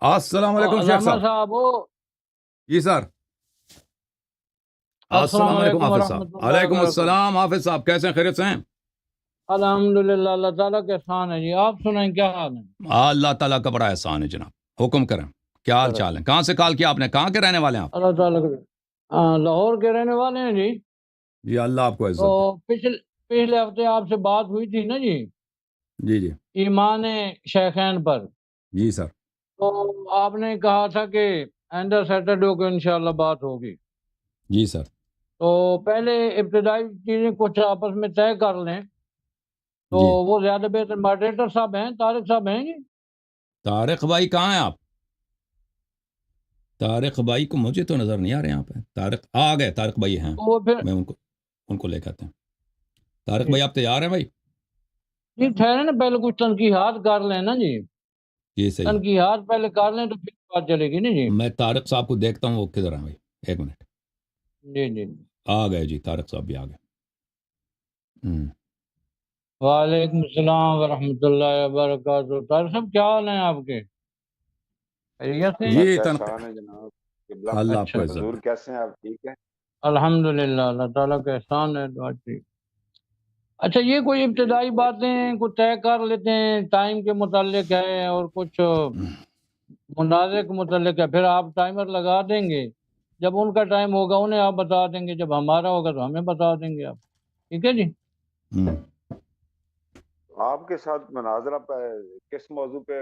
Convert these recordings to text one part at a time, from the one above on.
السلام علیکم شیخ علامہ صاحب. صاحب جی سر. السلام علیکم علیکم حافظ ورحمۃ صاحب. اللہ علیکم وبرکاتہ. السلام حافظ صاحب, کیسے ہیں, خیریت سے ہیں؟ الحمدللہ اللہ تعالیٰ کا احسان ہے جی. آپ سنائیں کیا حال ہے؟ اللہ تعالیٰ کا بڑا احسان ہے جناب. حکم کریں, کیا حال چال ہے؟ کہاں سے کال کیا آپ نے؟ کہاں کے رہنے والے ہیں آپ؟ اللہ تعالیٰ کا لاہور کے رہنے والے ہیں جی. جی اللہ آپ کو تو عزت دے. پچھلے ہفتے آپ سے بات ہوئی تھی نا جی, جی جی ایمان شیخین پر. جی سر. تو آپ نے کہا تھا کہ آئندہ سیٹرڈے کو انشاءاللہ بات ہوگی. جی سر. تو پہلے ابتدائی چیزیں کچھ آپس میں طے کر لیں تو جی وہ زیادہ بہتر. ماڈریٹر صاحب ہیں, طارق صاحب ہیں جی؟ طارق بھائی کہاں ہیں آپ؟ طارق بھائی کو مجھے تو نظر نہیں آ رہے یہاں پہ. طارق آ گئے, طارق بھائی ہیں, تو وہ پھر میں ان کو لے کے آتے ہیں. طارق بھائی آپ تیار ہیں بھائی؟ جی ٹھہرے نا, پہلے کچھ تنقیحات کر لیں نا جی. جی صحیح. تنقیحات پہلے کر لیں تو پھر بات چلے گی نا جی. میں طارق صاحب کو دیکھتا ہوں, وہ کدھر ہیں بھائی, ایک منٹ. جی جی آ گئے جی, طارق صاحب بھی آ گئے. وعلیکم السلام ورحمۃ اللہ وبرکاتہ. طارق صاحب کیا حال ہیں آپ کے؟ خیریت سے؟ جی احسان ہے جناب. قبلہ اللہ آپ اچھا, کو عزت حضور دے. کیسے ہیں آپ؟ ٹھیک ہے الحمدللہ اللہ تعالیٰ کا احسان ہے. دعا ٹھیک. اچھا, یہ کوئی ابتدائی باتیں کچھ طے کر لیتے ہیں, ٹائم کے متعلق ہے اور کچھ مناظر کے متعلق ہے. پھر آپ ٹائمر لگا دیں گے, جب ان کا ٹائم ہوگا انہیں آپ بتا دیں گے, جب ہمارا ہوگا تو ہمیں بتا دیں گے آپ. ٹھیک ہے جی. آپ کے ساتھ مناظرہ کس موضوع پہ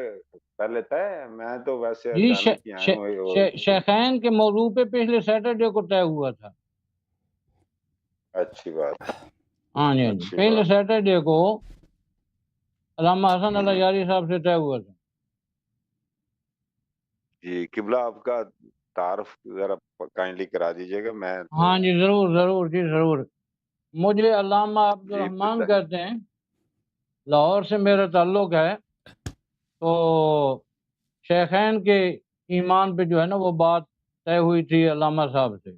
پہلے طے ہے؟ میں تو ویسے جی اچانک ہی آئے ہوئے. شیخین کے موضوع پہ پچھلے سیٹرڈے کو طے ہوا تھا. اچھی بات ہے, ہاں جی, اچھی پہلے بات. سیٹرڈے کو علامہ حسن اللہ یاری صاحب سے طے ہوا تھا. جی قبلہ آپ کا تعارف ذرا کائنڈلی کرا دیجیے گا. میں تو ہاں جی ضرور ضرور جی ضرور. مجھے علامہ عبد جی الرحمان کہتے ہیں, لاہور سے میرا تعلق ہے. تو شیخین کے ایمان پہ جو ہے نا وہ بات طے ہوئی تھی علامہ صاحب سے.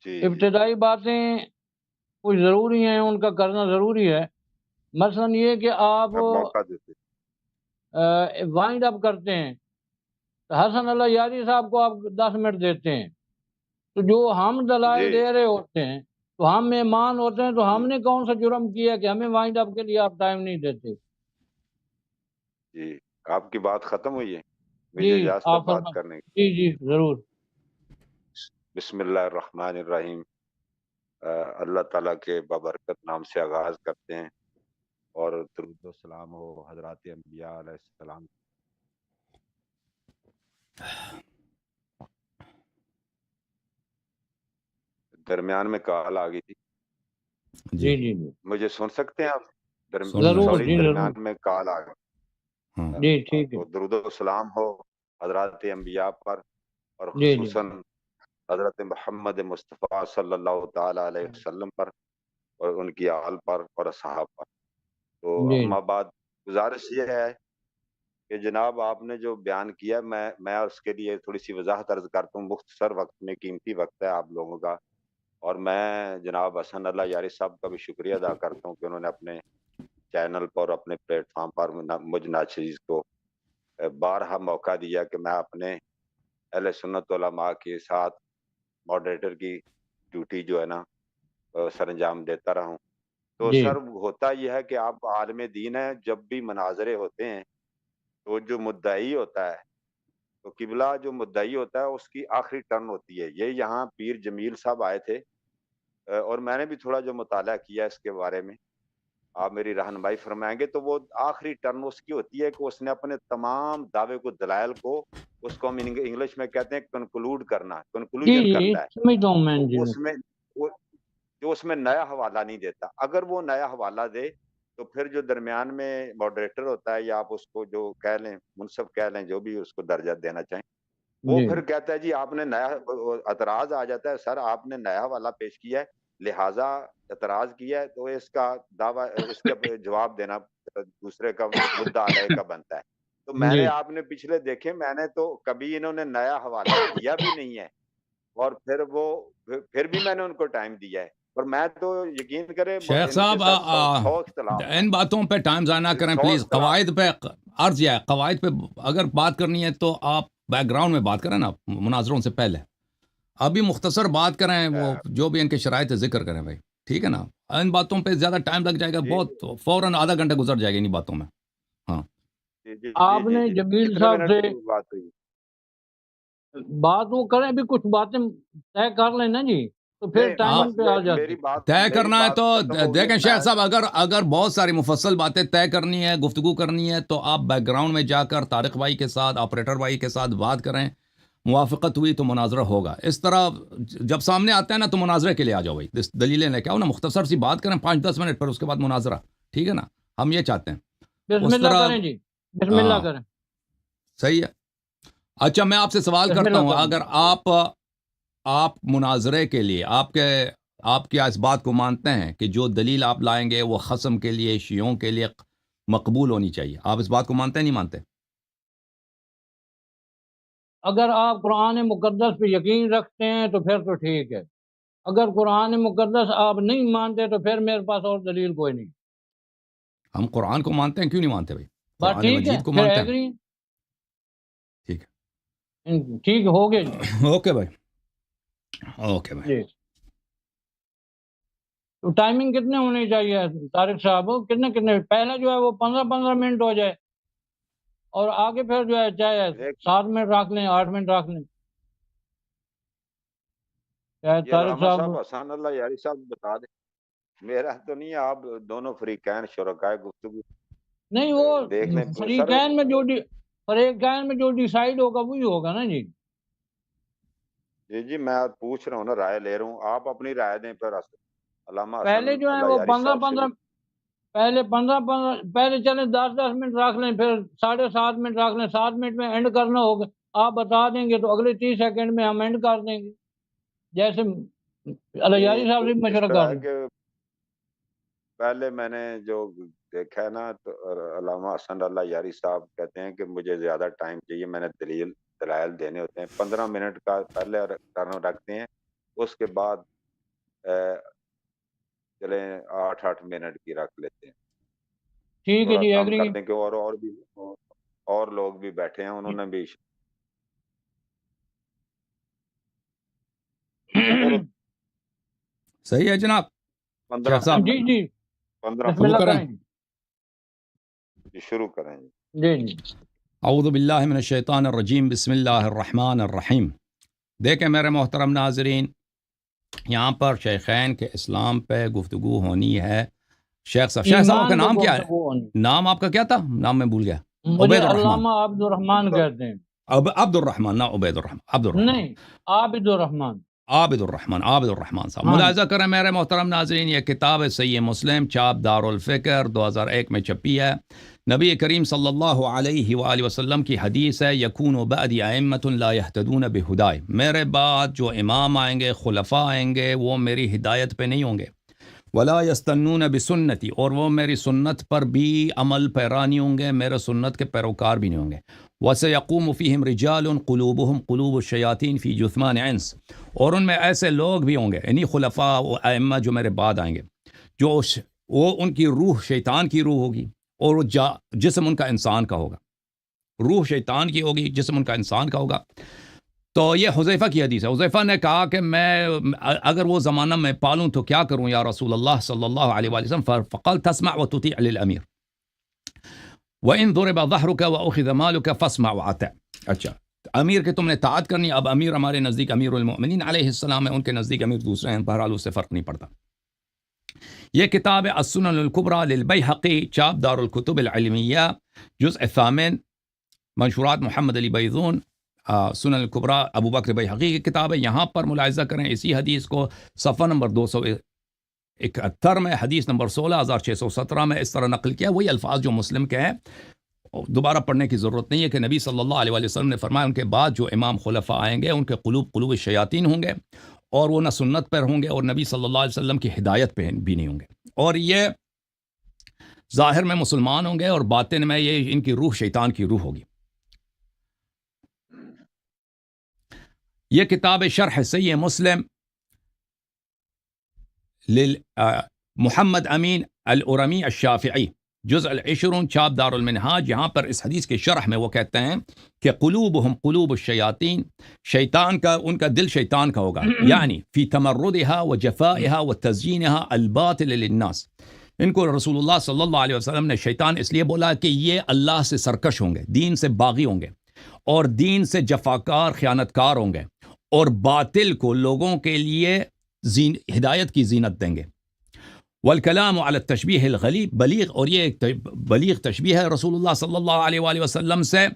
جی ابتدائی باتیں کچھ ضروری ہیں, ان کا کرنا ضروری ہے. مثلا یہ کہ آپ اب موقع دیتے. وائنڈ اپ کرتے ہیں تو حسن اللہ یاری صاحب کو آپ 10 منٹ دیتے ہیں, تو جو ہم دلائل جی دے رہے ہوتے ہیں تو ہم مہمان ہوتے ہیں, تو ہم نے کون سا جرم کیا کہ ہمیں وائنڈ اپ کے لیے آپ ٹائم نہیں دیتے. جی آپ کی بات ختم ہوئی ہے, جی مجھے اجازت ہے آپ بات فرمائیں. کرنے کی. جی جی ضرور. بسم اللہ الرحمن الرحیم. اللہ تعالیٰ کے بابرکت نام سے آغاز کرتے ہیں, اور درود و سلام ہو حضرات انبیاء علیہ السلام. درمیان میں کال آ گئی تھی, جی جی جی مجھے سن سکتے ہیں آپ؟ ضرور سوری, جی ضرور. درمیان میں کال آ گئی. جی ٹھیک ہے. تو درود و سلام ہو حضرات انبیاء پر, اور جی جی خصوصاً حضرت محمد مصطفیٰ صلی اللہ تعالی علیہ وسلم پر, اور ان کی آل پر اور اصحاب پر. تو جی اما بعد, گزارش یہ ہے کہ جناب آپ نے جو بیان کیا, میں اس کے لیے تھوڑی سی وضاحت عرض کرتا ہوں. مختصر وقت میں, قیمتی وقت ہے آپ لوگوں کا, اور میں جناب حسن اللہ یاری صاحب کا بھی شکریہ ادا کرتا ہوں کہ انہوں نے اپنے چینل پر, اپنے پلیٹ فارم پر مجھ ناچیز کو بارہا موقع دیا کہ میں اپنے اہل سنت علماء کے ساتھ ماڈریٹر کی ڈیوٹی جو ہے نا سر انجام دیتا رہا ہوں. تو جی سر ہوتا یہ ہے کہ آپ عالم دین ہیں, جب بھی مناظرے ہوتے ہیں تو جو مدعی ہوتا ہے, تو قبلہ جو مدعی ہوتا ہے اس کی آخری ٹرن ہوتی ہے. یہ یہاں پیر جمیل صاحب آئے تھے, اور میں نے بھی تھوڑا جو مطالعہ کیا اس کے بارے میں, آپ میری رہنمائی فرمائیں گے. تو وہ آخری ٹرن اس کی ہوتی ہے کہ اس نے اپنے تمام دعوے کو, دلائل کو, اس کو ہم انگلش میں کہتے ہیں کنکلوڈ کرنا, جی کنکلوژن جی کرتا ہے. سمجھتا ہوں میں. تو جی اس میں نیا حوالہ نہیں دیتا. اگر وہ نیا حوالہ دے تو پھر جو درمیان میں ماڈریٹر ہوتا ہے, یا آپ اس کو جو کہہ لیں, منصف کہہ لیں, جو بھی اس کو درجہ دینا چاہیں, وہ جی پھر کہتا ہے جی آپ نے نیا, اعتراض آ جاتا ہے, سر آپ نے نیا حوالہ پیش کیا ہے, لہٰذا اعتراض کیا ہے, تو اس کا دعویٰ, اس کا جواب دینا دوسرے کا مدعا علیہ کا بنتا ہے. تو میں نے, جی آپ نے پچھلے دیکھے, میں نے تو کبھی انہوں نے نیا حوالہ دیا بھی نہیں ہے, اور پھر بھی میں نے ان کو ٹائم دیا ہے. پر میں تو یقین کرے شیخ صاحب 100 اختلاف ہیں، ان باتوں پہ ٹائم ضائع نہ کریں 100 پلیز. اختلاف. قواعد پہ عرض یہ ہے، قواعد پہ اگر بات کرنی ہے تو آپ بیک گراؤنڈ میں بات کریں نا مناظروں سے پہلے. ابھی مختصر بات کریں، وہ جو بھی ان کے شرائط ذکر کریں بھائی، ٹھیک ہے نا. ان باتوں پہ زیادہ ٹائم لگ جائے گا، جی بہت فوراً آدھا گھنٹہ گزر جائے گا انہیں باتوں میں. ہاں جی جی آپ جی نے جی جمیل کتنے صاحب منٹ سے کی بات ہوئی؟ بات وہ کریں، ابھی کچھ باتیں طے کر لیں نا جی، تو پھر نہیں ٹائم پہ آ جاتے. طے کرنا ہے تو ختم ہوگی. دیکھیں شیخ صاحب، اگر بہت ساری مفصل باتیں طے کرنی ہے، گفتگو کرنی ہے، تو آپ بیک گراؤنڈ میں جا کر طارق بھائی کے ساتھ، آپریٹر بھائی کے ساتھ بات کریں. موافقت ہوئی تو مناظرہ ہوگا. اس طرح جب سامنے آتے ہیں نا تو مناظرے کے لیے آ جاؤ بھائی، دلیلیں لے کے آؤ نا، مختصر سی بات کریں 5-10 منٹ، پھر اس کے بعد مناظرہ. ٹھیک ہے نا، ہم یہ چاہتے ہیں. بسم اس اللہ طرح کریں جی، بسم اللہ کریں. صحیح ہے. اچھا میں آپ سے سوال بسم کرتا اللہ ہوں، کریں. اگر آپ مناظرے کے لیے آپ کیا اس بات کو مانتے ہیں کہ جو دلیل آپ لائیں گے وہ خصم کے لیے، شیعوں کے لیے مقبول ہونی چاہیے؟ آپ اس بات کو مانتے ہیں نہیں مانتے؟ اگر آپ قرآن مقدس پہ یقین رکھتے ہیں تو پھر تو ٹھیک ہے، اگر قرآن مقدس آپ نہیں مانتے تو پھر میرے پاس اور دلیل کوئی نہیں. ہم قرآن کو مانتے ہیں، کیوں نہیں مانتے بھائی؟ بس قرآن ٹھیک ہے، مجید کو پھر مانتے ہیں. ایگری. ٹھیک ٹھیک ہو گیا جی. ہے. اوکے بھائی، اوکے بھائی. جی تو ٹائمنگ کتنے ہونی چاہیے طارق صاحب؟ کتنے پہلے جو ہے وہ 15 منٹ ہو جائے، اور آگے پھر جو ہے چاہے 7 منٹ رکھ لیں، 8 منٹ رکھ لیں. چاہے یہ طارق علامہ صاحب. صاحب حسن اللہ یاری صاحب بتا دیں. میرا تو نہیں ہے، آپ دونوں فریقین شرکائے گفتگو نہیں، وہ دیکھ لیں سر. فریقین میں جو ڈیسائیڈ ہوگا وہی ہوگا نا جی. جی جی میں پوچھ رہا ہوں نا، رائے لے رہا ہوں، آپ اپنی رائے دیں. پھر علامہ حسن پہلے جو ہے اللہ وہ یاری صاحب سے بھی. پہلے چلیں 10 منٹ رکھ لیں، پھر 7.5 منٹ رکھ لیں. 7 منٹ میں اینڈ کرنا ہوگا، آپ بتا دیں گے تو اگلے 30 سیکنڈ میں ہم اینڈ کر دیں گے، جیسے نہیں الیاری صاحب تو سے اس مشورہ طرح کر ہے لیں. کہ پہلے میں نے جو دیکھا ہے نا، تو علامہ حسن اللہ یاری صاحب کہتے ہیں کہ مجھے زیادہ ٹائم چاہیے، میں نے دلائل دینے ہوتے ہیں. 15 منٹ کا پہلے ٹرن رکھتے ہیں، اس کے بعد چلیں 8 منٹ کی رکھ لیتے ہیں. ٹھیک ہے تھوڑا جی، کم ایگری. کر دیں کہ اور لوگ بھی بیٹھے ہیں، انہوں نے بھی صحیح ہے جناب. 15 شیخ صاحب جی جی 15 بسم شروع اللہ کریں. کریں جی شروع کریں. جی جی. اعوذ باللہ من الشیطان الرجیم، بسم اللہ الرحمن الرحیم. دیکھیں میرے محترم ناظرین، یہاں پر شیخین کے اسلام پہ گفتگو ہونی ہے. شیخ صاحب آپ کا ایمان پہ نام کیا ہے؟ گفتگو ہونی. نام آپ کا کیا تھا؟ نام میں بھول گیا. مجھے عبید الرحمن. علامہ عبد الرحمان کہتے ہیں. عبد الرحمن، نہ عبید الرحمن، عبد الرحمن. نہیں، عابد الرحمان. عابد الرحمن صاحب. ہاں جی. ملاحظہ کریں میرے محترم ناظرین، یہ کتاب ہے صحیح مسلم، چھاپ دارالفکر 2001 میں چھپی ہے. نبی کریم صلی اللہ علیہ وآلہ وسلم کی حدیث ہے، یکون بعدی ائمۃ لا یہتدون بہدای. میرے بعد جو امام آئیں گے، خلفاء آئیں گے، وہ میری ہدایت پہ نہیں ہوں گے. ولا یستنون بسنتی، اور وہ میری سنت پر بھی عمل پیرا نہیں ہوں گے، میرے سنت کے پیروکار بھی نہیں ہوں گے. وَسَيَقُومُ فِيهِمْ رِجَالٌ قُلُوبُهُمْ قُلُوبُ الشَّيَاطِينِ فِي جُثْمَانِ انس. اور ان میں ایسے لوگ بھی ہوں گے، یعنی خلفاء و ائمہ جو میرے بعد آئیں گے، جو وہ ان کی روح شیطان کی روح ہوگی، اور جسم ان کا انسان کا ہوگا. روح شیطان کی ہوگی، جسم ان کا انسان کا ہوگا. تو یہ حذیفہ کی حدیث ہے. حذیفہ نے کہا کہ میں اگر وہ زمانہ میں پالوں تو کیا کروں یا رسول اللہ صلی اللہ علیہ وآلہ وسلم؟ فقال تسمع وتطیع للامیر وَإِن ضُرِبَ ظَهْرُكَ وَأُخِذَ مَالُكَ فَاسْمَعْ وَأَطِعْ. اچھا، امیر کے تم نے اطاعت کرنی. اب امیر ہمارے نزدیک امیر المؤمنین علیہ السلام ہے، ان کے نزدیک امیر دوسرے ہیں، بہرحال اس سے فرق نہیں پڑتا. یہ کتاب ہے السنن الکبریٰ للبیہقی، چھاپ دار الکتب العلمیہ، جزء 8، منشورات محمد علی بیضون، سنن الکبریٰ ابو بکر بیہقی کی کتاب ہے. یہاں پر ملاحظہ کریں اسی حدیث کو صفحہ نمبر 271 میں، حدیث نمبر 16617 میں اس طرح نقل کیا. وہی الفاظ جو مسلم کے ہیں، دوبارہ پڑھنے کی ضرورت نہیں ہے کہ نبی صلی اللہ علیہ وآلہ وسلم نے فرمایا ان کے بعد جو امام خلفاء آئیں گے، ان کے قلوب الشیاطین ہوں گے، اور وہ نہ سنت پر ہوں گے اور نبی صلی اللہ علیہ وسلم کی ہدایت پہ بھی نہیں ہوں گے. اور یہ ظاہر میں مسلمان ہوں گے اور باطن میں یہ ان کی روح شیطان کی روح ہوگی. یہ کتاب شرح صحیح مسلم محمد امین الارمی الشافعی جزء العشرون چاپ دار المنہاج، یہاں پر اس حدیث کے شرح میں وہ کہتے ہیں کہ قلوبہم قلوب الشیاطین، شیطان کا ان کا دل شیطان کا ہوگا، یعنی فی تمردها و جفائها و تزیینها الباطل للناس. ان کو رسول اللہ صلی اللہ علیہ وسلم نے شیطان اس لیے بولا کہ یہ اللہ سے سرکش ہوں گے، دین سے باغی ہوں گے، اور دین سے جفاکار خیانتکار ہوں گے، اور باطل کو لوگوں کے لیے ہدایت کی زینت دیں گے. والکلام علی التشبیہ الغلیب بلیغ، اور یہ ایک بلیغ تشبیہ ہے رسول اللہ صلی اللہ علیہ وآلہ وسلم سے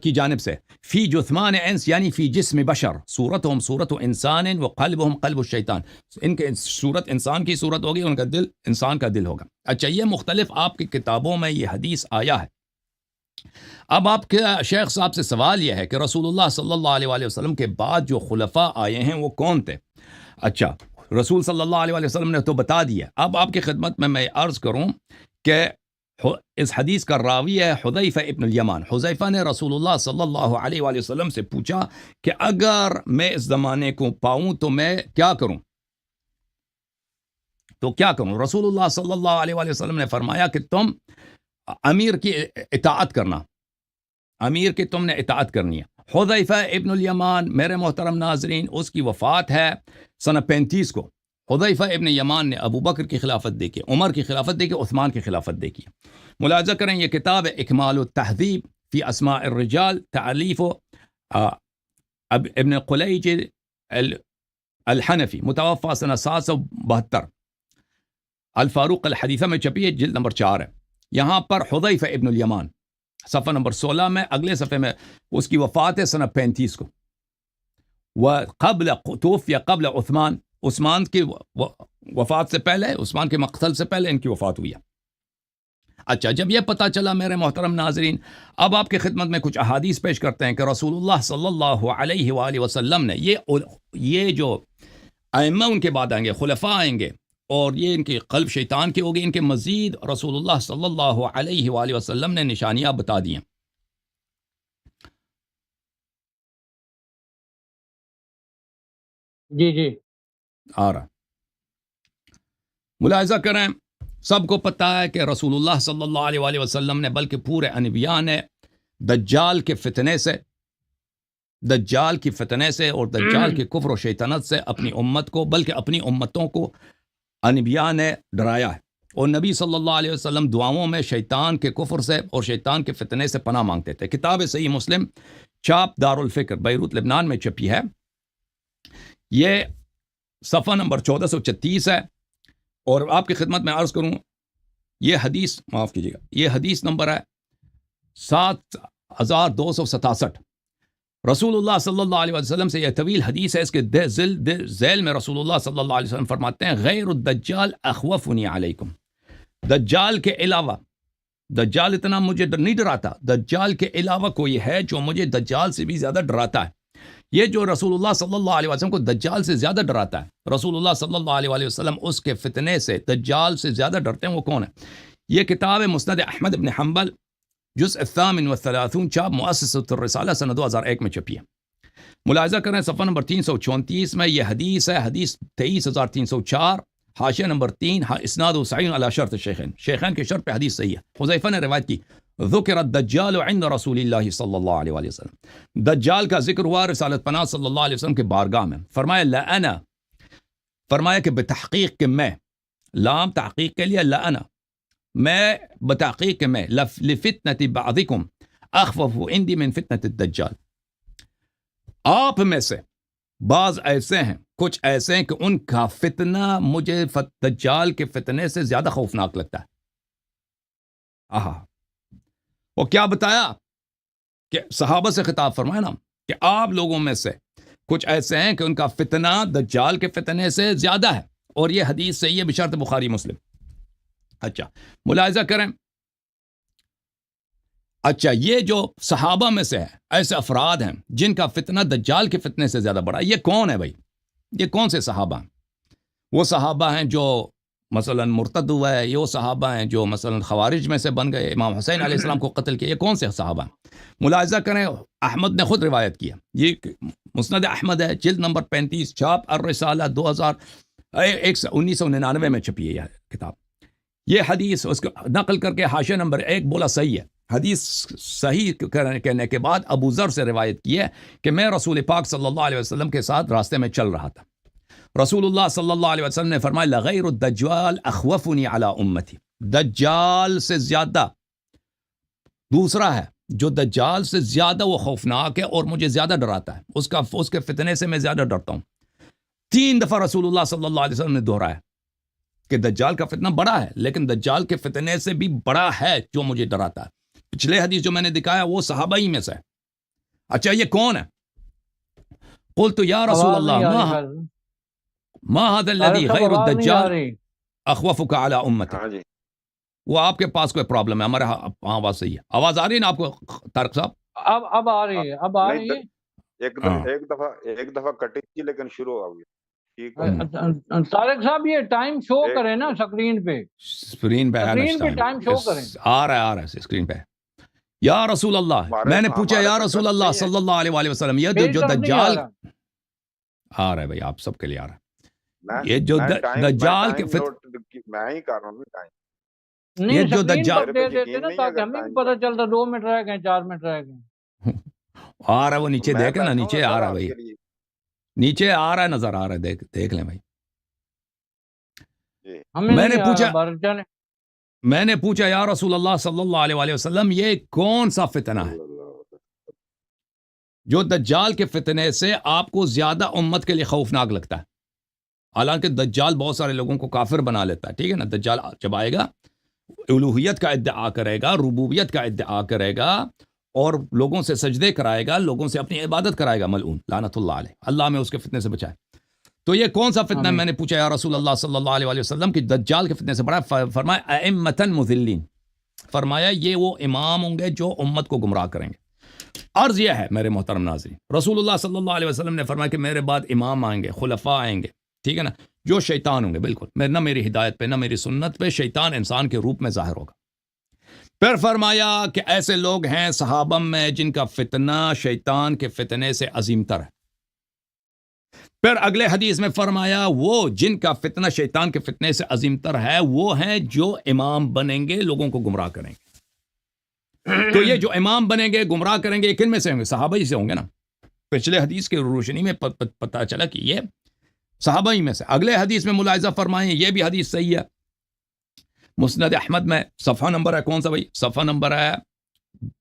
کی جانب سے. فی جثمان انس یعنی فی جسم بشر، صورتہم صورت انسان و قلبہم قلب الشیطان، ان کے صورت انسان کی صورت ہوگی، ان کا دل انسان کا دل ہوگا. اچھا، یہ مختلف آپ کی کتابوں میں یہ حدیث آیا ہے. اب آپ کے شیخ صاحب سے سوال یہ ہے کہ رسول اللہ صلی اللہ علیہ وآلہ وسلم کے بعد جو خلفاء آئے ہیں وہ کون تھے؟ اچھا، رسول صلی اللہ علیہ وآلہ وسلم نے تو بتا دیا. اب آپ کی خدمت میں عرض کروں کہ اس حدیث کا راوی ہے حذیفہ ابن الیمان. حذیفہ نے رسول اللہ صلی اللہ علیہ وآلہ وسلم سے پوچھا کہ اگر میں اس زمانے کو پاؤں تو میں کیا کروں؟ رسول اللہ صلی اللہ علیہ وآلہ وسلم نے فرمایا کہ تم امیر کی اطاعت کرنا، امیر کی تم نے اطاعت کرنی ہے. حذیفہ ابن الیمان، میرے محترم ناظرین، اس کی وفات ہے سنہ 35 کو. حذیفہ ابن یمان نے ابو بکر کی خلافت دیکھی، عمر کی خلافت دیکھی، عثمان کی خلافت دیکھی. ملاحظہ کریں، یہ کتاب ہے اکمال التہذیب فی اسماء الرجال، تالیف ابن قلیج الحنفی، متوفى سنہ 772، الفاروق الحدیثہ میں چھپی ہے، جلد نمبر 4 ہے. یہاں پر حذیفہ ابن الیمان صفحہ نمبر 16 میں، اگلے صفحے میں اس کی وفات ہے سنہ 35 کو. وقبل توفی قبل عثمان کی وفات سے پہلے، عثمان کے مقتل سے پہلے ان کی وفات ہوئی ہے. اچھا، جب یہ پتہ چلا میرے محترم ناظرین، اب آپ کی خدمت میں کچھ احادیث پیش کرتے ہیں کہ رسول اللہ صلی اللہ علیہ وآلہ وسلم نے یہ جو ائمہ ان کے بعد آئیں گے، خلفاء آئیں گے، اور یہ ان کی قلب شیطان کی ہوگی، ان کے مزید رسول اللہ صلی اللہ علیہ وآلہ وسلم نے نشانیاں بتا دی ہیں. جی آ رہا، ملاحظہ کریں، سب کو پتہ ہے کہ رسول اللہ صلی اللہ علیہ وآلہ وسلم نے، بلکہ پورے انبیاء نے دجال کے فتنے سے اور دجال کے کفر و شیطنت سے اپنی امت کو، بلکہ اپنی امتوں کو انبیاء نے ڈرایا ہے. اور نبی صلی اللہ علیہ وسلم دعاؤں میں شیطان کے کفر سے اور شیطان کے فتنے سے پناہ مانگتے تھے. کتاب صحیح مسلم چاپ دار الفکر بیروت لبنان میں چھپی ہے، یہ صفحہ نمبر 1436 ہے. اور آپ کی خدمت میں عرض کروں، یہ حدیث، معاف کیجیے گا، یہ حدیث نمبر ہے 7267. رسول اللہ صلی اللہ علیہ وسلم سے یہ طویل حدیث ہے، اس کے ذیل میں رسول اللہ صلی اللہ علیہ وسلم فرماتے ہیں، غیر الدجال اخوفنی علیکم، دجال کے علاوہ، دجال اتنا مجھے نہیں ڈراتا، دجال کے علاوہ کوئی ہے جو مجھے دجال سے بھی زیادہ ڈراتا ہے. یہ جو رسول اللہ صلی اللہ علیہ وسلم کو دجال سے زیادہ ڈراتا ہے، رسول اللہ صلی اللہ علیہ وسلم اس کے فتنے سے، دجال سے زیادہ ڈرتے ہیں، وہ کون ہے؟ یہ کتاب ہے مسند احمد بن حنبل، جزء الثامن والثلاثون، چاپ مؤسسۃ الرسالہ، سنہ 2001 میں چھپی ہے. ملاحظہ کریں صفحہ نمبر 334 میں یہ حدیث ہے، حدیث 23304، حاشیہ نمبر 3، اسناد صحیح علی شرط شیخین کے شرط پہ حدیث صحیح ہے. حذیفہ نے روایت کی، ذکر الدجال عند رسول اللہ صلی اللہ علیہ وآلہ وسلم، دجال کا ذکر ہوا رسالت پناہ صلی اللہ علیہ وسلم کے بارگاہ میں. فرمایا لأنا، فرمایا کہ بتحقیق کہ میں، لام تحقیق کے لیے، لأنا میں، بتحقیق کہ میں، لفتنة بعضکم اخوف عندی من فتنة الدجال، آپ میں سے بعض ایسے ہیں، کچھ ایسے ہیں کہ ان کا فتنہ مجھے دجال کے فتنے سے زیادہ خوفناک لگتا ہے. وہ کیا بتایا کہ صحابہ سے خطاب فرمایا نا کہ آپ لوگوں میں سے کچھ ایسے ہیں کہ ان کا فتنہ دجال کے فتنے سے زیادہ ہے، اور یہ حدیث صحیح ہے بشرط بخاری مسلم. اچھا، ملاحظہ کریں، اچھا یہ جو صحابہ میں سے ہے، ایسے افراد ہیں جن کا فتنہ دجال کے فتنے سے زیادہ بڑا. یہ کون ہے بھائی؟ یہ کون سے صحابہ ہیں؟ وہ صحابہ ہیں جو مثلا مرتد ہوا ہے، یہ وہ صحابہ ہیں جو مثلا خوارج میں سے بن گئے، امام حسین علیہ السلام کو قتل کیا. یہ کون سے صحابہ ہیں؟ ملاحظہ کریں، احمد نے خود روایت کیا، یہ مسند احمد ہے، جلد نمبر 35، چاپ الرسالہ 1999 میں چھپی ہے یہ کتاب. یہ حدیث اس کو نقل کر کے حاشیہ نمبر 1 بولا صحیح ہے. حدیث صحیح کہنے کے بعد ابو ذر سے روایت کی ہے کہ میں رسول پاک صلی اللہ علیہ وسلم کے ساتھ راستے میں چل رہا تھا. رسول اللہ صلی اللہ علیہ وسلم نے فرمایا لغیر الدجال اخوفنی علی امتی. دجال سے زیادہ دوسرا ہے جو دجال سے زیادہ وہ خوفناک ہے اور مجھے زیادہ ڈراتا ہے. اس کے فتنے سے میں زیادہ ڈرتا ہوں. 3 دفعہ رسول اللہ صلی اللہ علیہ وسلم نے دہرایا کہ دجال کا فتنہ بڑا ہے لیکن دجال کے فتنے سے بھی بڑا ہے جو مجھے ڈراتا ہے. پچھلے حدیث جو میں نے دکھایا وہ صحابہ ہی میں سے. اچھا یہ کون ہے؟ قلت یا رسول اللہ ما هذا الذي غیر الدجال اخوفک علی امتی. ہاں جی وہ آپ کے پاس کوئی پرابلم ہے؟ ہمارے آواز صحیح ہے. آواز آ رہی ہے نا آپ کو طارق صاحب؟ اب آ رہی ہے، اب آ رہی ہے. ایک دفعہ کٹی تھی لیکن شروع ہو گئی. ٹھیک ہے طارق صاحب یہ ٹائم شو کریں نا اسکرین پہ. اسکرین پہ ٹائم شو کریں. آ رہا ہے اسکرین پہ. یا رسول اللہ میں نے پوچھا یا رسول اللہ صلی اللہ علیہ وسلم یہ جو دجال آ رہا ہے بھائی آپ سب کے لیے آ رہا ہے. یہ جو دجال کے میں ہی کر رہا ہوں ٹائم. یہ جو دجال دے دیتے نا تاکہ ہمیں بھی پتہ چلتا 2 منٹ رہ گئے 4 منٹ رہ گئے. آ رہا ہے وہ نیچے دیکھ نا نیچے آ رہا ہے بھائی نیچے آ رہا ہے نظر آ رہا ہے دیکھ لیں بھائی. میں نے پوچھا یا رسول اللہ صلی اللہ علیہ وسلم یہ کون سا فتنہ ہے جو دجال کے فتنے سے آپ کو زیادہ امت کے لیے خوفناک لگتا ہے؟ حالانکہ دجال بہت سارے لوگوں کو کافر بنا لیتا ہے. ٹھیک ہے نا. دجال جب آئے گا الوہیت کا ادعا کرے گا، ربوبیت کا ادعا کرے گا اور لوگوں سے سجدے کرائے گا، لوگوں سے اپنی عبادت کرائے گا. ملعون لعنت اللہ علیہ. اللہ میں اس کے فتنے سے بچائے. تو یہ کون سا فتنہ ہے؟ میں نے پوچھا یا رسول اللہ صلی اللہ علیہ وسلم کہ دجال کے فتنے سے بڑا. فرمایا ائمۃ مضلین. فرمایا یہ وہ امام ہوں گے جو امت کو گمراہ کریں گے. عرض یہ ہے میرے محترم ناظرین، رسول اللہ صلی اللہ علیہ وسلم نے فرمایا کہ میرے بعد امام آئیں گے، خلفاء آئیں گے، ٹھیک ہے نا، جو شیطان ہوں گے. بالکل نہ میری ہدایت پہ نہ میری سنت پہ. شیطان انسان کے روپ میں ظاہر ہوگا. پھر فرمایا کہ ایسے لوگ ہیں صحابہ میں جن کا فتنہ شیطان کے فتنے سے عظیم تر ہے. پھر اگلے حدیث میں فرمایا وہ جن کا فتنہ شیطان کے فتنے سے عظیم تر ہے وہ ہیں جو امام بنیں گے، لوگوں کو گمراہ کریں گے. تو یہ جو امام بنیں گے گمراہ کریں گے کن میں سے ہوں گے؟ صحابہ ہی سے ہوں گے نا. پچھلے حدیث کی روشنی میں پتہ چلا کہ یہ صحابہ ہی میں سے. اگلے حدیث میں ملاحظہ فرمائیں، یہ بھی حدیث صحیح ہے، مسند احمد میں. صفحہ نمبر ہے کون سا بھائی؟ صفحہ نمبر ہے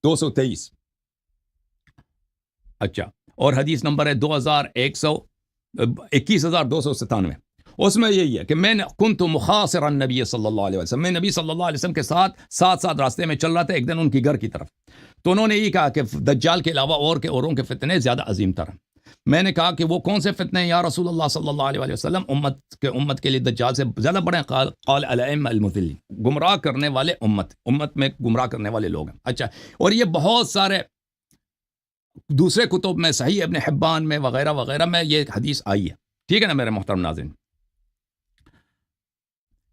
223. اچھا، اور حدیث نمبر ہے 21,297. اس میں یہی ہے کہ میں کنت مخاصرا النبی صلی اللہ علیہ وسلم، میں نبی صلی اللہ علیہ وسلم کے ساتھ راستے میں چل رہا تھا ایک دن ان کی گھر کی طرف. تو انہوں نے یہ کہا کہ دجال کے علاوہ اوروں کے فتنے زیادہ عظیم تر ہیں. میں نے کہا کہ وہ کون سے فتنے ہیں یا رسول اللہ صلی اللہ علیہ وسلم؟ امت کے لیے دجال سے زیادہ بڑے ہیں. قال الائمہ المضلین، گمراہ کرنے والے امت میں گمراہ کرنے والے لوگ ہیں. اچھا، اور یہ بہت سارے دوسرے کتب میں، صحیح ابن حبان میں وغیرہ وغیرہ میں یہ حدیث آئی ہے. ٹھیک ہے نا میرے محترم ناظرین،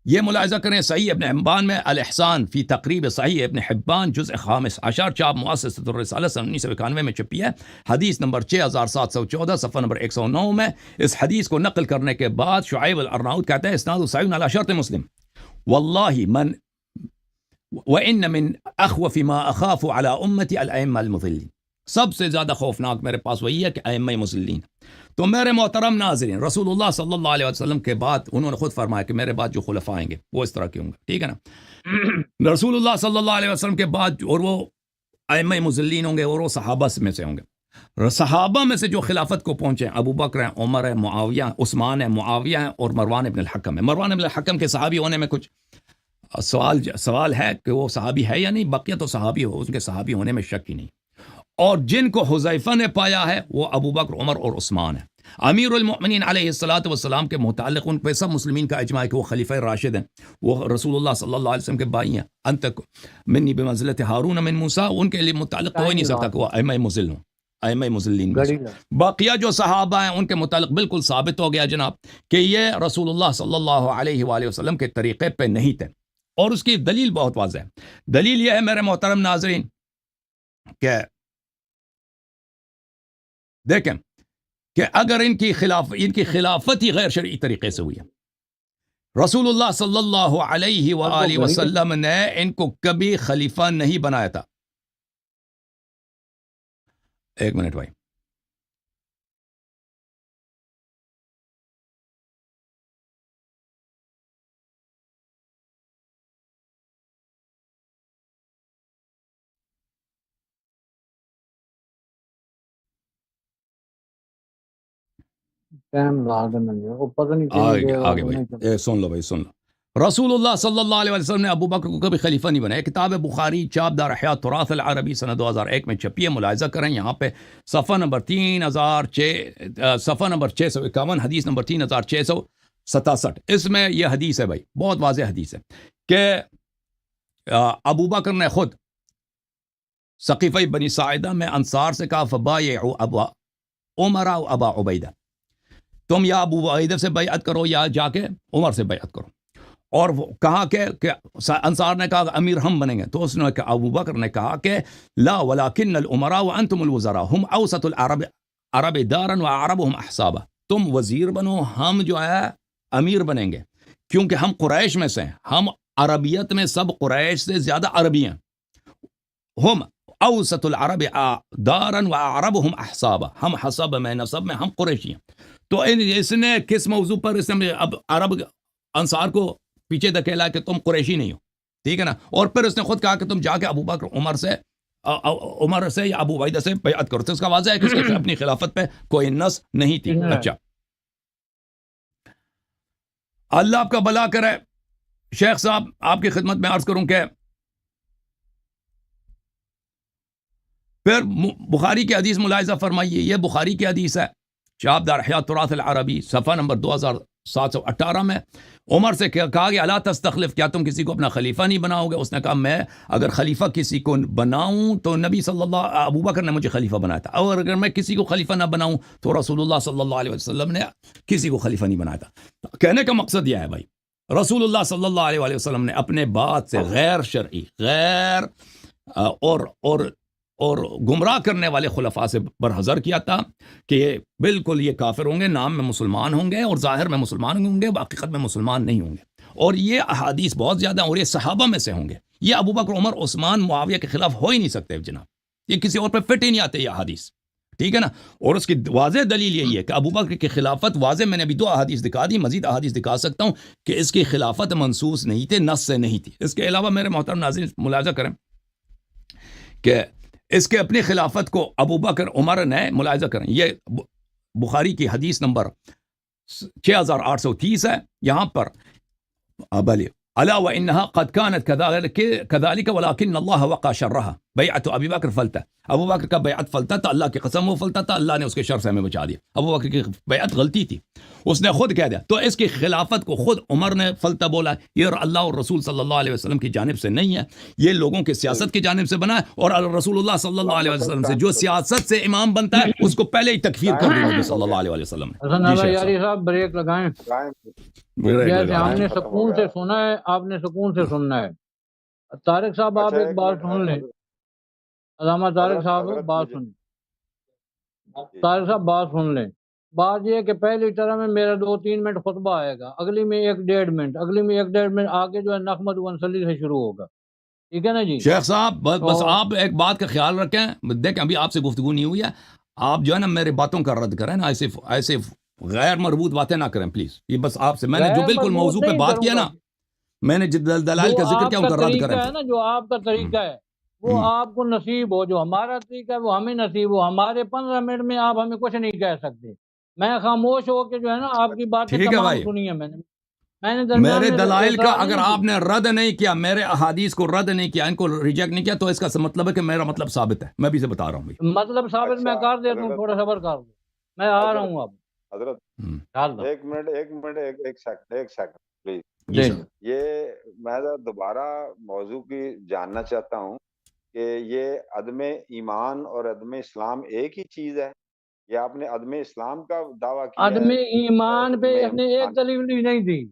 یہ ملاحظہ کریں. صحیح ابن حبان میں الاحسان فی تقریب صحیح ابن حبان جزء 5 چاپ مؤسسۃ الرسالہ سن 1991 میں چھپی ہے. حدیث نمبر 6714 صفحہ نمبر 109 میں. اس حدیث کو نقل کرنے کے بعد شعیب الارناؤط کہتے ہیں اسناد صحیح علی شرط مسلم. واللہ من وان من اخوف ما اخاف علی امتی الائمہ المضلین. سب سے زیادہ خوفناک میرے پاس وہی ہے کہ ائمہ مضلین. تو میرے محترم ناظرین، رسول اللہ صلی اللہ علیہ وسلم کے بعد انہوں نے خود فرمایا کہ میرے بعد جو خلفاء آئیں گے وہ اس طرح کے ہوں گے. ٹھیک ہے نا. رسول اللہ صلی اللہ علیہ وسلم کے بعد اور وہ ائمہ مضلین ہوں گے اور وہ صحابہ میں سے ہوں گے. صحابہ میں سے جو خلافت کو پہنچے ابو بکر ہیں، عمر ہے، معاویہ، عثمان ہے، معاویہ ہیں اور مروان ابن الحکم ہے. مروان ابن الحکم کے صحابی ہونے میں کچھ سوال ہے کہ وہ صحابی ہے یا نہیں. بقیہ تو صحابی ہو، اس کے صحابی ہونے میں شک ہی نہیں. اور جن کو حذیفہ نے پایا ہے وہ ابو بکر، عمر اور عثمان ہے. امیر المؤمنین علیہ الصلوۃ والسلام کے متعلق ان پہ سب مسلمین کا اجماع ہے کہ وہ خلیفہ راشد ہیں، وہ رسول اللہ صلی اللہ علیہ وسلم کے بھائی ہیں. انت منی بمنزلۃ ہارون من موسیٰ، ان کے لیے متعلق کوئی نہیں سکتا کہ وہ ائمہ مضل ہوں، ائمہ مضلین. باقیہ جو صحابہ ہیں ان کے متعلق بالکل ثابت ہو گیا جناب کہ یہ رسول اللہ صلی اللہ علیہ وآلہ وسلم کے طریقے پہ نہیں تھے. اور اس کی دلیل بہت واضح ہے. دلیل یہ ہے میرے محترم ناظرین کہ دیکھیں کہ اگر ان کی خلافت ہی غیر شرعی طریقے سے ہوئی ہے، رسول اللہ صلی اللہ علیہ وآلہ وسلم نے ان کو کبھی خلیفہ نہیں بنایا تھا. ایک منٹ بھائی. آگے بھائی سن لو بھائی سن لو. رسول اللہ صلی اللہ علیہ وسلم نے ابو بکر کو کبھی خلیفہ نہیں بنایا. کتاب بخاری چاپ دار احیاء تراث العربی سنہ 2001 میں چھپی ہے. ملاحظہ کریں یہاں پہ صفحہ نمبر 651 حدیث نمبر 3667. اس میں یہ حدیث ہے بھائی, بہت واضح حدیث ہے کہ ابو بکر نے خود سقیفہ بنی ساعدہ میں انصار سے کہا فبایعوا ابا عمر و ابا عبیدہ, تم یا ابو عبیدہ سے بیعت کرو یا جا کے عمر سے بیعت کرو. اور وہ کہا کہ انصار نے کہا امیر ہم بنیں گے, تو اس نے کہا ابو بکر نے کہا کہ لا ولکن الامراء وانتم الوزراء هم اوسط العرب عرب دارا واعربهم احسابا, تم وزیر بنو, ہم جو ہے امیر بنیں گے کیونکہ ہم قریش میں سے ہیں, ہم عربیت میں سب قریش سے زیادہ عربی ہیں. ہم اوسط العرب دارا واعربهم احسابا, ہم حسب میں نسب میں ہم قریشی ہیں. تو اس نے کس موضوع پر اس نے اب عرب انصار کو پیچھے دھکیلا کہ تم قریشی نہیں ہو, ٹھیک ہے نا. اور پھر اس نے خود کہا کہ تم جا کے ابو بکر عمر سے یا ابو عبیدہ سے بیعت کرو. تو اس کا واضح ہے کہ اس کی اپنی خلافت پہ کوئی نص نہیں تھی. اچھا, اللہ آپ کا بھلا کرے. شیخ صاحب آپ کی خدمت میں عرض کروں کہ پھر بخاری کی حدیث ملاحظہ فرمائیے. یہ بخاری کی حدیث ہے چاپ دار احیاء تراث العربی صفحہ نمبر 2718 میں. عمر سے کہا کہ الا تستخلف, کیا تم کسی کو اپنا خلیفہ نہیں بناؤ گے؟ اس نے کہا میں اگر خلیفہ کسی کو بناؤں تو نبی صلی اللہ ابو بکر نے مجھے خلیفہ بنایا تھا, اور اگر میں کسی کو خلیفہ نہ بناؤں تو رسول اللہ صلی اللہ علیہ وسلم نے کسی کو خلیفہ نہیں بنایا تھا. کہنے کا مقصد یہ ہے بھائی, رسول اللہ صلی اللہ علیہ وسلم نے اپنے بات سے غیر شرعی, غیر اور گمراہ کرنے والے خلفاء سے برحذر کیا تھا کہ بالکل یہ کافر ہوں گے, نام میں مسلمان ہوں گے اور ظاہر میں مسلمان ہوں گے, حقیقت میں مسلمان نہیں ہوں گے. اور یہ احادیث بہت زیادہ, اور یہ صحابہ میں سے ہوں گے. یہ ابو بکر, عمر, عثمان, معاویہ کے خلاف ہو ہی نہیں سکتے جناب, یہ کسی اور پہ فٹ ہی نہیں آتے یہ احادیث, ٹھیک ہے نا. اور اس کی واضح دلیل یہی ہے کہ ابو بکر کی خلافت واضح, میں نے ابھی 2 احادیث دکھا دی, مزید احادیث دکھا سکتا ہوں کہ اس کی خلافت منصوص نہیں تھی, نص سے نہیں تھی. اس کے علاوہ میرے محترم ناظرین ملاحظہ کریں کہ اس کے اپنی خلافت کو ابو بکر عمر نے, ملاحظہ کریں یہ بخاری کی حدیث نمبر 6830 ہے. یہاں پر بلی الا وانها قد كانت كذلك ولكن الله وقى شرها بیعت ابی بکر فلتا, ابو بکر کا بیعت فلتا تھا, اللہ کی قسم وہ فلتا تھا, اللہ نے اس کے شر سے ہمیں بچا دیا. ابو بکر کی بیعت غلطی تھی, اس نے خود کہہ دیا. تو اس کی خلافت کو خود عمر نے فلتا بولا, یہ اللہ اور رسول صلی اللہ علیہ وسلم کی جانب سے نہیں ہے, یہ لوگوں کے سیاست کی جانب سے بنا ہے. اور رسول اللہ صلی اللہ علیہ وسلم سے جو سیاست سے امام بنتا ہے اس کو پہلے ہی تکفیر کر دی نبی صلی اللہ علیہ وسلم نے. یاری صاحب بریک لگائیں, جیسے ہم نے سکون سے سنا ہے آپ نے سکون سے سننا ہے. طارق صاحب آپ ایک بات سن لیں, علامہ طارق صاحب بات سنیں, طارق صاحب بات سن لیں. بات یہ کہ پہلی طرح میں میرا 2-3 منٹ خطبہ آئے گا, اگلی میں 1-1.5 منٹ, اگلی میں 1-1.5 منٹ, آگے جو ہے نحمد ونصلی سے شروع ہوگا, ٹھیک ہے نا جی. شیخ صاحب بس آپ ایک بات کا خیال رکھیں, دیکھیں ابھی آپ سے گفتگو نہیں ہوئی ہے, آپ جو ہے نا میرے باتوں کا رد کریں نا, ایسے غیر مربوط باتیں نہ کریں پلیز. یہ بس آپ سے میں نے جو بالکل موضوع پہ بات کیا نا, میں نے دلائل کا ذکر کیا, ان کا رد کریں. نا جو آپ کا طریقہ ہے وہ آپ کو نصیب ہو, جو ہمارا طریقہ ہے وہ ہمیں نصیب ہو. ہمارے 15 منٹ میں آپ ہمیں کچھ نہیں کہہ سکتے. میں خاموش ہو کے جو ہے نا آپ کی باتیں تمام سنی ہے میں نے میرے دلائل کا اگر آپ نے رد نہیں کیا, میرے احادیث کو رد نہیں کیا, ان کو ریجیکٹ نہیں کیا, تو اس کا مطلب ہے کہ میرا مطلب ثابت ہے. میں بھی سے بتا رہا ہوں, مطلب ثابت میں کر دیتا ہوں, تھوڑا صبر کر لوں, میں آ رہا ہوں. اب حضرت ایک سیکنڈ پلیز. یہ میں دوبارہ موضوع کی جاننا چاہتا ہوں کہ یہ عدم ایمان اور عدم اسلام ایک ہی چیز ہے, یا آپ نے عدم اسلام کا دعویٰ کیا؟ عدم ایمان پہ اس نے ایک دلیل نہیں دی,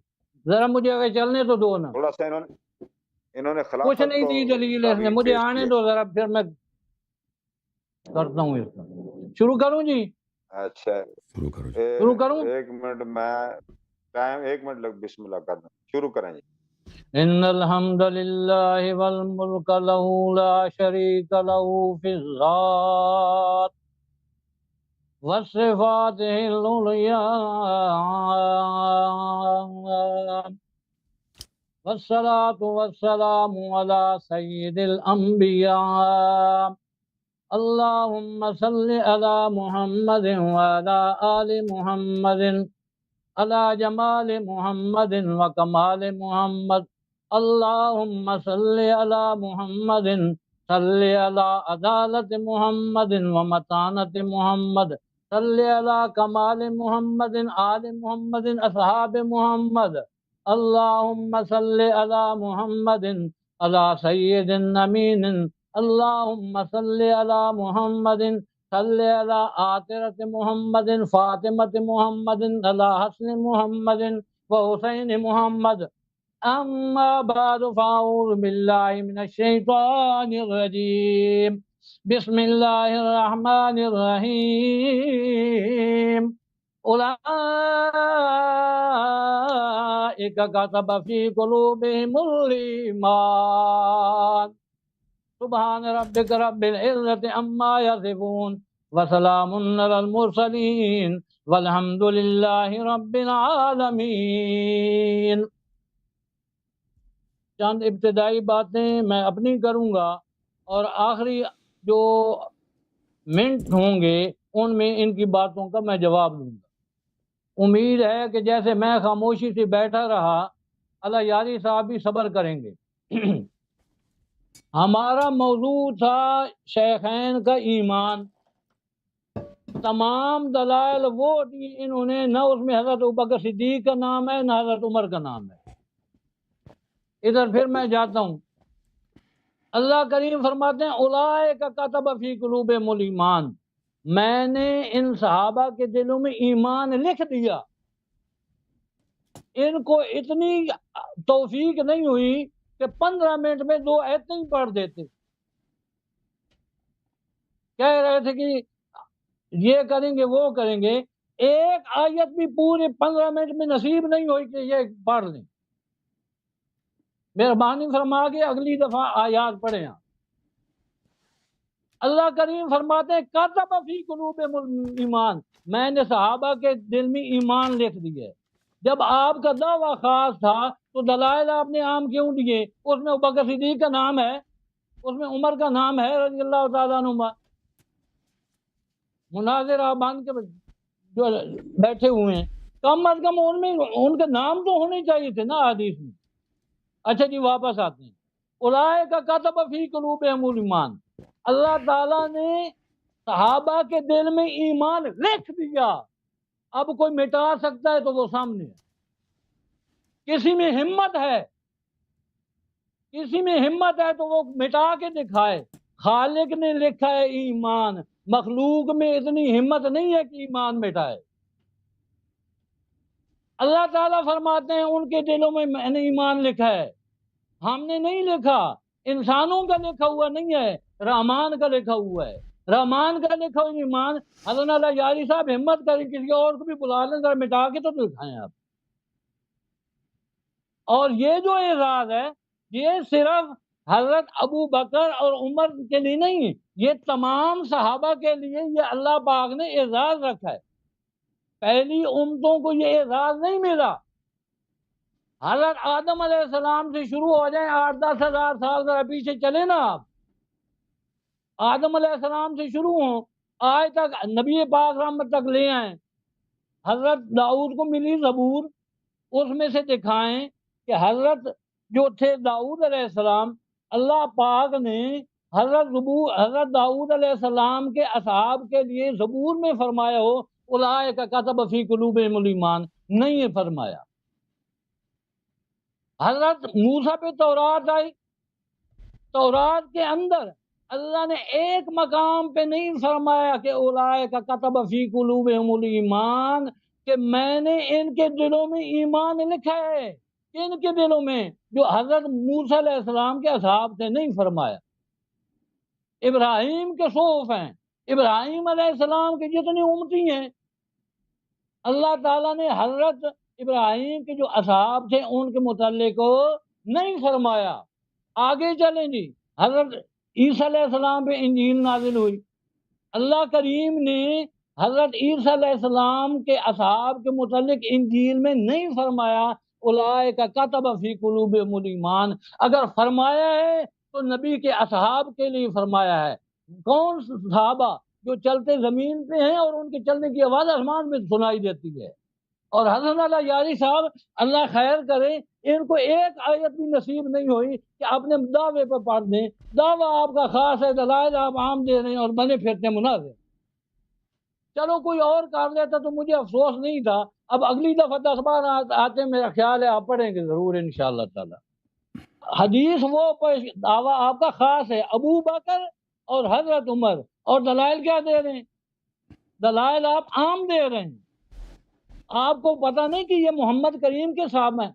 ذرا مجھے اگر چلنے تو دو نا. تھوڑا سا انہوں نے خلافت کچھ نہیں دی دلیل اس نے, مجھے آنے دو ذرا, پھر میں کرتا ہوں اس کا. شروع کروں جی؟ اچھا شروع کروں. ایک منٹ, میں قائم 1 منٹ لگ بسم اللہ کر دیں شروع کریں جی ان الحمد للہ والملک له لا شریک له فی الذات والصفات العلیاء والصلاة والسلام على سید الانبیاء اللهم صل على محمد وعلى آل محمد على جمال محمد وكمال محمد اللهم صل على محمد صل على عدالة محمد ومتانة محمد صل على كمال محمد آل محمد أصحاب محمد اللهم صل على محمد على سيد أمين اللهم صل على محمد صل على آترة محمد فاطمة محمد على حسن محمد وحسين محمد أما بعد فأعوذ بالله من الشيطان الرجيم بسم الله الرحمن الرحيم أولئك كتب في قلوبهم الإيمان سبحان ربك رب العزة عما يصفون وسلام على المرسلين والحمد لله رب العالمين. چند ابتدائی باتیں میں اپنی کروں گا اور آخری جو منٹ ہوں گے ان میں ان کی باتوں کا میں جواب دوں گا. امید ہے کہ جیسے میں خاموشی سے بیٹھا رہا اللہ یاری صاحب بھی صبر کریں گے. ہمارا موضوع تھا شیخین کا ایمان. تمام دلائل وہ دی انہوں نے، نہ اس میں حضرت ابوبکر صدیق کا نام ہے نہ حضرت عمر کا نام ہے. ادھر پھر میں جاتا ہوں. اللہ کریم فرماتے ہیں اولئک کتب فی قلوبہم الایمان، میں نے ان صحابہ کے دلوں میں ایمان لکھ دیا. ان کو اتنی توفیق نہیں ہوئی کہ 15 منٹ میں 2 آیتیں ہی پڑھ دیتے. کہہ رہے تھے کہ یہ کریں گے وہ کریں گے، ایک آیت بھی پورے 15 منٹ میں نصیب نہیں ہوئی کہ یہ پڑھ لیں. مہربانی فرما کے اگلی دفعہ آیات پڑھیں. اللہ کریم فرماتے ہیں کتب فی قلوبہم الایمان، میں نے صحابہ کے دل میں ایمان لکھ دیا. جب آپ کا دعویٰ خاص تھا تو دلائل آپ نے عام کیوں دیے؟ اس میں ابوبکر صدیق کا نام ہے، اس میں عمر کا نام ہے رضی اللہ تعالیٰ عنہما. مناظر آبان کے جو بیٹھے ہوئے ہیں کم از کم ان میں ان کے نام تو ہونے چاہیے تھے نا حدیث میں. اچھا جی واپس آتے ہیں. اولئک کتب فی قلوبہم الایمان، اللہ تعالیٰ نے صحابہ کے دل میں ایمان لکھ دیا. اب کوئی مٹا سکتا ہے تو وہ سامنے ہے. کسی میں ہمت ہے، کسی میں ہمت ہے تو وہ مٹا کے دکھائے. خالق نے لکھا ہے ایمان، مخلوق میں اتنی ہمت نہیں ہے کہ ایمان مٹائے. اللہ تعالیٰ فرماتے ہیں ان کے دلوں میں میں نے ایمان لکھا ہے. ہم نے نہیں لکھا، انسانوں کا لکھا ہوا نہیں ہے، رحمان کا لکھا ہوا ہے. رحمان کا لکھا ہوا ایمان. حضرت اللہ یاری صاحب ہمت کریں کسی اور کو بھی بلا لیں ذرا مٹا کے تو دکھائیں آپ. اور یہ جو اعزاز ہے یہ صرف حضرت ابو بکر اور عمر کے لیے نہیں، یہ تمام صحابہ کے لیے یہ اللہ پاک نے اعزاز رکھا ہے. پہلی امتوں کو یہ اعزاز نہیں ملا. حضرت آدم علیہ السلام سے شروع ہو جائیں 8-10 ہزار سال ذرا پیچھے چلے نا آپ. آدم علیہ السلام سے شروع ہوں آج تک نبی پاک رحمت تک لے آئیں. حضرت داؤد کو ملی زبور، اس میں سے دکھائیں کہ حضرت جو تھے داؤد علیہ السلام، اللہ پاک نے حضرت داؤد علیہ السلام کے اصحاب کے لیے زبور میں فرمایا ہو اولئک کتب فی قلوبہم الایمان، نہیں فرمایا. حضرت موسیٰ پہ تورات آئی، تورات کے اندر اللہ نے ایک مقام پہ نہیں فرمایا کہ اولئک کتب فی قلوبہم الایمان، کہ میں نے ان کے دلوں میں ایمان لکھا ہے. ان کے دلوں میں جو حضرت موسیٰ علیہ السلام کے اصحاب تھے نہیں فرمایا. ابراہیم کے صحف ہیں، ابراہیم علیہ السلام کی جتنی امتی ہیں اللہ تعالیٰ نے حضرت ابراہیم کے جو اصحاب تھے ان کے متعلق نہیں فرمایا۔ آگے چلیں جی، حضرت عیسیٰ علیہ السلام پہ انجیل نازل ہوئی، اللہ کریم نے حضرت عیسیٰ علیہ السلام کے اصحاب کے متعلق انجیل میں نہیں فرمایا اولئک کتب فی قلوبہم الایمان، اگر فرمایا ہے تو نبی کے اصحاب کے لیے فرمایا ہے۔ کون صحابہ؟ جو چلتے زمین پہ ہیں اور ان کے چلنے کی آواز آسمان میں سنائی دیتی ہے۔ اور حضرت اللہ یاری صاحب اللہ خیر کرے، ان کو ایک آیت بھی نصیب نہیں ہوئی کہ اپنے دعوے پر پڑھ دیں۔ دعویٰ آپ کا خاص ہے، دلائل آپ عام دے رہے ہیں اور بنے پھرتے مناظر۔ چلو کوئی اور کر لیتا تو مجھے افسوس نہیں تھا۔ اب اگلی دفعہ 10 بار آتے ہیں، میرا خیال ہے آپ پڑھیں گے ضرور انشاءاللہ تعالی۔ حدیث وہ دعویٰ آپ کا خاص ہے، ابو بکر اور حضرت عمر، اور دلائل کیا دے رہے ہیں؟ دلائل آپ عام دے رہے ہیں۔ آپ کو پتہ نہیں کہ یہ محمد کریم کے صحابہ ہیں،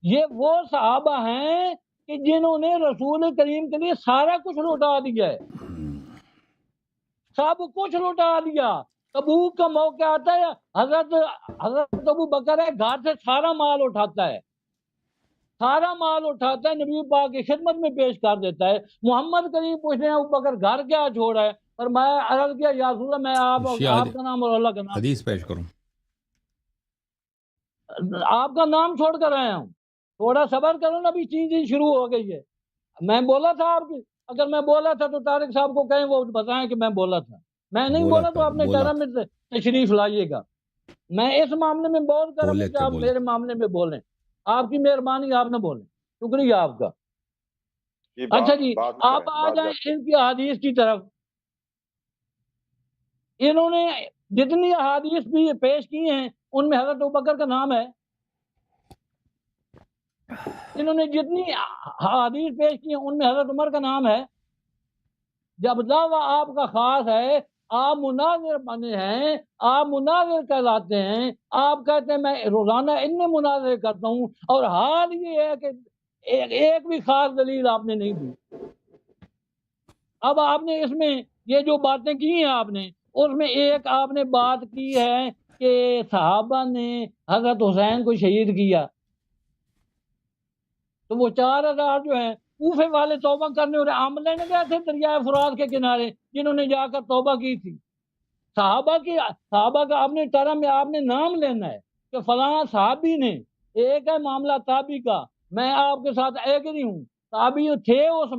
یہ وہ صحابہ ہیں کہ جنہوں نے رسول کریم کے لیے سارا کچھ لوٹا دیا ہے، سب کچھ لوٹا دیا۔ تبوک کا موقع آتا ہے، حضرت ابو بکر ہے گھر سے سارا مال اٹھاتا ہے، سارا مال اٹھاتا ہے، نبی پاک کی خدمت میں پیش کر دیتا ہے۔ محمد کریم پوچھتے ہیں ابو بکر گھر کیا چھوڑا ہے؟ اور میں عرض کیا یا رسول اللہ میں آپ کا نام اور اللہ کا نام حدیث پیش کروں، آپ کا نام چھوڑ کر آیا ہوں، تھوڑا صبر کرو نا، ابھی چیزیں شروع ہو گئی ہے۔ میں بولا تھا آپ کی، اگر میں بولا تھا تو طارق صاحب کو کہیں وہ بتائیں کہ میں بولا تھا، میں نہیں بولا تو اپنے ٹرم میں تشریف لائیے گا۔ میں اس معاملے میں بہت کرم ہوں کہ آپ میرے معاملے میں بولیں، آپ کی مہربانی، آپ نہ بولیں، شکریہ آپ کا۔ اچھا جی، آپ آ جائیں ان کی احادیث کی طرف۔ انہوں نے جتنی احادیث بھی پیش کی ہیں ان میں حضرت ابوبکر کا نام ہے، انہوں نے جتنی احادیث پیش کی ہیں ان میں حضرت عمر کا نام ہے۔ جب دعویٰ آپ کا خاص ہے، آپ مناظر بنے ہیں، آپ مناظر کہلاتے ہیں، آپ کہتے ہیں میں روزانہ اتنے مناظر کرتا ہوں، اور حال یہ ہے کہ ایک بھی خاص دلیل آپ نے نہیں دی۔ اب آپ نے اس میں یہ جو باتیں کی ہیں آپ نے، اس میں ایک آپ نے بات کی ہے کہ صحابہ نے حضرت حسین کو شہید کیا، تو وہ 4000 جو ہیں کوفے والے توبہ کرنے اور عاملے نے گئے تھے دریائے فرات کے کنارے، جنہوں نے جا کر توبہ کی تھی۔ صحابہ کا اپنے ٹرم میں آپ نے نام لینا ہے کہ فلاں صحابی نے، ایک ہے معاملہ تابعی کا، میں آپ کے ساتھ ایگری ہوں، تابعی تھے اس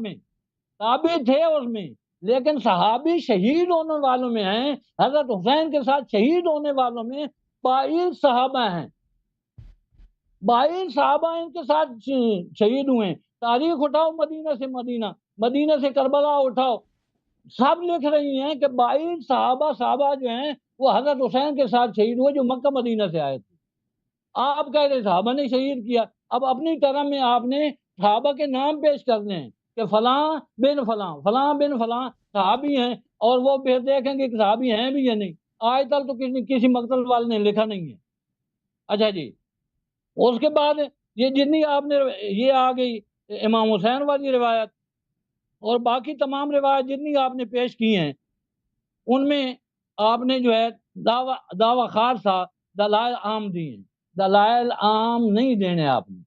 میں، لیکن صحابی شہید ہونے والوں میں ہیں، حضرت حسین کے ساتھ شہید ہونے والوں میں 22 صحابہ ہیں، 22 صحابہ ان کے ساتھ شہید ہوئے ہیں۔ تاریخ اٹھاؤ، مدینہ سے کربلا اٹھاؤ، سب لکھ رہی ہیں کہ 22 صحابہ جو ہیں وہ حضرت حسین کے ساتھ شہید ہوئے، جو مکہ مدینہ سے آئے تھے۔ آپ کہہ رہے صحابہ نے شہید کیا، اب اپنی ٹرم میں آپ نے صحابہ کے نام پیش کرنے ہیں کہ فلاں بن فلاں صحابی ہیں، اور وہ پھر دیکھیں گے کہ صحابی ہیں بھی یا نہیں۔ آج تک تو کسی مقتل والے نے لکھا نہیں ہے۔ اچھا جی، اس کے بعد یہ جتنی آپ نے یہ آ گئی امام حسین والی روایت، اور باقی تمام روایت جتنی آپ نے پیش کی ہیں ان میں آپ نے جو ہے دعویٰ خاص تھا، دلائل عام دی ہیں۔ دلائل عام نہیں دینے آپ نے،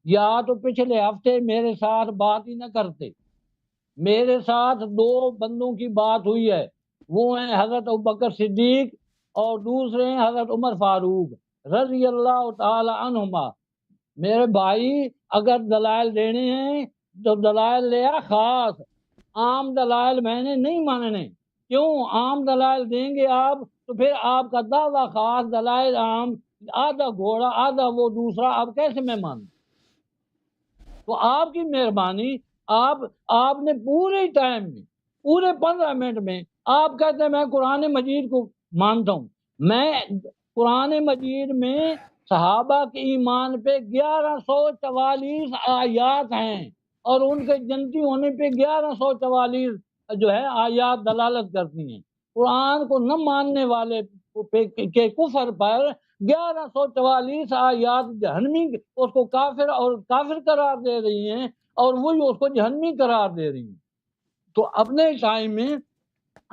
یا تو پچھلے ہفتے میرے ساتھ بات ہی نہ کرتے۔ میرے ساتھ 2 بندوں کی بات ہوئی ہے، وہ ہیں حضرت ابوبکر صدیق اور دوسرے ہیں حضرت عمر فاروق رضی اللہ تعالی عنہما۔ میرے بھائی اگر دلائل دینے ہیں تو دلائل لیا خاص، عام دلائل میں نے نہیں ماننے۔ کیوں عام دلائل دیں گے آپ تو پھر آپ کا دعویٰ خاص، دلائل عام، آدھا گھوڑا آدھا وہ دوسرا، آپ کیسے میں مانوں؟ تو آپ کی مہربانی، آپ نے پورے ٹائم میں، پورے 15 منٹ میں آپ کہتے ہیں میں قرآن مجید کو مانتا ہوں۔ میں قرآن مجید میں صحابہ کے ایمان پہ 1144 آیات ہیں، اور ان کے جنتی ہونے پہ 1144 جو ہے آیات دلالت کرتی ہیں۔ قرآن کو نہ ماننے والے کے کفر پر 1144 آیات جہنمی اس کو کافر قرار دے رہی ہیں، اور وہی اس کو جہنمی قرار دے رہی ہیں۔ تو اپنے ٹائم میں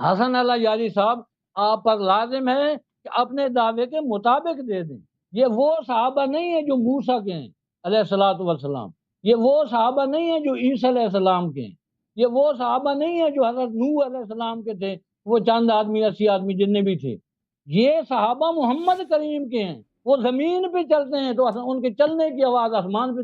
حسن اللہ یاری صاحب آپ پر لازم ہے کہ اپنے دعوے کے مطابق دے دیں۔ یہ وہ صحابہ نہیں ہیں جو موسیٰ کے ہیں علیہ الصلوۃ والسلام، یہ وہ صحابہ نہیں ہیں جو عیسیٰ علیہ السلام کے ہیں، یہ وہ صحابہ نہیں ہیں جو حضرت نوح علیہ السلام کے تھے، وہ چند آدمی 80 آدمی جتنے بھی تھے، یہ صحابہ محمد کریم کے ہیں، وہ زمین پہ چلتے ہیں تو ان کے چلنے کی آواز آسمان پہ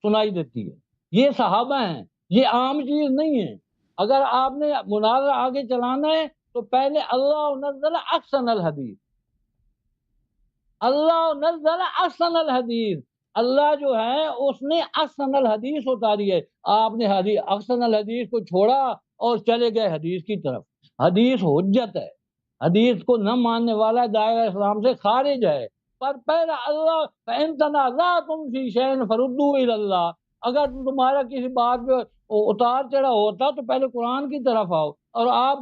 سنائی دیتی ہے، یہ صحابہ ہیں، یہ عام چیز نہیں ہے۔ اگر آپ نے مناظرہ آگے چلانا ہے تو پہلے اللہ نزل احسن الحدیث، اللہ نزل احسن الحدیث، اللہ جو ہے اس نے احسن الحدیث اتاری ہے۔ آپ نے احسن الحدیث کو چھوڑا اور چلے گئے حدیث کی طرف۔ حدیث حجت ہے، حدیث کو نہ ماننے والا دائرہ اسلام سے خارج ہے۔ پر پہلا اللہ فَإِن تَنَازَعْتُمْ فِي شَيْءٍ فَرُدُّوهُ إِلَى اللَّهِ، اگر تمہارا کسی بات پہ اتار چڑھا ہوتا تو پہلے قرآن کی طرف آؤ، اور آپ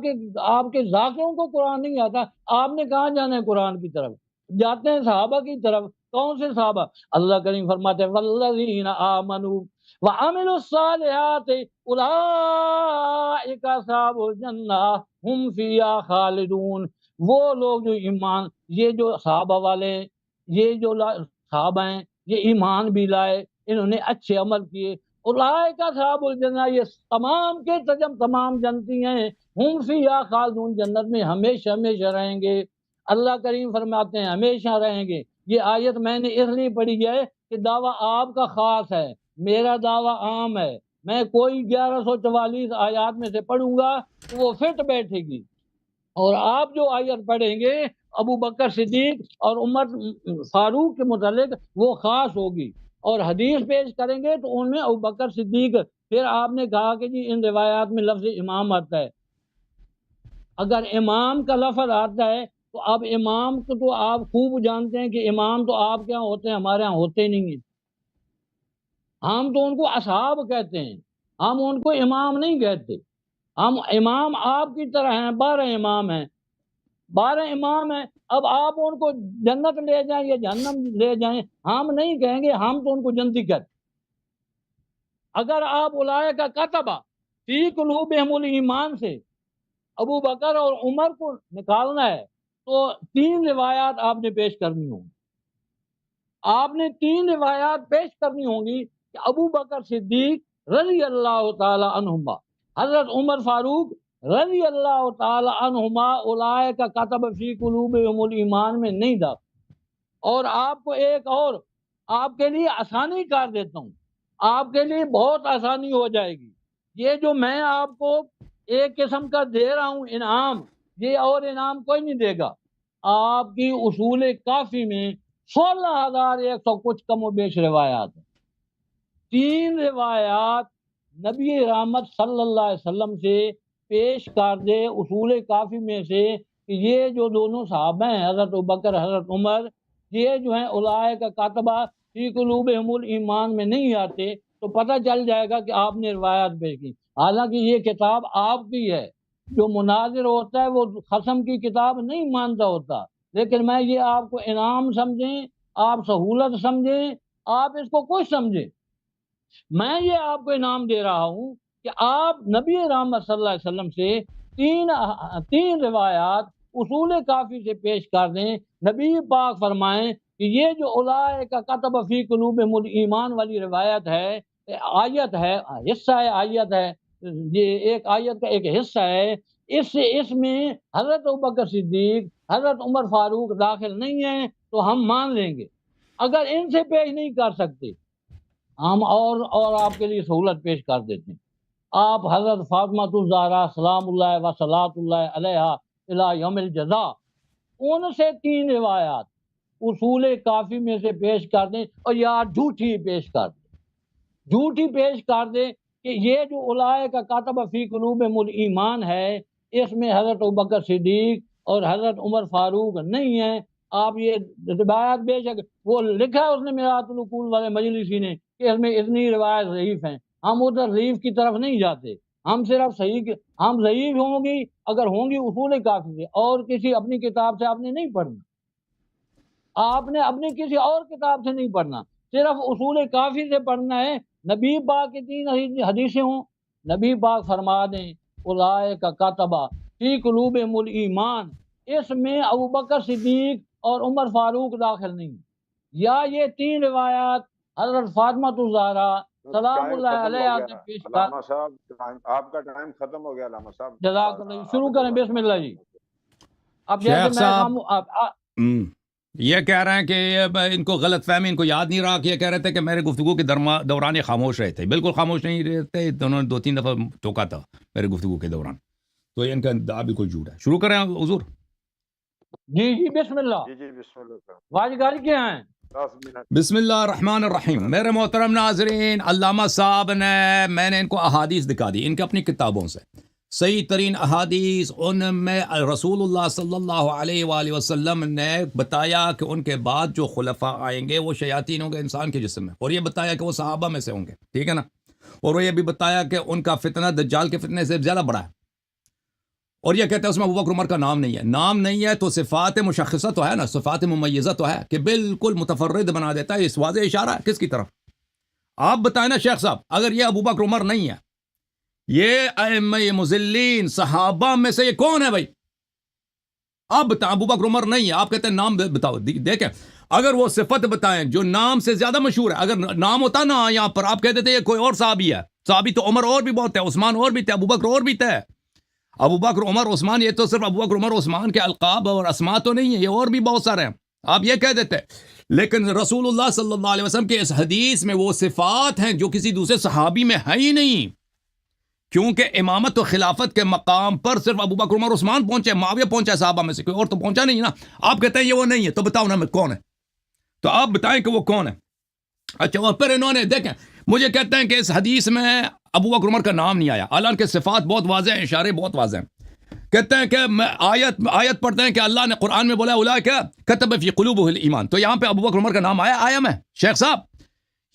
کے ذاکروں کو قرآن نہیں آتا، آپ نے کہاں جانا ہے قرآن کی طرف؟ جاتے ہیں صحابہ کی طرف۔ کون سے صحابہ؟ اللہ کریم فرماتے ہیں وَالَّذِينَ آمَنُوا وَعَمِلُوا الصَّالِحَاتِ أُولَٰئِكَ أَصْحَابُ الْجَنَّةِ هُمْ فِيهَا خَالِدُونَ، وہ لوگ جو ایمان، یہ جو صحابہ والے ہیں، یہ جو صحابہ ہیں، یہ ایمان بھی لائے، انہوں نے اچھے عمل کیے، اولئک اصحاب الجنہ، یہ تمام کے تمام جنتی ہیں، ہم فیہا خالدون، جنت میں ہمیشہ ہمیشہ رہیں گے۔ اللہ کریم فرماتے ہیں ہمیشہ رہیں گے۔ یہ آیت میں نے اس لیے پڑھی ہے کہ دعویٰ آپ کا خاص ہے، میرا دعویٰ عام ہے۔ میں کوئی 1144 آیات میں سے پڑھوں گا تو وہ فٹ بیٹھے گی، اور آپ جو آیت پڑھیں گے ابو بکر صدیق اور عمر فاروق کے متعلق وہ خاص ہوگی، اور حدیث پیش کریں گے تو ان میں ابو بکر صدیق، پھر آپ نے کہا کہ جی ان روایات میں لفظ امام آتا ہے، اگر امام کا لفظ آتا ہے تو اب امام کو تو آپ خوب جانتے ہیں کہ امام تو آپ کے یہاں ہوتے ہیں، ہمارے ہاں ہوتے نہیں ہیں، ہم تو ان کو اصحاب کہتے ہیں، ہم ان کو امام نہیں کہتے۔ ہم امام آپ کی طرح ہیں، 12 امام ہیں، 12 امام ہیں، اب آپ ان کو جنت لے جائیں یا جہنم لے جائیں، ہم نہیں کہیں گے، ہم تو ان کو جنتی کہتے۔ اگر آپ اولئک کتبہ فی قلوبہم الایمان سے ابو بکر اور عمر کو نکالنا ہے تو 3 روایات آپ نے پیش کرنی ہوں، آپ نے 3 روایات پیش کرنی ہوں گی کہ ابو بکر صدیق رضی اللہ تعالی عنہما، حضرت عمر فاروق رضی اللہ تعالی عنہما اولئک کتب فی قلوبہم الایمان میں نہیں داخل۔ اور آپ کو ایک اور آپ کے لیے آسانی کر دیتا ہوں، آپ کے لیے بہت آسانی ہو جائے گی۔ یہ جو میں آپ کو ایک قسم کا دے رہا ہوں انعام، یہ اور انعام کوئی نہیں دے گا۔ آپ کی اصول کافی میں 16,100 کچھ کم و بیش روایات ہیں، 3 روایات نبی رحمت صلی اللہ علیہ وسلم سے پیش کر دے اصول کافی میں سے کہ یہ جو دونوں صحابہ ہیں حضرت ابوبکر حضرت عمر، یہ جو ہیں اولئک کاتبہ فی قلوبہم الایمان میں نہیں آتے، تو پتہ چل جائے گا کہ آپ نے روایات پیش کی۔ حالانکہ یہ کتاب آپ کی ہے، جو مناظر ہوتا ہے وہ قسم کی کتاب نہیں مانتا ہوتا، لیکن میں یہ آپ کو انعام سمجھیں، آپ سہولت سمجھیں، آپ اس کو کچھ سمجھیں، میں یہ آپ کو انعام دے رہا ہوں کہ آپ نبی رحمت صلی اللہ علیہ وسلم سے 3 روایات اصول کافی سے پیش کر دیں۔ نبی پاک فرمائیں کہ یہ جو اولئک کتب فی قلوبہم الایمان والی روایت ہے، آیت ہے، حصہ ہے، آیت ہے، یہ ایک آیت کا ایک حصہ ہے، اس میں حضرت ابوبکر صدیق حضرت عمر فاروق داخل نہیں ہیں تو ہم مان لیں گے۔ اگر ان سے پیش نہیں کر سکتے ہم اور آپ کے لیے سہولت پیش کر دیتے ہیں، آپ حضرت فاطمہ الزہرا سلام اللہ و صلاۃ اللہ علیہا الی یوم الجزاء، ان سے 3 روایات اصول کافی میں سے پیش کر دیں، اور یار جھوٹی پیش کر دیں، جھوٹی پیش کر دیں کہ یہ جو اولئک کاتب فی قلوبہم الایمان ہے، اس میں حضرت ابوبکر صدیق اور حضرت عمر فاروق نہیں ہیں۔ آپ یہ روایات بے شک وہ لکھا ہے اس نے میرات العقول والے مجلسی نے کہ اس میں اتنی روایت ضعیف ہیں، ہم ادھر ضعیف کی طرف نہیں جاتے، ہم صرف صحیح، ہم ضعیف ہوں گی اگر ہوں گی اصول کافی سے، اور کسی اپنی کتاب سے آپ نے نہیں پڑھنا، آپ نے اپنی کسی اور کتاب سے نہیں پڑھنا، صرف اصول کافی سے پڑھنا ہے۔ نبی پاک کی 3 حدیثیں ہوں، نبی پاک فرما دیں اولئک کاتبہ فی قلوبہم الایمان، اس میں ابوبکر صدیق اور عمر فاروق داخل نہیں، یا یہ تین روایات حضرت فاطمہ الزہرا سلام اللہ علیہ نے پیش کر۔ علامہ صاحب آپ کا ٹائم ختم ہو گیا علامہ صاحب، جزاک اللہ، شروع کریں بسم اللہ جی۔ اب شیخ جیسے صاحب یہ کہہ رہے ہیں کہ ان کو غلط فہمی، ان کو یاد نہیں رہا کہ یہ کہہ رہے تھے کہ میرے گفتگو کے دوران یہ خاموش رہے تھے۔ بالکل خاموش نہیں رہتے، انہوں نے 2-3 دفعہ ٹوکا تھا میرے گفتگو کے دوران، تو یہ ان کا ادعا بالکل جھوٹ ہے۔ شروع کریں حضور۔ جی جی بسم اللہ، جی بسم اللہ۔ واجگاری کیا ہیں؟ بسم اللہ الرحمن الرحیم۔ میرے محترم ناظرین، علامہ صاحب نے، میں نے ان کو احادیث دکھا دی ان کے اپنی کتابوں سے، صحیح ترین احادیث، ان میں رسول اللہ صلی اللہ علیہ وآلہ وسلم نے بتایا کہ ان کے بعد جو خلفاء آئیں گے وہ شیاطین ہوں گے انسان کے جسم میں، اور یہ بتایا کہ وہ صحابہ میں سے ہوں گے، ٹھیک ہے نا، اور وہ یہ بھی بتایا کہ ان کا فتنہ دجال کے فتنے سے زیادہ بڑا ہے، اور یہ کہتے ہیں اس میں ابوبکر عمر کا نام نہیں ہے۔ نام نہیں ہے تو صفات مشخصہ تو ہے نا، صفات ممیزہ تو ہے کہ بالکل متفرد بنا دیتا ہے۔ اس واضح اشارہ ہے کس کی طرف؟ آپ بتائیں نا شیخ صاحب، اگر یہ ابوبکر عمر نہیں ہے، یہ ائمہ مضلین صحابہ میں سے یہ کون ہے بھائی؟ آپ بتائیں، ابوبکر عمر نہیں ہے، آپ کہتے ہیں نام بتاؤ۔ دیکھیں اگر وہ صفت بتائیں جو نام سے زیادہ مشہور ہے، اگر نام ہوتا نا یہاں پر آپ کہتے تھے یہ کوئی اور صحابی ہے، صحابی تو عمر اور بھی بہت ہے، عثمان اور بھی تھے، ابوبکر اور بھی تھے، ابوبکر عمر عثمان، یہ تو صرف ابوبکر عمر عثمان کے القاب اور اسماء تو نہیں ہے، یہ اور بھی بہت سارے ہیں، آپ یہ کہہ دیتے۔ لیکن رسول اللہ صلی اللہ علیہ وسلم کے اس حدیث میں وہ صفات ہیں جو کسی دوسرے صحابی میں ہے ہی نہیں، کیونکہ امامت و خلافت کے مقام پر صرف ابوبکر عمر عثمان پہنچے، معاویہ پہنچا صحابہ میں سے، کوئی اور تو پہنچا نہیں نا۔ آپ کہتے ہیں یہ وہ نہیں ہے، تو بتاؤ نا کون ہے، تو آپ بتائیں کہ وہ کون ہے۔ اچھا، اور پھر انہوں نے دیکھیں، مجھے کہتے ہیں کہ اس حدیث میں ابوبکر عمر کا نام نہیں آیا، حالانکہ صفات بہت واضح ہیں، اشارے بہت واضح ہیں۔ کہتے ہیں کہ آیت پڑھتے ہیں کہ اللہ نے قرآن میں بولا اولئک کتب فی قلوبہم الایمان، تو یہاں پہ ابوبکر عمر کا نام آیا میں؟ شیخ صاحب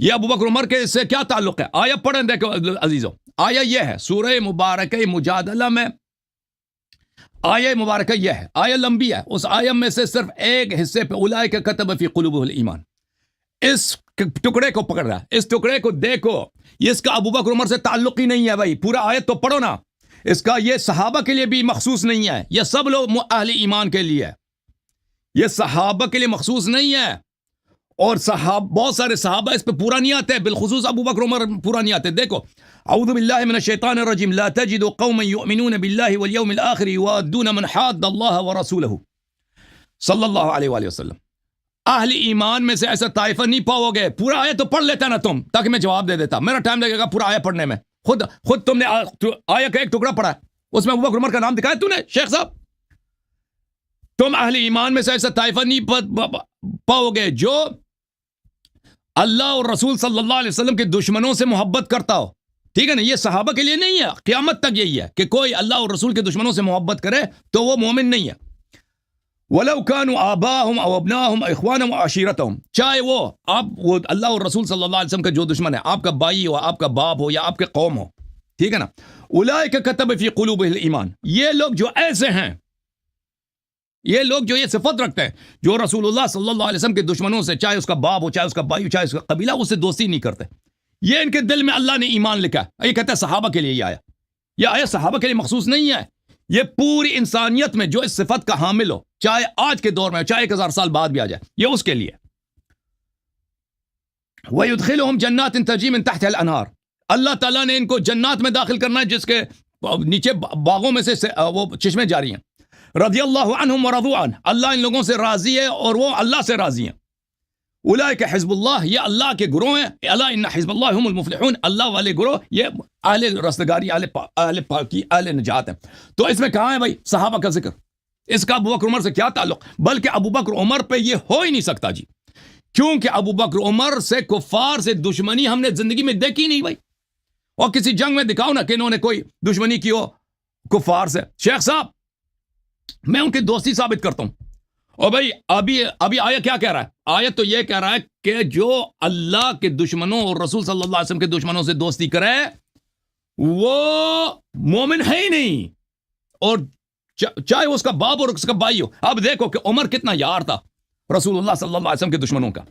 یہ ابوبکر عمر کے اس سے کیا تعلق ہے؟ آیا پڑھیں دیکھو عزیزو، آیا یہ ہے سورہ مبارکہ مجادلہ میں، آیا مبارکہ یہ ہے، آیا لمبی ہے، اس آیا میں سے صرف ایک حصے پہ اولئک کتب فی قلوبہم الایمان، اس ٹکڑے کو پکڑ رہا ہے، اس ٹکڑے کو دیکھو، یہ اس کا ابوبکر عمر سے تعلق ہی نہیں ہے بھائی، پورا آیت تو پڑھو نا، اس کا یہ صحابہ کے لیے بھی مخصوص نہیں ہے، یہ سب لوگ اہل ایمان کے لیے، یہ صحابہ کے لیے مخصوص نہیں ہے، اور بہت سارے صحابہ اس پہ پورا نہیں آتے، بالخصوص ابوبکر عمر پورا نہیں آتے۔ دیکھو، اعوذ باللہ من الشیطان الرجیم، لا تجد قوما یؤمنون باللہ والیوم الآخر یوادون من حاد اللہ ورسولہ صلی اللہ علیہ وآلہ وسلم، اہل ایمان میں سے ایسا طائفہ نہیں پاؤ گے۔ پورا آیت تو پڑھ لیتا نا تم، تاکہ میں جواب دے دیتا، میرا ٹائم لگے گا پورا آیت پڑھنے میں، خود تم نے آیت کا ایک ٹکڑا پڑھا ہے، اس میں ابوبکر عمر کا نام دکھایا تو نے شیخ صاحب؟ تم اہل ایمان میں سے ایسا طائفہ نہیں پاؤ گے جو اللہ اور رسول صلی اللہ علیہ وسلم کے دشمنوں سے محبت کرتا ہو، ٹھیک ہے نا، یہ صحابہ کے لیے نہیں ہے، قیامت تک یہی ہے کہ کوئی اللہ اور رسول کے دشمنوں سے محبت کرے تو وہ مومن نہیں ہے۔ وَلَوْ كَانُوا آبَاءَهُمْ أَوْ أَبْنَاءَهُمْ أَوْ إِخْوَانَهُمْ أَوْ عَشِيرَتَهُمْ، چاہے وہ اللہ اور رسول صلی اللہ علیہ وسلم کا جو دشمن ہے، آپ کا بھائی ہو، آپ کا باپ ہو، یا آپ کے قوم ہو، ٹھیک ہے نا، أُولَئِكَ كَتَبَ فِي قُلُوبِهِمُ الْإِيمَانَ، یہ لوگ جو ایسے ہیں، یہ لوگ جو یہ صفت رکھتے ہیں، جو رسول اللہ صلی اللہ علیہ وسلم کے دشمنوں سے، چاہے اس کا باپ ہو، چاہے اس کا بھائی ہو، چاہے اس کا قبیلہ، اس سے دوستی نہیں کرتے، یہ ان کے دل میں اللہ نے ایمان لکھا ہے۔ یہ کہتا ہے صحابہ کے لیے یہ آیا صحابہ کے لیے مخصوص نہیں ہے، یہ پوری انسانیت میں جو اس صفت کا حامل ہو، چاہے آج کے دور میں، چاہے 1000 سال بعد بھی آ جائے، یہ اس کے لیے۔ وَيُدْخِلُهُمْ جَنَّاتٍ تَجْرِي مِن تَحْتِهَا الْأَنْهَارُ، اللہ تعالیٰ نے ان کو جنات میں داخل کرنا ہے جس کے نیچے باغوں میں سے وہ چشمے جاری ہیں۔ رضی اللہ عنہم ورضوا عنہ، اللہ ان لوگوں سے راضی ہے اور وہ اللہ سے راضی ہیں۔ اولئک حزب اللہ، یہ اللہ کے گروہ ہیں، الا ان حزب اللہ هم المفلحون، اللہ والے گروہ یہ اہل رستگاری، اہل پاکی، اہل نجات ہیں۔ تو اس میں کہاں ہے بھائی صحابہ کا ذکر؟ اس کا ابوبکر عمر سے کیا تعلق؟ بلکہ ابوبکر عمر پہ یہ ہو ہی نہیں سکتا جی، کیونکہ ابوبکر عمر سے کفار سے دشمنی ہم نے زندگی میں دیکھی نہیں بھائی، اور کسی جنگ میں دکھاؤ نا کہ انہوں نے کوئی دشمنی کی ہو کفار سے۔ شیخ صاحب میں ان کی دوستی ثابت کرتا ہوں، اور بھائی ابھی آیا کیا کہہ رہا ہے؟ آیت تو یہ کہہ رہا ہے کہ جو اللہ کے دشمنوں اور رسول صلی اللہ علیہ وسلم کے دشمنوں سے دوستی کرے وہ مومن ہے ہی نہیں، اور چاہے اس کا باپ اور اس کا بھائی ہو۔ اب دیکھو کہ عمر کتنا یار تھا رسول اللہ صلی اللہ علیہ وسلم کے دشمنوں کا،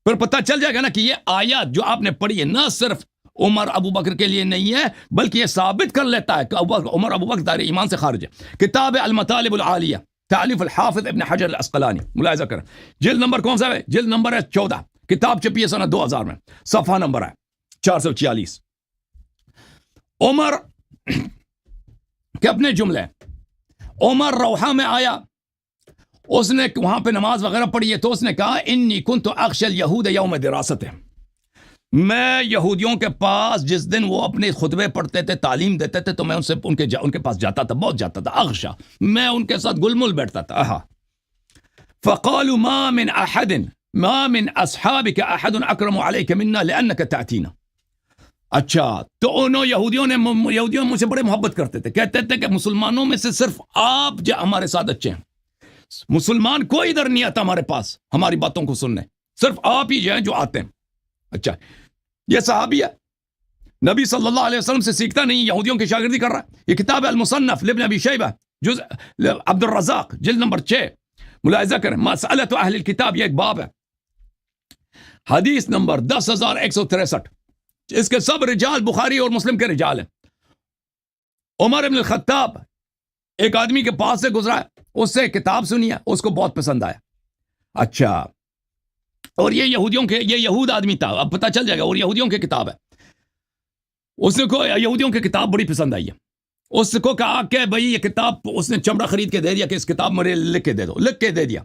پھر پتہ چل جائے گا نا کہ یہ آیات جو آپ نے پڑھی ہے نہ صرف عمر ابو بکر کے لیے نہیں ہے، بلکہ یہ ثابت کر لیتا ہے کہ عمر ابو بکر دائرہ ایمان سے خارج ہے۔ کتاب المطالب العالیہ تعلیف الحافظ ابن حجر الاسقلانی، ملاحظہ کریں جلد نمبر کون سا ہے؟ جلد نمبر ہے 14، کتاب چھپی ہے سنہ 2000 میں، صفحہ نمبر ہے 446۔ عمر کے اپنے جملے، عمر روحہ میں آیا، اس نے وہاں پہ نماز وغیرہ پڑھی ہے، تو اس نے کہا انی کنت اخشى اليہود یوم دراستہ، میں یہودیوں کے پاس جس دن وہ اپنے خطبے پڑھتے تھے، تعلیم دیتے تھے، تو میں ان کے پاس جاتا تھا، بہت جاتا تھا، اغشا، میں ان کے ساتھ گل مل بیٹھتا تھا۔ فقالوا ما من اصحابك احد اکرم علیک منا لانک تاتینا۔ اچھا، تو انہوں یہودیوں مجھ سے بڑے محبت کرتے تھے، کہتے تھے کہ مسلمانوں میں سے صرف آپ جو ہمارے ساتھ اچھے ہیں، مسلمان کوئی ادھر نہیں آتا ہمارے پاس ہماری باتوں کو سننے، صرف آپ ہی جو ہیں جو آتے ہیں۔ اچھا، یہ صحابی ہے، نبی صلی اللہ علیہ وسلم سے سیکھتا نہیں، یہودیوں کی شاگردی کر رہا ہے۔ یہ کتاب ہے المصنف لابن ابی شیبہ، جزء عبد الرزاق، جلد نمبر 6، ملاحظہ کریں، مسألۃ اہل الکتاب، یہ ایک باب ہے، حدیث نمبر 10163، اس کے سب رجال بخاری اور مسلم کے رجال ہیں۔ عمر بن الخطاب ایک آدمی کے پاس سے گزرا ہے، اس سے کتاب سنی ہے، اس کو بہت پسند آیا۔ اچھا، اور یہ یہود آدمی تھا، اب پتہ چل جائے گا، اور یہودیوں کی کتاب ہے، اس نے کو یہودیوں کی کتاب بڑی پسند آئی ہے، اس کو کہا کہ بھئی یہ کتاب، اس نے چمڑا خرید کے دے دیا کہ اس کتاب مجھے لکھ کے دے دو، لکھ کے دے دیا۔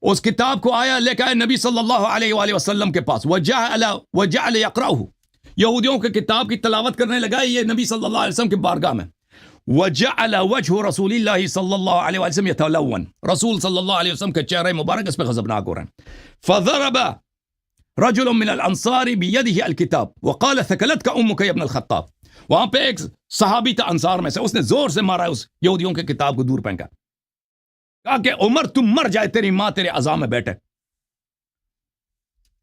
اس کتاب کو لے کے آئے نبی صلی اللہ علیہ وآلہ وسلم کے پاس، وجعل یقرأہ، یہودیوں کی کتاب کی تلاوت کرنے لگا یہ نبی صلی اللہ علیہ وسلم کے بارگاہ میں۔ وجعل وجہ رسول اللہ صلی اللہ علیہ وسلم یتلون، رسول صلی اللہ علیہ وسلم کے چہرے مبارک اس پہ غضبناک ہو رہے ہیں۔ فضرب رجل من الانصار بیدہ الکتاب وقال ثقلتک امک یا ابن الخطاب، وہاں پہ ایک صحابی تھا انصار میں سے، اس نے زور سے مارا اس یہودیوں کے کتاب کو دور پھینکا، کہا کہ عمر تم مر جائے، تیری ماں تیرے عزا میں بیٹھے۔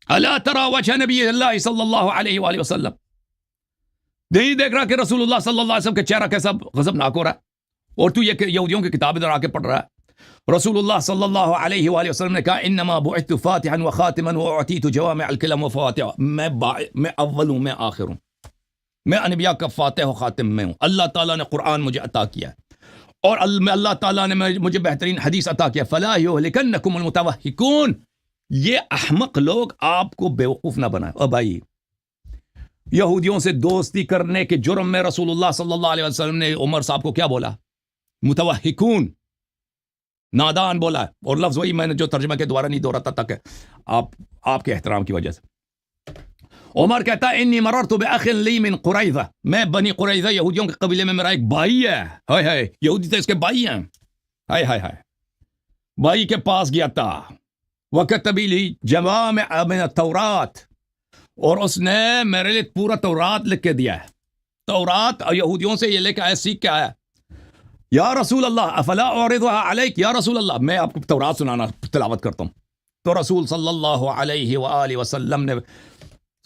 الا ترى وجه نبی اللہ صلی اللہ علیہ وآلہ وسلم، نہیں دیکھ رہا کہ رسول اللہ صلی اللہ علیہ وسلم کا چہرہ کیسا غضبناک ہو رہا ہے، اور تو یہ یہودیوں کی کتاب ادھر آ کے پڑھ رہا ہے۔ رسول اللہ صلی اللہ علیہ وآلہ وسلم نے کہا انما بعثت فاتحا وخاتما واعطیت جوامع الکلم وفواتح، میں اول ہوں، میں آخر ہوں، میں انبیاء کا فاتح و خاتم میں ہوں، اللہ تعالیٰ نے قرآن مجھے عطا کیا ہے، اور اللہ تعالیٰ نے مجھے بہترین حدیث عطا کیا، فلا یہلکنکم المتوہکون، یہ احمق لوگ آپ کو بیوقوف نہ بنائے۔ اور بھائی، یہودیوں سے دوستی کرنے کے جرم میں رسول اللہ صلی اللہ علیہ وسلم نے عمر صاحب کو کیا بولا؟ متوہکون، نادان بولا ہے، اور لفظ وہی میں نے جو ترجمہ کے دوارا نہیں دہراتا تھا کہ آپ کے احترام کی وجہ سے۔ عمر کہتا ہے انی مررت باخ لی من قریظہ، میں بنی قریظہ یہودیوں کے قبیلے میں میرا ایک بھائی ہے، ہائے ہائے، یہودی تھے اس کے بھائی ہیں، ہائے ہائے ہائے، بھائی کے پاس گیا تھا، وکتب لی جوامع من التورات، اور اس نے میرے لیے پورا تورات لکھ کے دیا ہے، تورات یہودیوں سے یہ لے کے آیا، سیکھ کے آیا۔ یا رسول اللہ افلا اعرضها علیک، یا رسول اللہ میں آپ کو تورات سنانا تلاوت کرتا ہوں۔ تو رسول صلی اللہ علیہ وآلہ وسلم نے،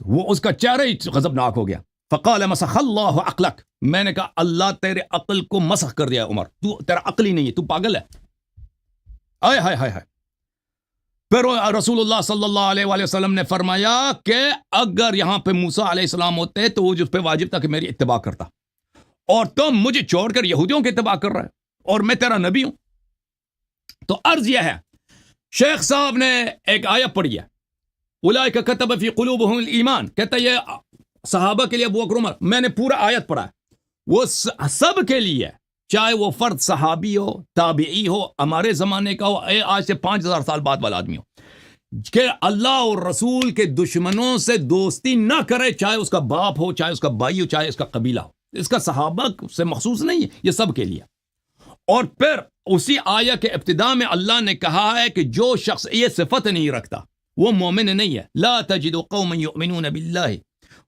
وہ اس کا چہرہ ہی غضبناک ہو گیا، فقال مسخ اللہ عقلک، میں نے کہا اللہ تیرے عقل کو مسخ کر دیا عمر، تو تیرا عقل ہی نہیں ہے، تو پاگل ہے۔ آئے ہائے ہائے ہائے۔ پھر رسول اللہ صلی اللہ علیہ وآلہ وسلم نے فرمایا کہ اگر یہاں پہ موسیٰ علیہ السلام ہوتے تو وہ جس پہ واجب تھا کہ میری اتباع کرتا، اور تم مجھے چھوڑ کر یہودیوں کی اتباع کر رہے، اور میں تیرا نبی ہوں۔ تو عرض یہ ہے، شیخ صاحب نے ایک آیت پڑھی ہے، اولئک کتب فی قلوبہم الایمان، کہتا ہے یہ صحابہ کے لیے، ابو بکر عمر، میں نے پورا آیت پڑھا ہے، وہ سب کے لیے، چاہے وہ فرد صحابی ہو، تابعی ہو، ہمارے زمانے کا ہو، آج سے 5000 سال بعد والا آدمی ہو، کہ اللہ اور رسول کے دشمنوں سے دوستی نہ کرے، چاہے اس کا باپ ہو، چاہے اس کا بھائی ہو، چاہے اس کا قبیلہ ہو، اس کا صحابہ سے مخصوص نہیں ہے، یہ سب کے لیے۔ اور پھر اسی آیہ کے ابتداء میں اللہ نے کہا ہے کہ جو شخص یہ صفت نہیں رکھتا وہ مومن نہیں ہے، لا تجد قوما یؤمنون باللہ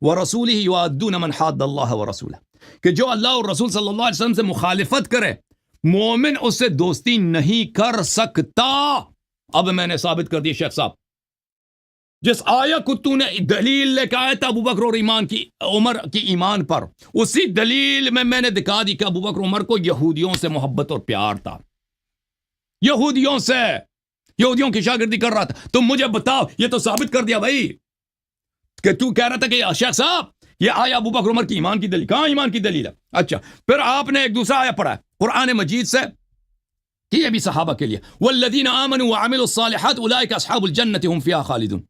ورسولہ یوادون من حاد اللہ ورسولہ، کہ جو اللہ اور رسول صلی اللہ علیہ وسلم سے مخالفت کرے، مومن اس سے دوستی نہیں کر سکتا۔ اب میں نے ثابت کر دیا شیخ صاحب، جس آیہ کو تو نے دلیل لے کے آیا تھا ابو بکر اور عمر کی ایمان پر، اسی دلیل میں نے دکھا دی کہ ابو بکر عمر کو یہودیوں سے محبت اور پیار تھا، یہودیوں کی شاگردی کر رہا تھا۔ تم مجھے بتاؤ، یہ تو ثابت کر دیا بھائی کہ تو کہہ رہا تھا کہ شیخ صاحب یہ آیا ابو بکر عمر کی ایمان کی دلیل، کہاں ایمان کی دلیل ہے؟ اچھا، پھر آپ نے ایک دوسرا آیا پڑھا ہے قرآن مجید سے، کہ یہ بھی صحابہ کے لیے. والذین آمنوا وعملوا الصالحات اولئک اصحاب الجنۃ هم فیہا خالدون.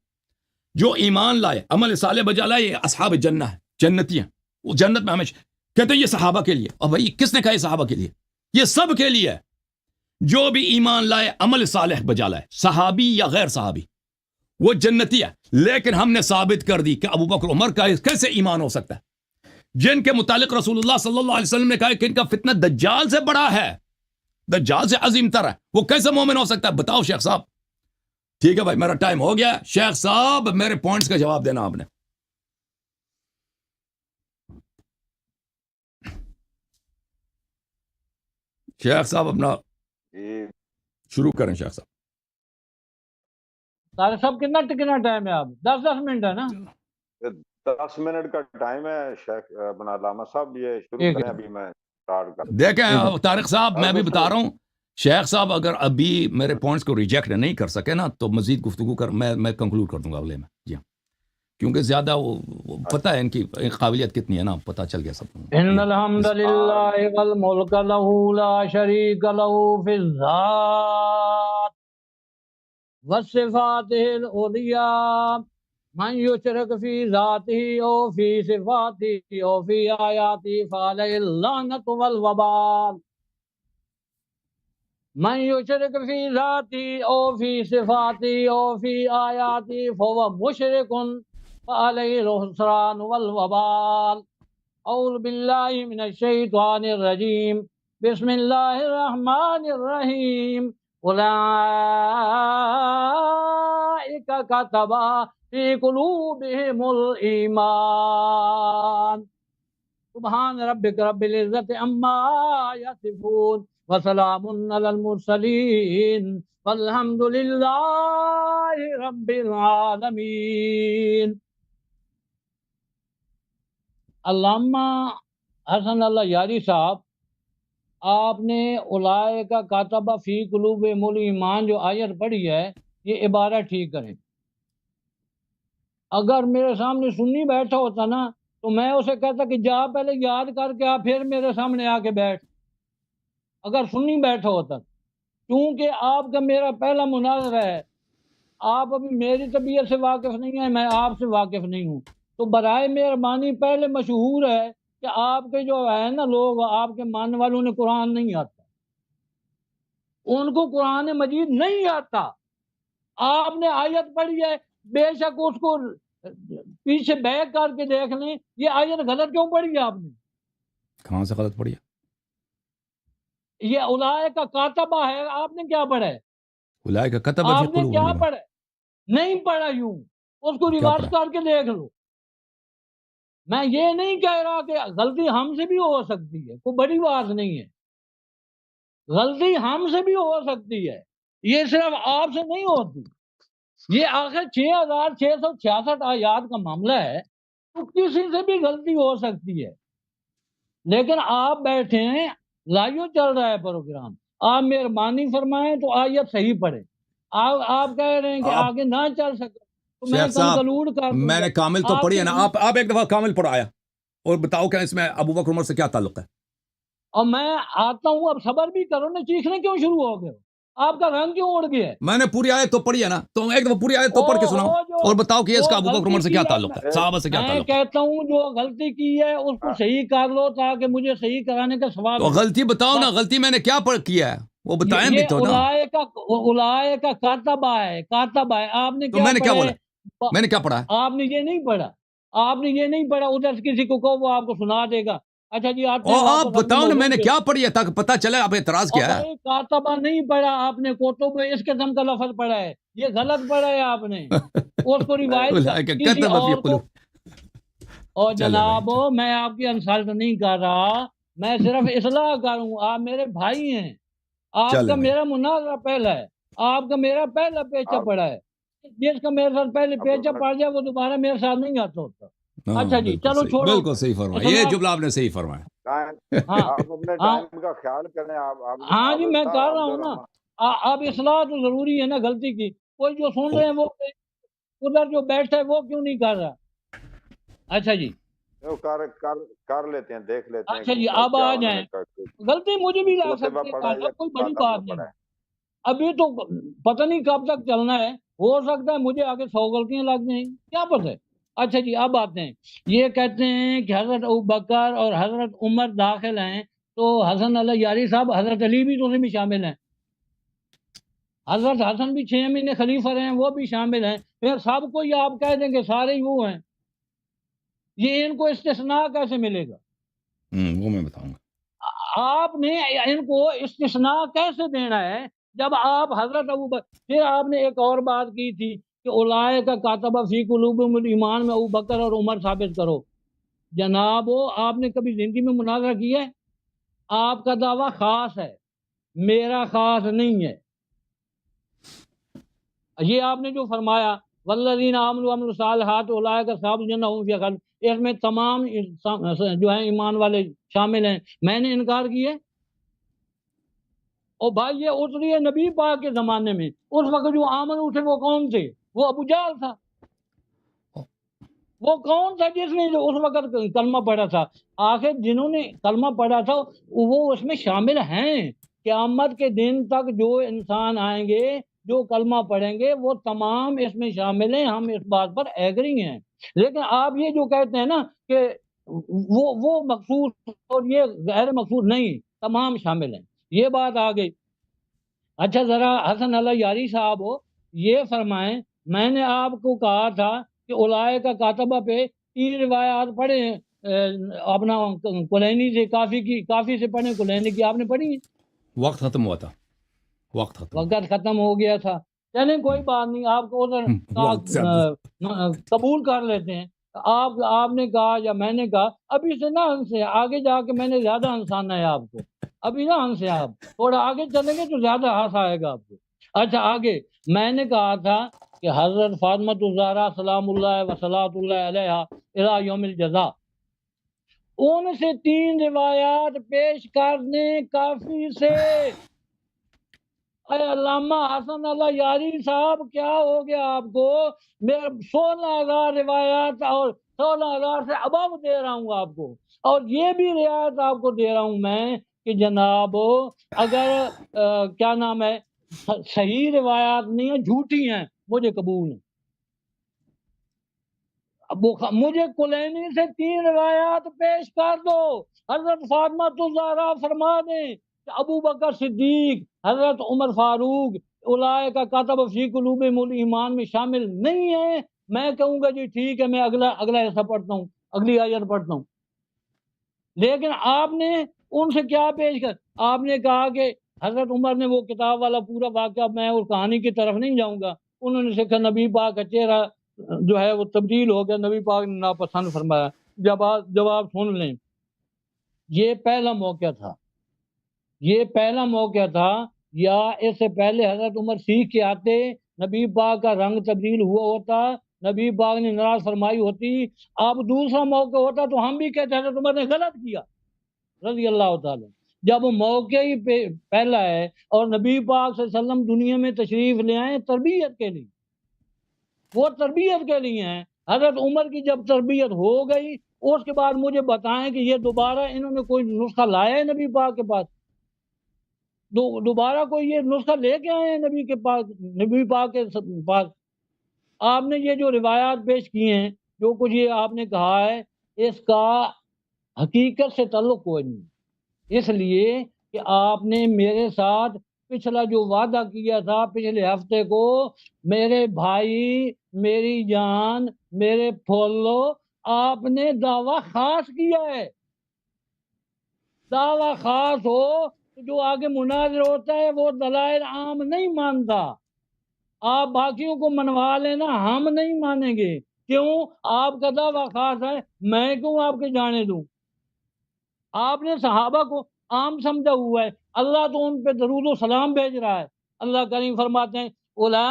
جو ایمان لائے عمل صالح بجا لائے یہ اصحاب جنہ ہے، جنتی ہیں، وہ جنت میں ہمیشہ. کہتے ہیں یہ صحابہ کے لیے. اور بھائی کس نے کہا یہ صحابہ کے لیے؟ یہ سب کے لیے ہے. جو بھی ایمان لائے عمل صالح بجا لائے، صحابی یا غیر صحابی، وہ جنتی ہے. لیکن ہم نے ثابت کر دی کہ ابو بکر عمر کا کیسے ایمان ہو سکتا ہے جن کے متعلق رسول اللہ صلی اللہ علیہ وسلم نے کہا کہ ان کا فتنہ دجال سے بڑا ہے، دجال سے عظیم تر ہے، وہ کیسے مومن ہو سکتا ہے؟ بتاؤ شیخ صاحب. ٹھیک ہے بھائی میرا ٹائم ہو گیا. شیخ صاحب میرے پوائنٹس کا جواب دینا آپ نے. شیخ صاحب اپنا جی شروع کریں. شیخ صاحب طارق صاحب کتنا ٹائم ہے؟ آپ 10 منٹ ہے نا؟ 10 منٹ کا ٹائم ہے. شیخ اپنا علامہ صاحب یہ شروع ٹھیک کریں، ہے ابھی میں اسٹارٹ کر. دیکھیں طارق صاحب میں بھی بتا رہا ہوں، شیخ صاحب اگر ابھی میرے پوائنٹس کو ریجیکٹ نہیں کر سکے نا تو مزید گفتگو کر میں کنکلوڈ کر دوں گا اگلے میں. جی ہاں، کیونکہ زیادہ وہ پتہ ہے ان کی قابلیت کتنی ہے نا، پتہ چل گیا سب کو. ان الحمد للہ والملک لہ لا شریک لہ فی الذات والصفات العلیٰ من یشرک فی ذاتہ او فی صفاتہ او فی آیاتہ فعلیہ اللعنۃ والوبال. من یشرک فی ذاتہ او فی صفاتہ او فی آیاتہ فہو مشرک فعلیہ الخسران والوبال. اعوذ باللہ من الشیطان الرجیم. بسم اللہ الرحمن الرحیم. اولئک کتب فی قلوبہم الایمان. سبحان ربک رب العزت عما یصفون وسلام علی المرسلین والحمد للہ رب العالمین. علامہ حسن اللہ یاری صاحب، آپ نے اولئک کاتب فی قلوبہم الایمان جو آیت پڑھی ہے یہ عبارت ٹھیک کریں. اگر میرے سامنے سنی بیٹھا ہوتا نا تو میں اسے کہتا کہ جا پہلے یاد کر کے آ پھر میرے سامنے آ کے بیٹھ. اگر سنی بیٹھا ہوتا، کیونکہ آپ کا میرا پہلا مناظرہ ہے، آپ ابھی میری طبیعت سے واقف نہیں ہیں، میں آپ سے واقف نہیں ہوں، تو برائے مہربانی پہلے مشہور ہے کہ آپ کے جو ہے نا لوگ، آپ کے ماننے والوں نے قرآن نہیں آتا، ان کو قرآن مجید نہیں آتا. آپ نے آیت پڑھی ہے، بے شک اس کو پیچھے بیک کر کے دیکھ لیں یہ آیت غلط کیوں پڑھی ہے آپ نے؟ کہاں سے غلط پڑی ہے؟ یہ اولئک کا کاتبہ ہے، آپ نے کیا پڑھا ہے؟ اولئک کتب فی آپ نے کیا قلوبہم. پڑھا ہے؟ نہیں پڑھا. یوں اس کو کیا ریورس پڑھا؟ کر کے دیکھ لو. میں یہ نہیں کہہ رہا کہ غلطی ہم سے بھی ہو سکتی ہے، کوئی بڑی بات نہیں ہے، غلطی ہم سے بھی ہو سکتی ہے، یہ صرف آپ سے نہیں ہوتی. یہ آخر 6666 آیات کا معاملہ ہے تو کسی سے بھی غلطی ہو سکتی ہے. لیکن آپ بیٹھے ہیں، لائیو چل رہا ہے پروگرام، آپ مہربانی فرمائیں تو آیت صحیح پڑھیں. آپ کہہ رہے ہیں کہ آگے نہ چل سکے تو میں شیخ صاحب کنکلوڈ کر دوں میں گا. نے کامل تو پڑھی ہے نا، آپ ایک دفعہ کامل پڑھو آیا اور بتاؤ کہ اس میں ابو بکر عمر سے کیا تعلق ہے. اور میں آتا ہوں، اب صبر بھی کرو نا، چیخنے کیوں شروع ہو گئے؟ آپ کا رنگ کیوں اڑ گیا ہے؟ میں نے پوری آیت تو پڑھی ہے نا، تو ایک دفعہ پوری آیت تو پڑھ کے سناؤ اور بتاؤ کہ اس کا ابو بکر عمر سے کیا تعلق ہے، صحابہ سے کیا میں تعلق ہے. کہتا ہوں جو غلطی کی ہے اس کو صحیح کر لو تاکہ مجھے صحیح کرانے کا ثواب تو ملے. غلطی بتاؤ نا، غلطی میں نے کیا کیا ہے وہ بتائیں بھی تو نا. اولئک کا کاتبہ ہے، کاتبہ ہے. آپ نے تو کیا میں نے کیا پڑھا بولا؟ ہے؟ میں نے کیا پڑھا ہے؟ آپ نے یہ نہیں پڑھا، آپ نے یہ نہیں پڑھا. ادھر سے کسی کو کہو وہ آپ کو سنا دے گا. اچھا جی آتے ہیں اور آپ واپس اپنے بتاؤ نا موضوع میں نے پہ. کیا پڑھی ہے تاکہ پتہ چلے آپ اعتراض اور کیا ہے. بھائی کاتبہ نہیں پڑھا آپ نے، کوتب اس قسم کا لفظ پڑھا ہے، یہ غلط پڑھا ہے آپ نے. اس کو روایت اولئک کسی کتب فی اور کو. قلوب. اور چلے جناب بھائی. میں آپ کی انسلٹ نہیں کر رہا، میں صرف اصلاح کروں. آپ میرے بھائی ہیں، آپ چلے کا بھائی. میرا مناظرہ پہلا ہے، آپ کا میرا پہلا پیچہ آپ پڑا ہے. جس کا میرے ساتھ پہلے آپ پیچہ اپنا پڑ جائے وہ دوبارہ میرے ساتھ نہیں آتا ہوتا. ہاں اچھا جی بالکل چلو صحیح، چھوڑو. بالکل صحیح فرمایا، یہ اصلاح. جملہ آپ نے صحیح فرمایا. ہاں آپ اپنے ہاں ٹائم کا خیال کریں. ہاں جی میں کر رہا ہوں نا. الرحمن اب اصلاح تو ضروری ہے نا غلطی کی. کوئی جو سن رہے ہیں وہ ادھر جو بیٹھا ہے وہ کیوں نہیں کر رہا؟ اچھا جی وہ کر لیتے ہیں، دیکھ لیتے ہیں اچھا کہ جی اب کیا آ انہوں نے جائیں، غلطی مجھے بھی لگ کوتبہ سکتی ہے، پڑھا ہے یا اب کوئی بڑی کاتب بات میں نہیں، پڑھا ہے۔ ابھی تو پتہ نہیں کب تک چلنا ہے، ہو سکتا ہے مجھے آگے 100 غلطیاں لگ جائیں، کیا پتہ ہے۔ اچھا جی اب آتے ہیں، یہ کہتے ہیں کہ حضرت ابوبکر اور حضرت عمر داخل ہیں تو حسن اللہ یاری صاحب حضرت علی بھی تو اس میں شامل ہیں، حضرت حسن بھی 6 مہینے خلیفہ رہے ہیں، وہ بھی شامل ہیں، پھر سب کو یہ آپ کہہ دیں کہ سارے ہی وہ ہیں، یہ ان کو استثناء کیسے ملے گا؟ وہ میں بتاؤں گا۔ آپ نے ان کو استثناء کیسے دینا ہے جب آپ حضرت پھر آپ نے ایک اور بات کی تھی کہ اولئک کاتب فی قلوبہم الایمان میں ابوبکر اور عمر ثابت کرو۔ جناب آپ نے کبھی زندگی میں مناظرہ کیا ہے؟ آپ کا دعویٰ خاص ہے، میرا خاص نہیں ہے۔ یہ آپ نے جو فرمایا والذین آمنوا وعملوا الصالحات اولئک اصحاب الجنہ هم فیہا خالدون، اس میں تمام جو ہیں ایمان والے شامل ہیں، میں نے انکار کیا ہے؟ اور بھائی یہ اتری ہے نبی پاک کے زمانے میں، اس وقت جو آمن تھے وہ کون تھے؟ وہ ابو جہل تھا۔ وہ کون تھا جس نے جو اس وقت کلمہ پڑھا تھا؟ آخر جنہوں نے کلمہ پڑھا تھا وہ اس میں شامل ہیں۔ قیامت کے دن تک جو انسان آئیں گے جو کلمہ پڑھیں گے وہ تمام اس میں شامل ہیں، ہم اس بات پر ایگری ہیں۔ لیکن آپ یہ جو کہتے ہیں نا کہ وہ مخصوص اور یہ غیر مخصوص، نہیں، تمام شامل ہیں، یہ بات آ گئی۔ اچھا ذرا حسن اللہ یاری صاحب ہو یہ فرمائیں، میں نے آپ کو کہا تھا کہ اولئک کا کاتبہ پہ 3 روایات پڑھے ہیں، اپنا کلینی سے کافی سے پڑھیں، کلینی کی آپ نے پڑھی ہیں؟ وقت ختم ہوا تھا، وقت ختم ہوا۔ وقت ختم ہو گیا تھا، چلیں کوئی بات نہیں، آپ کو ادھر وقت زیادہ۔ قبول کر لیتے ہیں۔ آپ نے کہا یا میں نے کہا، ابھی سے نہ ہنسے، آگے جا کے میں نے زیادہ ہنسانا ہے آپ کو، ابھی نہ ہنسے، آپ تھوڑا آگے چلیں گے تو زیادہ ہنس آئے گا آپ کو۔ اچھا آگے میں نے کہا تھا کہ حضرت فاطمۃ الزہرا سلام اللہ وصلاۃ اللہ علیہا الی یوم الجزا، ان سے 3 روایات پیش کرنے کافی سے۔ اے علامہ حسن اللہ یاری صاحب کیا ہو گیا آپ کو؟ میں 16,000 روایات اور 16,000 سے ابو دے رہا ہوں آپ کو، اور یہ بھی روایت آپ کو دے رہا ہوں میں کہ جناب اگر کیا نام ہے صحیح روایات نہیں ہیں، جھوٹی ہیں، مجھے قبول ہیں۔ مجھے کلینی سے 3 روایات پیش کر دو، حضرت فاطمہ الزہرا فرما دیں کہ ابو بکر صدیق، حضرت عمر فاروق اولئک کا کاتب فی قلوبہم الایمان میں شامل نہیں ہے، میں کہوں گا جی ٹھیک ہے، میں اگلا حصہ پڑھتا ہوں، اگلی آیت پڑھتا ہوں۔ لیکن آپ نے ان سے کیا پیش کر، آپ نے کہا کہ حضرت عمر نے وہ کتاب والا پورا واقعہ، میں اور کہانی کی طرف نہیں جاؤں گا، انہوں نے سکھا نبی پاک کا چہرہ جو ہے وہ تبدیل ہو گیا، نبی پاک نے ناپسند فرمایا۔ جواب سن لیں، یہ پہلا موقع تھا، یہ پہلا موقع تھا، یا اس سے پہلے حضرت عمر سیکھ کے آتے، نبی پاک کا رنگ تبدیل ہوا ہوتا، نبی پاک نے ناراض فرمائی ہوتی، اب دوسرا موقع ہوتا تو ہم بھی کہتے حضرت عمر نے غلط کیا رضی اللہ تعالی۔ جب موقع ہی پہلا ہے اور نبی پاک صلی اللہ علیہ وسلم دنیا میں تشریف لے آئے تربیت کے لیے، وہ تربیت کے لیے ہیں، حضرت عمر کی جب تربیت ہو گئی اس کے بعد مجھے بتائیں کہ یہ دوبارہ انہوں نے کوئی نسخہ لایا ہے نبی پاک کے پاس؟ دوبارہ کوئی یہ نسخہ لے کے آئے ہیں نبی کے پاس، نبی پاک کے پاس؟ آپ نے یہ جو روایات پیش کی ہیں، جو کچھ یہ آپ نے کہا ہے، اس کا حقیقت سے تعلق کوئی نہیں، اس لیے کہ آپ نے میرے ساتھ پچھلا جو وعدہ کیا تھا پچھلے ہفتے کو، میرے بھائی، میری جان، میرے پھولو، آپ نے دعویٰ خاص کیا ہے۔ دعویٰ خاص ہو تو جو آگے مناظر ہوتا ہے وہ دلائل عام نہیں مانتا، آپ باقیوں کو منوا لینا، ہم نہیں مانیں گے۔ کیوں؟ آپ کا دعویٰ خاص ہے، میں کیوں آپ کے جانے دوں؟ آپ نے صحابہ کو عام سمجھا ہوا ہے، اللہ تو ان پہ درود و سلام بھیج رہا ہے۔ اللہ کریم فرماتے ہیں اولئک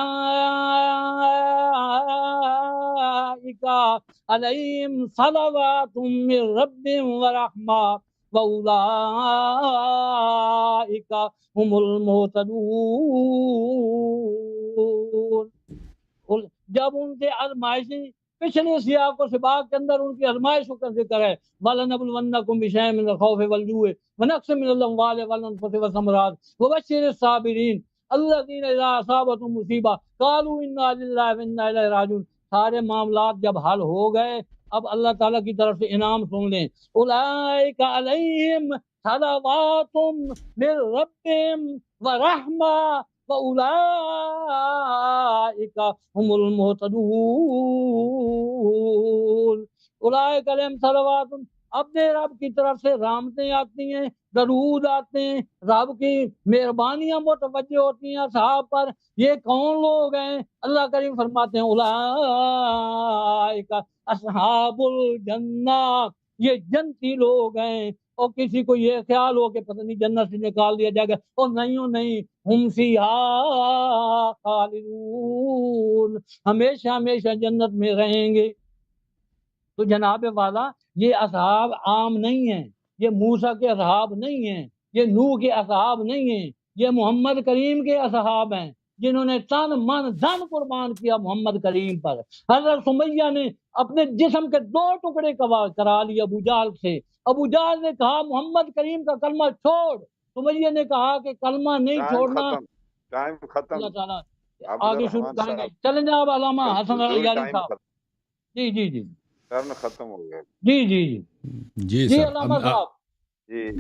علیہم صلوات من ربہم ورحمہ واولئک هم المہتدون۔ جب ان سے آزمائشیں پچھلے سیاق و سباق کے اندر ان کی آزمائشوں کا ذکر ہے وَلَنَبْلُوَنَّكُمْ بِشَيْءٍ مِّنَ الْخَوْفِ وَالْجُوعِ وَنَقْصٍ مِّنَ الْأَمْوَالِ وَالْأَنفُسِ وَالثَّمَرَاتِ وَبَشِّرِ الصَّابِرِينَ الَّذِينَ إِذَا أَصَابَتْهُم مُّصِيبَةٌ قَالُوا إِنَّا لِلَّهِ وَإِنَّا إِلَيْهِ راجعون۔ سارے معاملات جب حل ہو گئے اب اللہ تعالیٰ کی طرف سے انعام سن لیں اولئک علیہم صلوات من ربہم ورحمہ وَأُولَئِكَ هُمُ الْمُهْتَدُونَ۔ اولئک علیہم صلوات، اپنے رب کی طرف سے رحمتیں آتی ہیں، درود آتے ہیں، رب کی مہربانیاں متوجہ ہوتی ہیں اصحاب پر۔ یہ کون لوگ ہیں؟ اللہ کریم فرماتے ہیں اولئک اصحاب الجنہ، یہ جنتی لوگ ہیں۔ اور کسی کو یہ خیال ہو کہ پتہ نہیں جنت سے نکال دیا جائے گا، اور نہیں، ہم فیہا خالدون، ہمیشہ ہمیشہ جنت میں رہیں گے۔ تو جناب والا یہ اصحاب عام نہیں ہیں، یہ موسیٰ کے اصحاب نہیں ہیں، یہ نوح کے اصحاب نہیں ہیں، یہ محمد کریم کے اصحاب ہیں جنہوں نے تن من دھن قربان کیا محمد کریم پر۔ حضرت سمیہ نے اپنے جسم کے 2 ٹکڑے کرا لیے ابو جہل سے۔ ابو جہل نے کہا محمد کریم کا کلمہ چھوڑ، سمیہ نے کہا کہ کلمہ نہیں چھوڑنا۔ ٹائم ختم، اللہ تعالیٰ آگے شروع کریں گے۔ چلیں جناب علامہ حسن علیاری صاحب۔ جی ختم ہو گیا۔ جی جی سر علامہ صاحب جی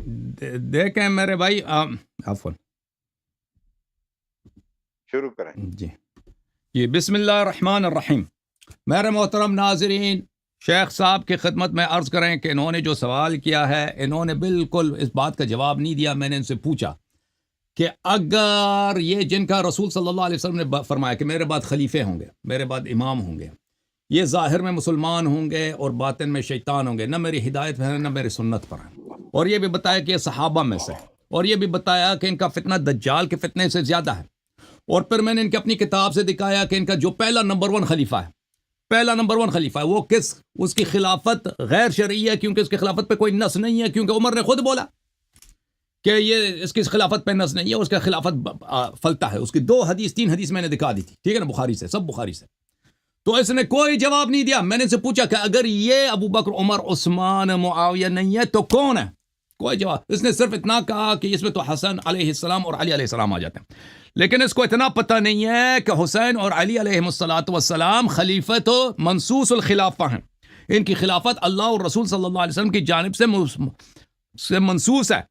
دیکھیں میرے بھائی عفوا شروع کریں۔ جی یہ بسم اللہ الرحمن الرحیم۔ میرے محترم ناظرین، شیخ صاحب کی خدمت میں عرض کریں کہ انہوں نے جو سوال کیا ہے انہوں نے بالکل اس بات کا جواب نہیں دیا۔ میں نے ان سے پوچھا کہ اگر یہ جن کا رسول صلی اللہ علیہ وسلم نے فرمایا کہ میرے بعد خلیفے ہوں گے، میرے بعد امام ہوں گے، یہ ظاہر میں مسلمان ہوں گے اور باطن میں شیطان ہوں گے، نہ میری ہدایت پر ہیں نہ میری سنت پر ہیں، اور یہ بھی بتایا کہ یہ صحابہ میں سے، اور یہ بھی بتایا کہ ان کا فتنہ دجال کے فتنے سے زیادہ ہے، اور پھر میں نے ان کی اپنی کتاب سے دکھایا کہ ان کا جو پہلا نمبر 1 خلیفہ ہے، وہ اس کی خلافت غیر شرعی ہے، کیونکہ اس کی خلافت پہ کوئی نص نہیں ہے، کیونکہ عمر نے خود بولا کہ یہ اس کی خلافت پہ نص نہیں ہے، اس کا خلافت فلتا ہے۔ اس کی 2 حدیث 3 حدیث میں نے دکھا دی تھی، ٹھیک ہے نا، بخاری سے، سب بخاری سے۔ تو اس نے کوئی جواب نہیں دیا۔ میں نے سے پوچھا کہ اگر یہ ابو بکر، عمر، عثمان، معاویہ نہیں ہے تو کون ہے؟ کوئی جواب۔ اس نے صرف اتنا کہا کہ اس میں تو حسن علیہ السلام اور علی علیہ السلام آ جاتے ہیں، لیکن اس کو اتنا پتہ نہیں ہے کہ حسین اور علی علیہ السلام خلیفۃ و منصوص الخلافہ ہیں۔ ان کی خلافت اللہ اور رسول صلی اللہ علیہ وسلم کی جانب سے منصوص ہے۔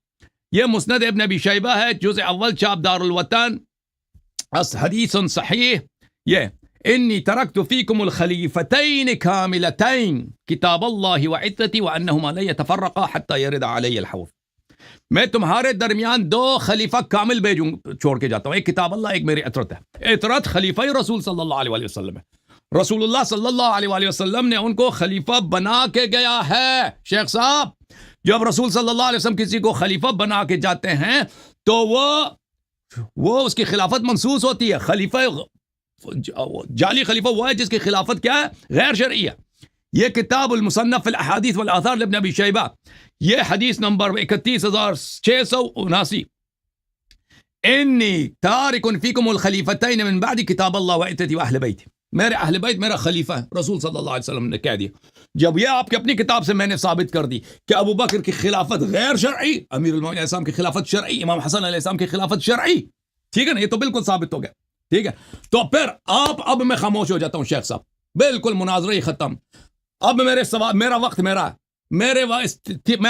یہ مسند ابن ابی شیبہ ہے، جزء اول، چاپ دار الوطن، حدیث صحیح۔ یہ انی ترکت فیکم الخلیفتین کاملتین کتاب اللہ وعترتی وانہما لن یتفرقا حتی یرد علی الحوض۔ میں تمہارے درمیان 2 خلیفہ کامل چھوڑ کے جاتا ہوں، ایک کتاب اللہ، ایک میری عطرت ہے۔ عطرت خلیفہ رسول صلی اللہ علیہ وسلم ہے۔ رسول اللہ صلی اللہ علیہ وسلم نے ان کو خلیفہ بنا کے گیا ہے۔ شیخ صاحب، جب رسول صلی اللہ علیہ وسلم کسی کو خلیفہ بنا کے جاتے ہیں تو وہ اس کی خلافت منصوص ہوتی ہے۔ خلیفہ جعلی خلیفہ وہ ہے جس کی خلافت کیا ہے؟ غیر شرعی ہے۔ یہ کتاب المصنف الاحادیث والآثار لابن ابی شیبہ، یہ حدیث نمبر 31679، انی تارک فیکم الخلیفتین من بعد کتاب اللہ وعترتی واہل بیت۔ میرے اہل بیت میرا خلیفہ ہے، رسول صلی اللہ علیہ وسلم نے کہہ دیا۔ جب یہ آپ کی اپنی کتاب سے میں نے ثابت کر دی کہ ابو بکر کی خلافت غیر شرعی، امیر المومنین علیہ السلام کی خلافت شرعی، امام حسن علیہ السلام کی خلافت شرعی، ٹھیک ہے نا، یہ تو بالکل ثابت ہو گیا، ٹھیک ہے۔ تو پھر اب میں خاموش ہو جاتا ہوں شیخ صاحب، بالکل مناظرہ ہی ختم۔ اب میرے سوال، میرا وقت میں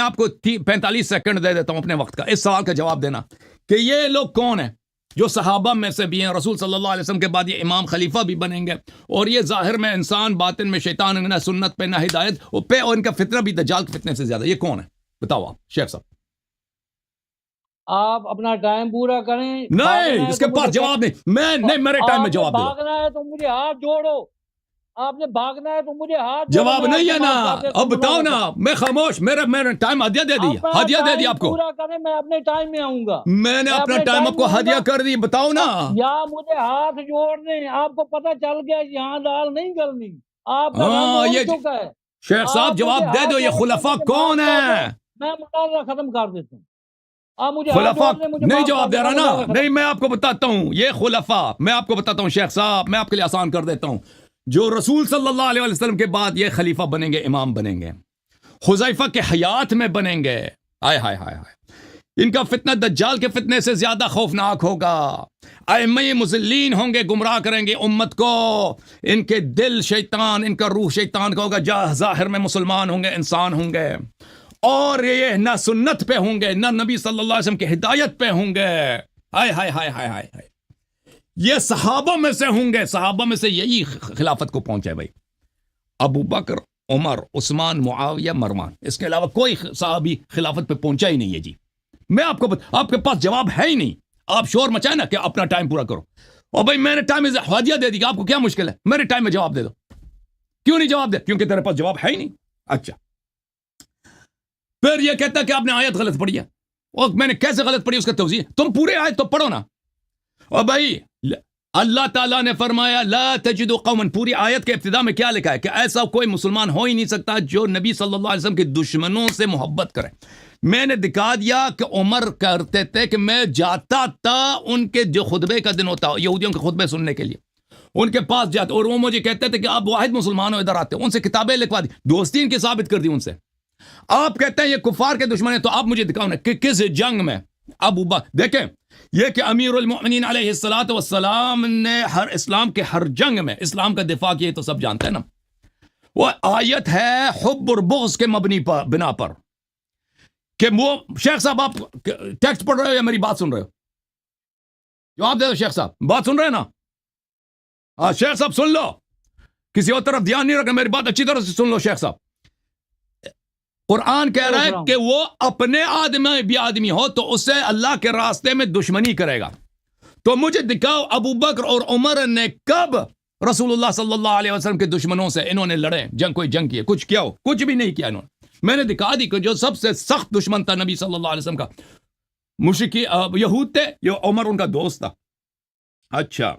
آپ کو 45 سیکنڈ دے دیتا ہوں اپنے وقت کا، اس سوال کا جواب دینا کہ یہ لوگ کون ہیں جو صحابہ میں سے بھی ہیں، رسول صلی اللہ علیہ وسلم کے بعد یہ امام خلیفہ بھی بنیں گے، اور یہ ظاہر میں انسان، باطن میں شیطان، نہ سنت پہ نہ ہدایت پہ، اور ان کا فتنہ بھی دجال کے فتنے سے زیادہ۔ یہ کون ہے بتاؤ آپ شیخ صاحب؟ آپ اپنا ٹائم پورا کریں۔ نہیں، اس کے پاس جواب نہیں، میں میرے ٹائم میں جواب دے دو۔ بھاگنا ہے تو مجھے ہاتھ جوڑو، آپ نے بھاگنا ہے تو مجھے ہاتھ جواب نہیں ہے نا، اب بتاؤ نا، میں خاموش، میرا ٹائم ہدیہ دے دی، ہدیہ دے دی آپ کو۔ پورا کریں، میں اپنے ٹائم میں آؤں گا۔ میں نے اپنا ٹائم آپ کو ہدیہ کر دی، بتاؤ نا۔ یا مجھے ہاتھ جوڑ دیں، آپ کو پتہ چل گیا یہاں دال نہیں کرنی، آپ کا رنگ اڑ چکا ہے۔ شیخ صاحب جواب دے دو، یہ خلفاء کون ہیں؟ میں مناظرہ ختم کر دیتا ہوں، آپ مجھے خلفاء نہیں جواب دے رہا نا، نہیں، میں آپ کو بتاتا ہوں، یہ خلفاء، میں آپ کو بتاتا ہوں شیخ صاحب، میں آپ کے لیے آسان کر دیتا ہوں۔ جو رسول صلی اللہ علیہ وسلم کے بعد یہ خلیفہ بنیں گے، امام بنیں گے، حذیفہ کے حیات میں بنیں گے، ہائے ہائے ہائے ہائے، ان کا فتنہ دجال کے فتنے سے زیادہ خوفناک ہوگا۔ ائمہ مضلین ہوں گے، گمراہ کریں گے امت کو، ان کے دل شیطان، ان کا روح شیطان کا ہوگا، ظاہر میں مسلمان ہوں گے، انسان ہوں گے، اور یہ نہ سنت پہ ہوں گے، نہ نبی صلی اللہ علیہ وسلم کی ہدایت پہ ہوں گے، ہائے ہائے ہائے ہائے ہائے ہائے۔ یہ صحابہ میں سے ہوں گے، صحابہ میں سے یہی خلافت کو پہنچے بھائی، ابو بکر، عمر، عثمان، معاویہ، مروان، اس کے علاوہ کوئی صحابی خلافت پہ پہنچا ہی نہیں ہے جی۔ میں آپ کے پاس جواب ہے ہی نہیں، آپ شور مچائیں نا کہ اپنا ٹائم پورا کرو، اور بھائی میں نے ٹائم ہدیہ دے دی، آپ کو کیا مشکل ہے؟ میرے ٹائم میں جواب دے دو۔ کیوں نہیں جواب دے؟ کیونکہ تیرے پاس جواب ہے ہی نہیں۔ اچھا، پھر یہ کہتا ہے کہ آپ نے آیت غلط پڑھی ہے، اور میں نے کیسے غلط پڑھی اس کا توضیح؟ تم پورے آیت تو پڑھو نا۔ اور بھائی اللہ تعالیٰ نے فرمایا لا تجد قوما، پوری آیت کے ابتدا میں کیا لکھا ہے کہ ایسا کوئی مسلمان ہو ہی نہیں سکتا جو نبی صلی اللہ علیہ وسلم کے دشمنوں سے محبت کرے۔ میں نے دکھا دیا کہ عمر کرتے تھے کہ میں جاتا تھا ان کے جو خطبے کا دن ہوتا یہودیوں کے خطبے سننے کے لیے، ان کے پاس جاتے، اور وہ مجھے کہتے تھے کہ آپ واحد مسلمان ہو، ادھر آتے، ان سے کتابیں لکھوا دی، دوستی ان کی ثابت کر دی ان سے۔ آپ کہتے ہیں یہ کفار کے دشمن ہیں، تو آپ مجھے دکھاؤ نا کہ کس جنگ میں ابو بکر، دیکھیں یہ کہ امیر المؤمنین علیہ الصلوۃ والسلام نے اسلام کے ہر جنگ میں اسلام کا دفاع کیا، تو سب جانتے ہیں نا۔ وہ آیت ہے حب اور بغض کے مبنی پر، بنا پر، کہ وہ شیخ صاحب آپ ٹیکسٹ پڑھ رہے ہو یا میری بات سن رہے ہو؟ جواب دے دو شیخ صاحب، بات سن رہے ہیں نا؟ ہاں شیخ صاحب سن لو، کسی اور طرف دھیان نہیں رکھنا، میری بات اچھی طرح سے سن لو شیخ صاحب۔ قرآن کہہ رہا ہے کہ وہ اپنے آدمی بھی آدمی ہو تو اسے اللہ کے راستے میں دشمنی کرے گا۔ تو مجھے دکھاؤ ابو بکر اور عمر نے کب رسول اللہ صلی اللہ علیہ وسلم کے دشمنوں سے انہوں نے لڑے، کوئی جنگ کی، کچھ کیا ہو؟ کچھ بھی نہیں کیا انہوں نے۔ میں نے دکھا دی کہ جو سب سے سخت دشمن تھا نبی صلی اللہ علیہ وسلم کا، مشرکی یہود تھے، یہ عمر ان کا دوست تھا۔ اچھا،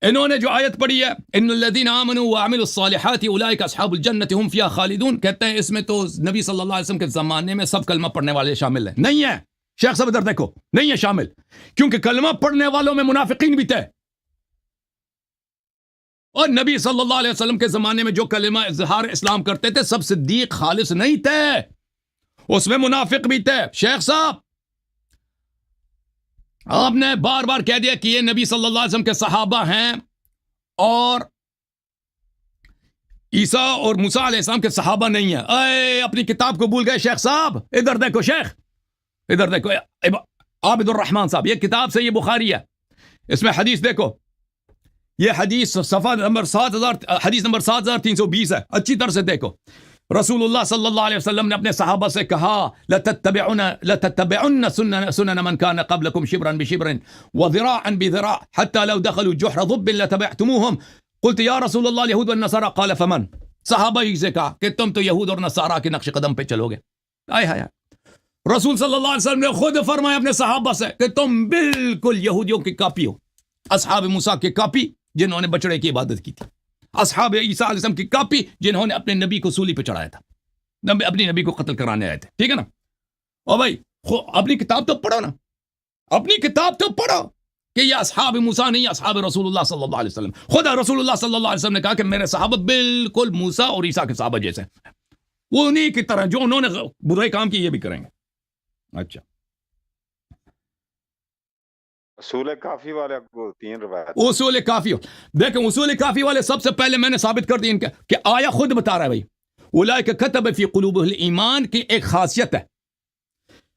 انہوں نے جو آیت پڑھی ہے ان الذین آمنوا وعملوا الصالحات اولئک اصحاب الجنۃ هم فیہا خالدون، کہتے ہیں اس میں تو نبی صلی اللہ علیہ وسلم کے زمانے میں سب کلمہ پڑھنے والے شامل ہیں۔ نہیں ہے شیخ صاحب، ادھر دیکھو، نہیں ہے شامل، کیونکہ کلمہ پڑھنے والوں میں منافقین بھی تھے، اور نبی صلی اللہ علیہ وسلم کے زمانے میں جو کلمہ اظہار اسلام کرتے تھے سب صدیق خالص نہیں تھے، اس میں منافق بھی تھے۔ شیخ صاحب آپ نے بار بار کہہ دیا کہ یہ نبی صلی اللہ علیہ وسلم کے صحابہ ہیں، اور عیسیٰ اور موسیٰ علیہ السلام کے صحابہ نہیں ہیں۔ اے اپنی کتاب کو بھول گئے شیخ صاحب، ادھر دیکھو شیخ، ادھر دیکھو عابد الرحمان صاحب، یہ کتاب سے یہ بخاری ہے، اس میں حدیث دیکھو، یہ حدیث صفحہ نمبر 7320 ہے، اچھی طرح سے دیکھو۔ رسول اللہ صلی اللہ علیہ وسلم نے اپنے صحابہ سے کہا لَتَتَّبِعُنَّ سُنَنَ مَنْ كَانَ قَبْلَكُمْ شِبْرًا بِشِبْرٍ وَذِرَاعًا بِذِرَاعٍ حَتَّى لَوْ دَخَلُوا جُحْرَ ضُبٍّ لَتَبَعْتُمُوهُمْ قُلْتُ يَا رسول اللہ اليهود والنصارى قال فمن، صحابہ ہی سے کہا کہ تم تو یہود اور نصارہ کے نقش قدم پہ چلو گے۔ آئے ہائے، رسول صلی اللہ علیہ وسلم نے خود فرمایا اپنے صحابہ سے کہ تم بالکل یہودیوں کی کاپی ہو، اصحاب موسیٰ کی کاپی جنہوں نے بچڑے کی عبادت کی تھی، اصحاب عیسیٰ علیہ السلام کی کاپی جنہوں نے اپنے نبی کو سولی پہ چڑھایا تھا، اپنی نبی کو قتل کرانے آئے تھے، ٹھیک ہے نا؟ اور بھائی اپنی کتاب تو پڑھو نا، اپنی کتاب تو پڑھو کہ یہ اصحاب موسیٰ نہیں، اصحاب رسول اللہ صلی اللہ علیہ وسلم۔ خدا رسول اللہ صلی اللہ علیہ وسلم نے کہا کہ میرے صحابہ بالکل موسیٰ اور عیسیٰ کے صحابہ جیسے، وہ انہی کی طرح جو انہوں نے برے کام کی یہ بھی کریں گے۔ اچھا، اصول کافی والے کو 3 روایت، اصول کافی، دیکھیں اصول کافی والے سب سے پہلے میں نے ثابت کر دی ان کا کہ آیا خود بتا رہا ہے بھائی اولئک کتب فی قلوبہم الایمان کی ایک خاصیت ہے،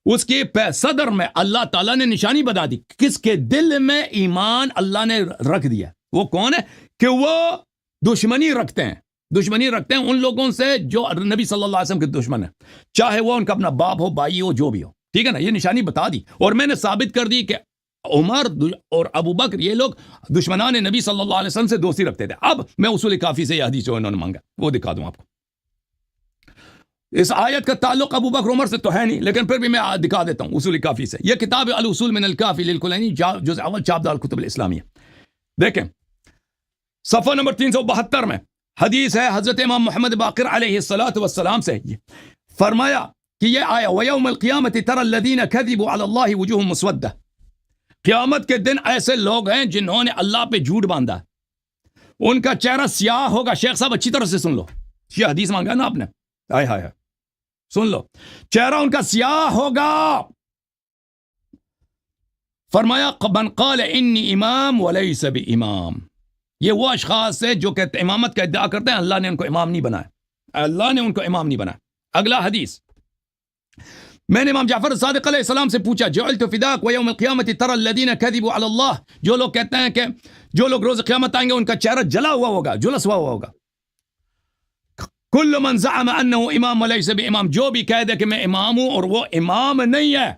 اس کے صدر میں اللہ تعالیٰ نے نشانی بتا دی، کس کے دل میں ایمان اللہ نے رکھ دیا، وہ کون ہے؟ کہ وہ دشمنی رکھتے ہیں ان لوگوں سے جو نبی صلی اللہ علیہ وسلم کے دشمن ہیں، چاہے وہ ان کا اپنا باپ ہو، بھائی ہو، جو بھی ہو، ٹھیک ہے نا؟ یہ نشانی بتا دی، اور میں نے ثابت کر دی کہ عمر اور ابو بکر یہ لوگ دشمنان نبی صلی اللہ علیہ وسلم سے دوستی رکھتے تھے۔ اب میں اصول کافی سے یہ حدیث جو انہوں نے مانگا وہ دکھا دوں آپ کو۔ اس آیت کا تعلق ابو بکر عمر سے تو ہے نہیں، لیکن پھر بھی میں دکھا دیتا ہوں اصول کافی سے۔ یہ کتاب الاصول من الکافی للکلینی جزء اول چاپ دار الکتب الاسلامیہ، دیکھیں صفحہ نمبر 372 میں حدیث ہے حضرت امام محمد باقر علیہ الصلوۃ والسلام سے، فرمایا کہ یہ آیا وَيَوْمَ الْقِيَامَةِ تَرَى الَّذِينَ كَذِبُوا عَلَى اللَّهِ وُجُوهُهُمْ مُسْوَدَّةٌ، قیامت کے دن ایسے لوگ ہیں جنہوں نے اللہ پہ جھوٹ باندھا، ان کا چہرہ سیاہ ہوگا. شیخ صاحب اچھی طرح سے سن لو, یہ حدیث مانگا نا آپ نے, ہائے ہائے سن لو, چہرہ ان کا سیاہ ہوگا. فرمایا من قال انی امام ولیس بامام, یہ وہ اشخاص ہے جو کہتے امامت کا ادعا کرتے ہیں, اللہ نے ان کو امام نہیں بنایا, اللہ نے ان کو امام نہیں بنایا. اگلا حدیث, میں نے امام جعفر صادق علیہ السلام سے پوچھا جعلت فداک ویوم القیامت ترى الذین کذبوا علی اللہ, جو لوگ کہتے ہیں کہ جو لوگ روز قیامت آئیں گے ان کا چہرہ جلا ہوا ہوگا, جلس ہوا ہوگا. کل من زعم انه امام ولیس بامام, جو بھی کہہ دے کہ میں امام ہوں اور وہ امام نہیں ہے,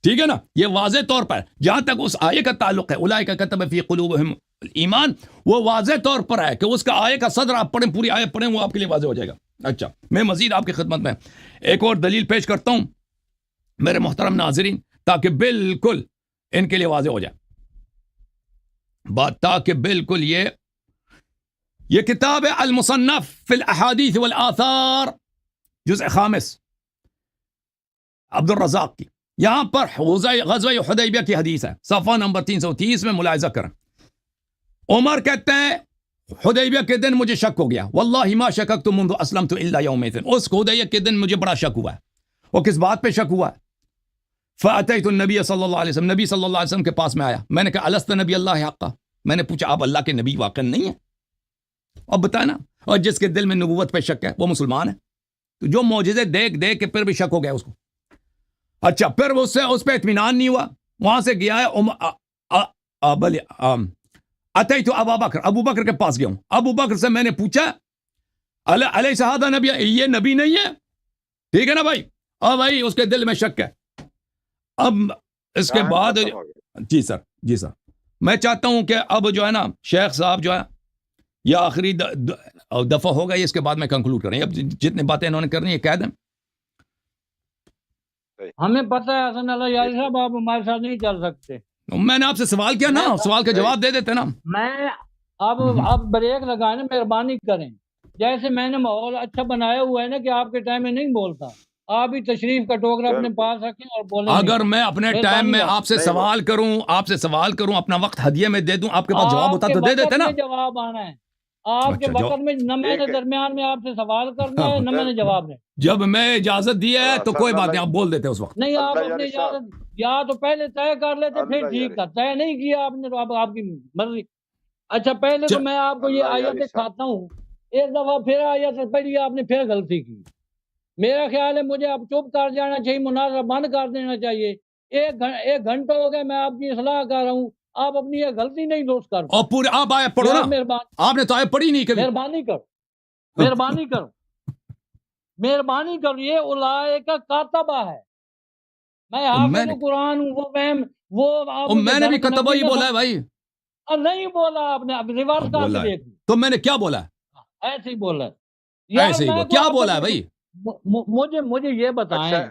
ٹھیک ہے نا, یہ واضح طور پر جہاں تک اس آیے کا تعلق ہے اولئک کتب فی قلوبہم ایمان, وہ واضح طور پر ہے کہ اس کا آیے کا صدر آپ پڑھیں, پوری آیت پڑھیں, وہ آپ کے لیے واضح ہو جائے گا. اچھا, میں مزید آپ کی خدمت میں ایک اور دلیل پیش کرتا ہوں میرے محترم ناظرین, تاکہ بالکل ان کے لیے واضح ہو جائے بات, تاکہ بالکل یہ کتاب ہے المصنف فی الاحادیث والآثار جزء 5 عبد الرزاق کی, یہاں پر غزوہ حدیبیہ کی حدیث ہے, صفحہ نمبر 330 میں ملاحظہ کریں. عمر کہتے ہیں حدیبیہ کے دن مجھے شک ہو گیا, واللہ ما شککت منذ اسلمت الا یومئذ, اس حدیبیہ کے دن مجھے بڑا شک ہوا ہے. وہ کس بات پہ شک ہوا ہے؟ فاتیت النبی صلی اللہ علیہ وسلم, نبی صلی اللہ علیہ وسلم کے پاس میں آیا, میں نے کہا الست نبی اللہ حقا, میں نے پوچھا آپ اللہ کے نبی واقع نہیں ہیں؟ اب بتائیں نا, اور جس کے دل میں نبوت پہ شک ہے وہ مسلمان ہے, تو جو معجزے دیکھ دیکھ کے پھر بھی شک ہو گیا اس کو. اچھا, پھر اس پہ اطمینان نہیں ہوا, وہاں سے گیا ہے اتیت ابا بکر, ابو بکر کے پاس گیا ہوں, ابو بکر سے میں نے پوچھا علیہ صحادہ نبی, یہ نبی نہیں ہے, ٹھیک ہے نا بھائی, اور بھائی اس کے دل میں شک ہے. اب اس کے بعد جی سر میں چاہتا ہوں کہ اب جو ہے نا شیخ صاحب جو ہے یہ آخری دفعہ ہوگا, اس کے بعد میں کنکلوڈ کریں, اب جتنے باتیں انہوں نے کرنی ہے کہہ دیں. ہمیں پتہ ہے حسن اللہ یاری صاحب آپ ہمارے ساتھ نہیں چل سکتے. میں نے آپ سے سوال کیا نا, سوال کا جواب دے دیتے نا. میں اب بریک لگائیں نا, مہربانی کریں. جیسے میں نے ماحول اچھا بنایا ہوا ہے نا کہ آپ کے ٹائم میں نہیں بولتا, آپ بھی تشریف کا ٹوکرا اپنے پاس رکھیں اور بولیں. اگر میں اپنے ٹائم میں آپ سے سوال کروں اپنا وقت ہدیے میں دے دوں, آپ کے پاس جواب ہوتا تو دے دیتے نا. جواب آنا ہے آپ کے وقت میں, نہ میں نے درمیان میں آپ سے سوال کرنا ہے نہ میں نے جواب دینا. جب میں اجازت دی ہے تو کوئی بات نہیں, آپ بول دیتے اس وقت. نہیں, آپ اپنی اجازت یا تو پہلے طے کر لیتے پھر ٹھیک تھا, طے نہیں کیا آپ نے تو اب آپ کی مرضی. اچھا, پہلے تو میں آپ کو یہ آیت دکھاتا ہوں, ایک دفعہ پھر آیت پڑھی آپ نے پھر غلطی کی. میرا خیال ہے مجھے اب چپ کر جانا چاہیے, مناظرہ بند کر دینا چاہیے. ایک گھنٹہ ہو گیا میں آپ کی اصلاح کر رہا ہوں, آپ اپنی یہ غلطی نہیں درست کر. اور پورے آپ آیت پڑھو نا, آپ نے تو آیت پڑھی نہیں کبھی. مہربانی کر, یہ اولئک کاتبہ ہے, میں حافظ قرآن ہوں, وہ میں نے بھی کتبہ ہی بولا ہے بھائی. نہیں بولا آپ نے, اب ریورس کر کے دیکھ. تو میں نے کیا بولا ہے؟ ایسے ہی بولا ہے, ایسے ہی کیا بولا ہے بھائی؟ مجھے یہ بتائیں,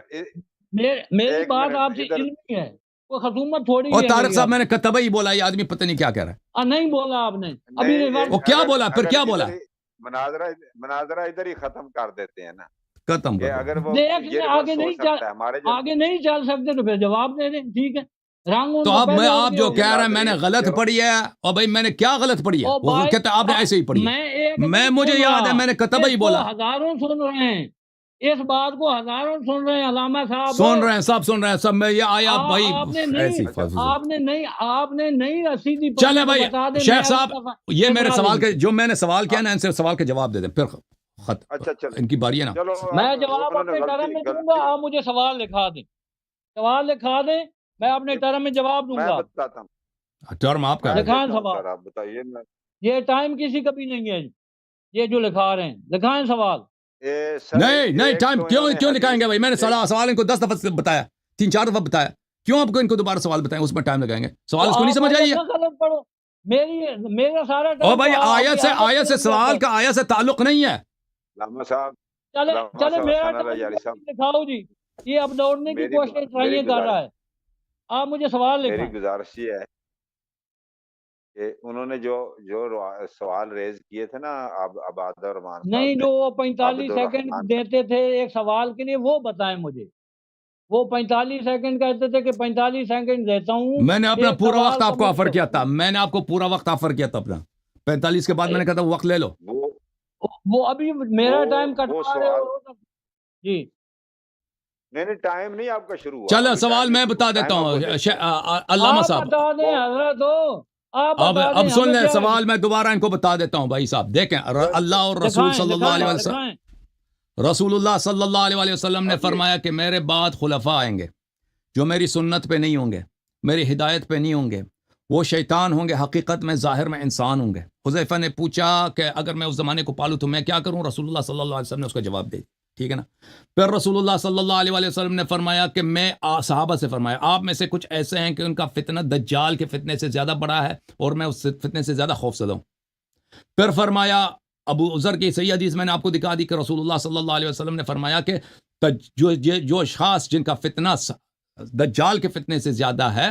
میری بات آپ سے علمی ہے, وہ خصومت تھوڑی ہے. اور طارق صاحب میں نے کتبہ ہی بولا, یہ آدمی پتہ نہیں کیا کہہ رہا ہے. نہیں بولا آپ نے, ابھی وہ کیا بولا, پھر کیا بولا؟ مناظرہ ادھر ہی ختم کر دیتے ہیں نا, ختم کر. اگر وہ آگے نہیں چل سکتے تو پھر جواب دے دیں, ٹھیک ہے. تو اب میں آپ جو کہہ رہے ہیں میں نے غلط پڑھی ہے, اور بھائی میں نے کیا غلط پڑھی ہے؟ وہ کہتے ہیں آپ نے ایسے ہی پڑھی ہے. میں مجھے یاد ہے میں نے کتبہ ہی بولا. ہزاروں سن رہے ہیں اس بات کو, ہزاروں سن رہے ہیں, علامہ صاحب سن رہے ہیں, سب سن رہے ہیں, سب میں یہ آیا بھائی. آپ نے نہیں رسیدی. چلے بھائی شیخ صاحب, یہ میرے سوال کے جو میں نے سوال کیا نا, ان سے سوال کے جواب دے دیں پھر خط. اچھا ان کی باری ہے نا. میں جواب اپنے ٹرم میں دوں گا, آپ مجھے سوال لکھا دیں, میں اپنے ٹرم میں جواب دوں گا. ٹرم آپ کا لکھائیں سوال, یہ ٹائم کسی کا بھی نہیں ہے, یہ جو لکھا رہے ہیں لکھائیں سوال. نہیں ٹائم کیوں لکھائیں گے بھائی؟ میں نے سوال ان کو 10 دفعہ بتایا, 3-4 دفعہ بتایا, کیوں آپ کو ان کو دوبارہ سوال بتائیں, اس میں ٹائم لگائیں گے؟ سوال اس کو نہیں سمجھ آئیے. میرا سارا او بھائی آیت سے سوال کا آیت سے تعلق نہیں ہے. چلے میرا لکھاؤ جی, یہ اب دوڑنے کی کوشش ٹرائی کر رہا ہے, آپ مجھے سوال لکھائیں. میری گزارش یہ ہے کہ انہوں نے جو سوال ریز کیے تھے نا عباد الرحمان, نہیں جو وہ 45 سیکنڈ دیتے تھے ایک سوال کے لیے, وہ بتائیں مجھے. وہ 45 سیکنڈ کہتے تھے کہ 45 سیکنڈ دیتا ہوں. میں نے اپنا پورا وقت آپ کو آفر کیا تھا, میں نے آپ کو پورا وقت آفر کیا تھا اپنا 45 کے بعد میں نے کہا تھا وقت لے لو. وہ ابھی میرا ٹائم کٹوا رہے ہو جی. نہیں ٹائم نہیں آپ کا شروع ہوا. چلو سوال میں بتا دیتا ہوں علامہ صاحب. بتا دیں حضرت اب سن لیں سوال میں دوبارہ ان کو بتا دیتا ہوں بھائی صاحب. دیکھیں اللہ اور رسول صلی اللہ علیہ وسلم رسول اللہ صلی اللہ علیہ وسلم نے فرمایا کہ میرے بعد خلفاء آئیں گے جو میری سنت پہ نہیں ہوں گے, میری ہدایت پہ نہیں ہوں گے, وہ شیطان ہوں گے, حقیقت میں ظاہر میں انسان ہوں گے. حذیفہ نے پوچھا کہ اگر میں اس زمانے کو پالوں تو میں کیا کروں؟ رسول اللہ صلی اللہ علیہ وسلم نے اس کا جواب دے. ٹھیک ہے نا. پھر رسول اللہ صلی اللہ علیہ وسلم نے فرمایا کہ میں صحابہ سے فرمایا آپ میں سے کچھ ایسے ہیں کہ ان کا فتنہ دجال کے فتنے سے زیادہ بڑا ہے اور میں اس فتنے سے زیادہ خوفزدہ ہوں. پھر فرمایا ابو ذر کی صحیح حدیث میں نے آپ کو دکھا دی کہ رسول اللہ صلی اللہ علیہ وسلم نے فرمایا کہ جو اشخاص جن کا فتنہ دجال کے فتنے سے زیادہ ہے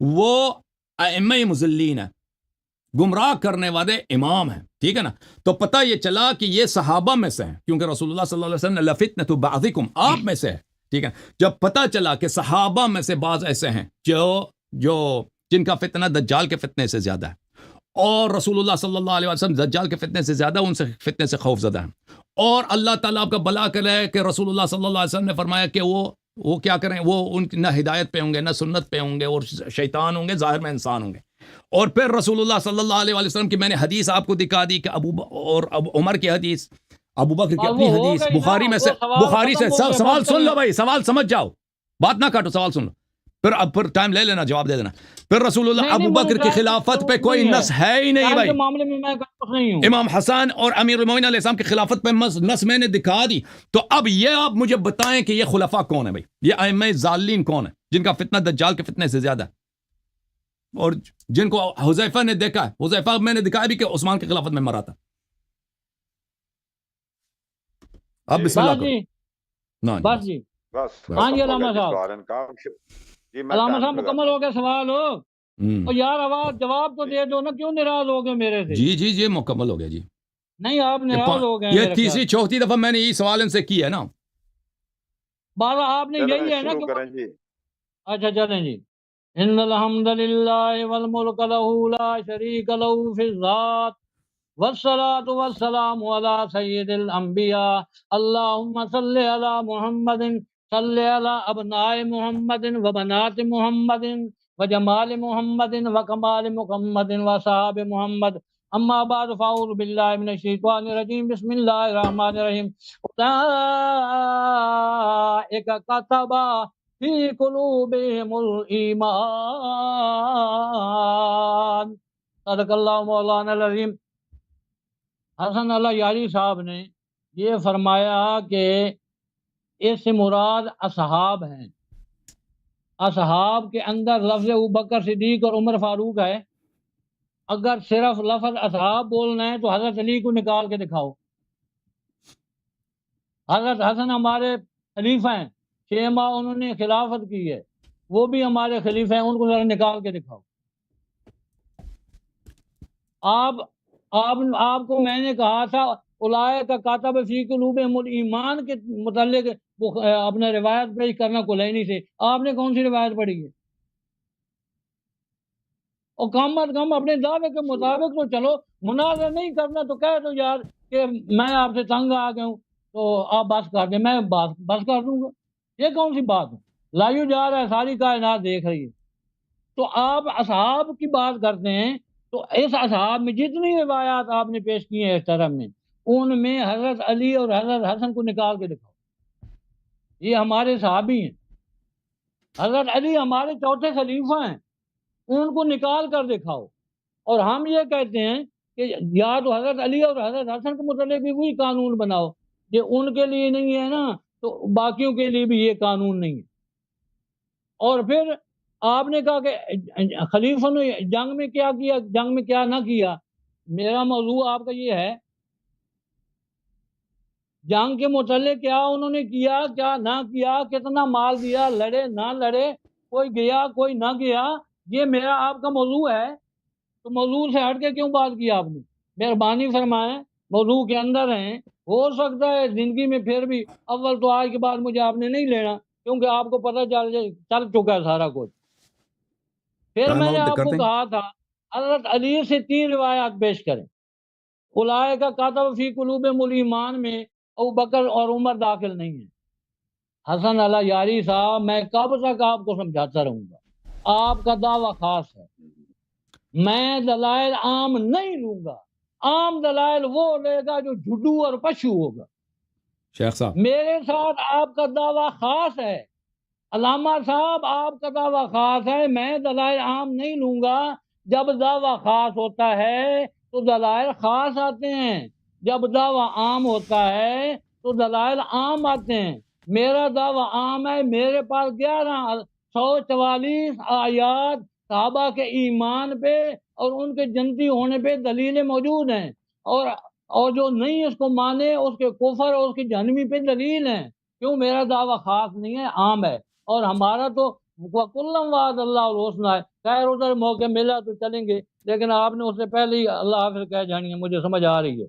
وہ ائمہ مضلین ہیں, گمراہ کرنے والے امام ہیں. ٹھیک ہے نا. تو پتہ یہ چلا کہ یہ صحابہ میں سے ہیں کیونکہ رسول اللہ صلی اللہ علیہ وسلم نے لفتنۃ بعضکم آپ میں سے ہے. ٹھیک ہے. جب پتہ چلا کہ صحابہ میں سے بعض ایسے ہیں جو جن کا فتنہ دجال کے فتنے سے زیادہ ہے اور رسول اللہ صلی اللہ علیہ وسلم دجال کے فتنے سے زیادہ ان سے فتنے سے خوف زدہ ہیں, اور اللہ تعالیٰ آپ کا بلا کرے کہ رسول اللہ صلی اللہ علیہ وسلم نے فرمایا کہ وہ کیا کریں, وہ ان نہ ہدایت پہ ہوں گے نہ سنت پہ ہوں گے اور شیطان ہوں گے, ظاہر میں انسان ہوں گے. اور پھر رسول اللہ صلی اللہ علیہ وسلم کی میں نے حدیث آپ کو دکھا دی کہ ابو عمر کی حدیث, ابو بکر کی اپنی حدیث, بخاری میں سے, بخاری سے. سوال سن لو بھائی, سوال سمجھ جاؤ, بات نہ کاٹو, سوال سن لو, پھر ٹائم لے لینا, جواب دے دینا. پھر رسول اللہ ابو بکر کی خلافت پہ کوئی نص ہے ہی نہیں بھائی. امام حسن اور امیر المومنین علیہ السلام کی خلافت پہ نص میں نے دکھا دی. تو اب یہ آپ مجھے بتائیں کہ یہ خلفاء کون ہے بھائی, یہ ائمہ ضالین کون ہے جن کا فتنہ دجال کے فتنے سے زیادہ ہے اور جن کو حذیفہ نے دیکھا ہے. حذیفہ میں نے دکھایا بھی کہ عثمان کی خلافت میں مرا تھا. اب بسم اللہ کرو. بس جی ہاں جی علامہ صاحب, علامہ صاحب مکمل ہو گیا سوال ہو اور یار آواز جواب تو دے دو نا, کیوں ناراض ہو گئے میرے سے؟ جی مکمل ہو گیا جی. نہیں آپ ناراض ہو گئے. یہ تیسری چوتھی دفعہ میں نے یہ سوال ان سے کیا ہے نا. بارہ آپ نے یہی ہے نا کہ اچھا چلیں جی. ان الحمد للہ والملک له لا شریک له فی الذات والصلاة والسلام على سید الانبیاء اللہم صل علی محمد صل علی ابناء محمد وبنات محمد وجمال محمد وکمال محمد وصحاب محمد. اما بعد فاعوذ باللہ من الشیطان الرجیم بسم اللہ الرحمن الرحیم. اولئک کتب فی قلوبہم الایمان. صدق اللہ مولانا العظیم. حسن اللہ یاری صاحب نے یہ فرمایا کہ اس سے مراد اصحاب ہیں. اصحاب کے اندر لفظ ابوبکر صدیق اور عمر فاروق ہے. اگر صرف لفظ اصحاب بولنا ہے تو حضرت علی کو نکال کے دکھاؤ. حضرت حسن ہمارے خلیفہ ہیں, 6 ماہ انہوں نے خلافت کی ہے, وہ بھی ہمارے خلیفہ ہیں, ان کو ذرا نکال کے دکھاؤ. آپ کو میں نے کہا تھا اولئک کتب فی قلوبہم الایمان کے متعلق اپنا روایت پیش کرنا کلینی سے. آپ نے کون سی روایت پڑھی ہے؟ اور کم از کم اپنے دعوے کے مطابق تو چلو, مناظرہ نہیں کرنا تو کہہ دو یار کہ میں آپ سے تنگ آ گیا ہوں تو آپ بس کر دیں, میں بس کر دوں گا. یہ کون سی بات ہے؟ لائیو جا رہا ہے, ساری کائنات دیکھ رہی ہے. تو آپ اصحاب کی بات کرتے ہیں تو اس اصحاب میں جتنی روایات آپ نے پیش کی ہیں اس طرح میں, ان میں حضرت علی اور حضرت حسن کو نکال کے دکھاؤ. یہ ہمارے صحابی ہیں. حضرت علی ہمارے چوتھے خلیفہ ہیں, ان کو نکال کر دکھاؤ. اور ہم یہ کہتے ہیں کہ یا تو حضرت علی اور حضرت حسن کے متعلق بھی وہی قانون بناؤ, یہ ان کے لیے نہیں ہے نا تو باقیوں کے لیے بھی یہ قانون نہیں ہے. اور پھر آپ نے کہا کہ خلیفہ نے جنگ میں کیا کیا, جنگ میں کیا نہ کیا. میرا موضوع آپ کا یہ ہے جنگ کے متعلق کیا انہوں نے کیا, کیا نہ کیا, کتنا مال دیا, لڑے نہ لڑے, کوئی گیا کوئی نہ گیا. یہ میرا آپ کا موضوع ہے تو موضوع سے ہٹ کے کیوں بات کی آپ نے؟ مہربانی فرمائیں موضوع کے اندر ہیں. ہو سکتا ہے زندگی میں پھر بھی اول تو آج کے بعد مجھے آپ نے نہیں لینا کیونکہ آپ کو پتہ چل چکا ہے سارا کچھ. پھر میں نے آپ کو کہا تھا حضرت علی سے 3 روایات پیش کریں. اولئک کتب فی قلوبہم الایمان میں ابو بکر اور عمر داخل نہیں ہیں. حسن اللہ یاری صاحب، میں کب تک آپ کو سمجھاتا رہوں گا؟ آپ کا دعویٰ خاص ہے. میں دلائل عام نہیں لوں گا. عام دلائل وہ لے گا جو جھڈو اور پشو ہوگا. شیخ صاحب میرے ساتھ آپ کا دعویٰ خاص ہے. علامہ صاحب آپ کا دعویٰ خاص ہے. میں دلائل عام نہیں لوں گا. جب دعویٰ خاص ہوتا ہے تو دلائل خاص آتے ہیں. جب دعویٰ عام ہوتا ہے تو دلائل عام آتے ہیں. میرا دعویٰ عام ہے. میرے پاس 1144 آیات صحابہ کے ایمان پہ اور ان کے جنتی ہونے پہ دلیلیں موجود ہیں، اور جو نہیں اس کو مانے اس کے کفر اور اس کی جہنمی پہ دلیل ہیں. کیوں؟ میرا دعویٰ خاص نہیں ہے، عام ہے. اور ہمارا تو وَكُلًّا وَعَدَ اللَّهُ الْحُسْنَىٰ ہے. خیر ادھر موقع ملا تو چلیں گے، لیکن آپ نے اس سے پہلے ہی اللہ حافظ کہہ جانی ہے، مجھے سمجھ آ رہی ہے.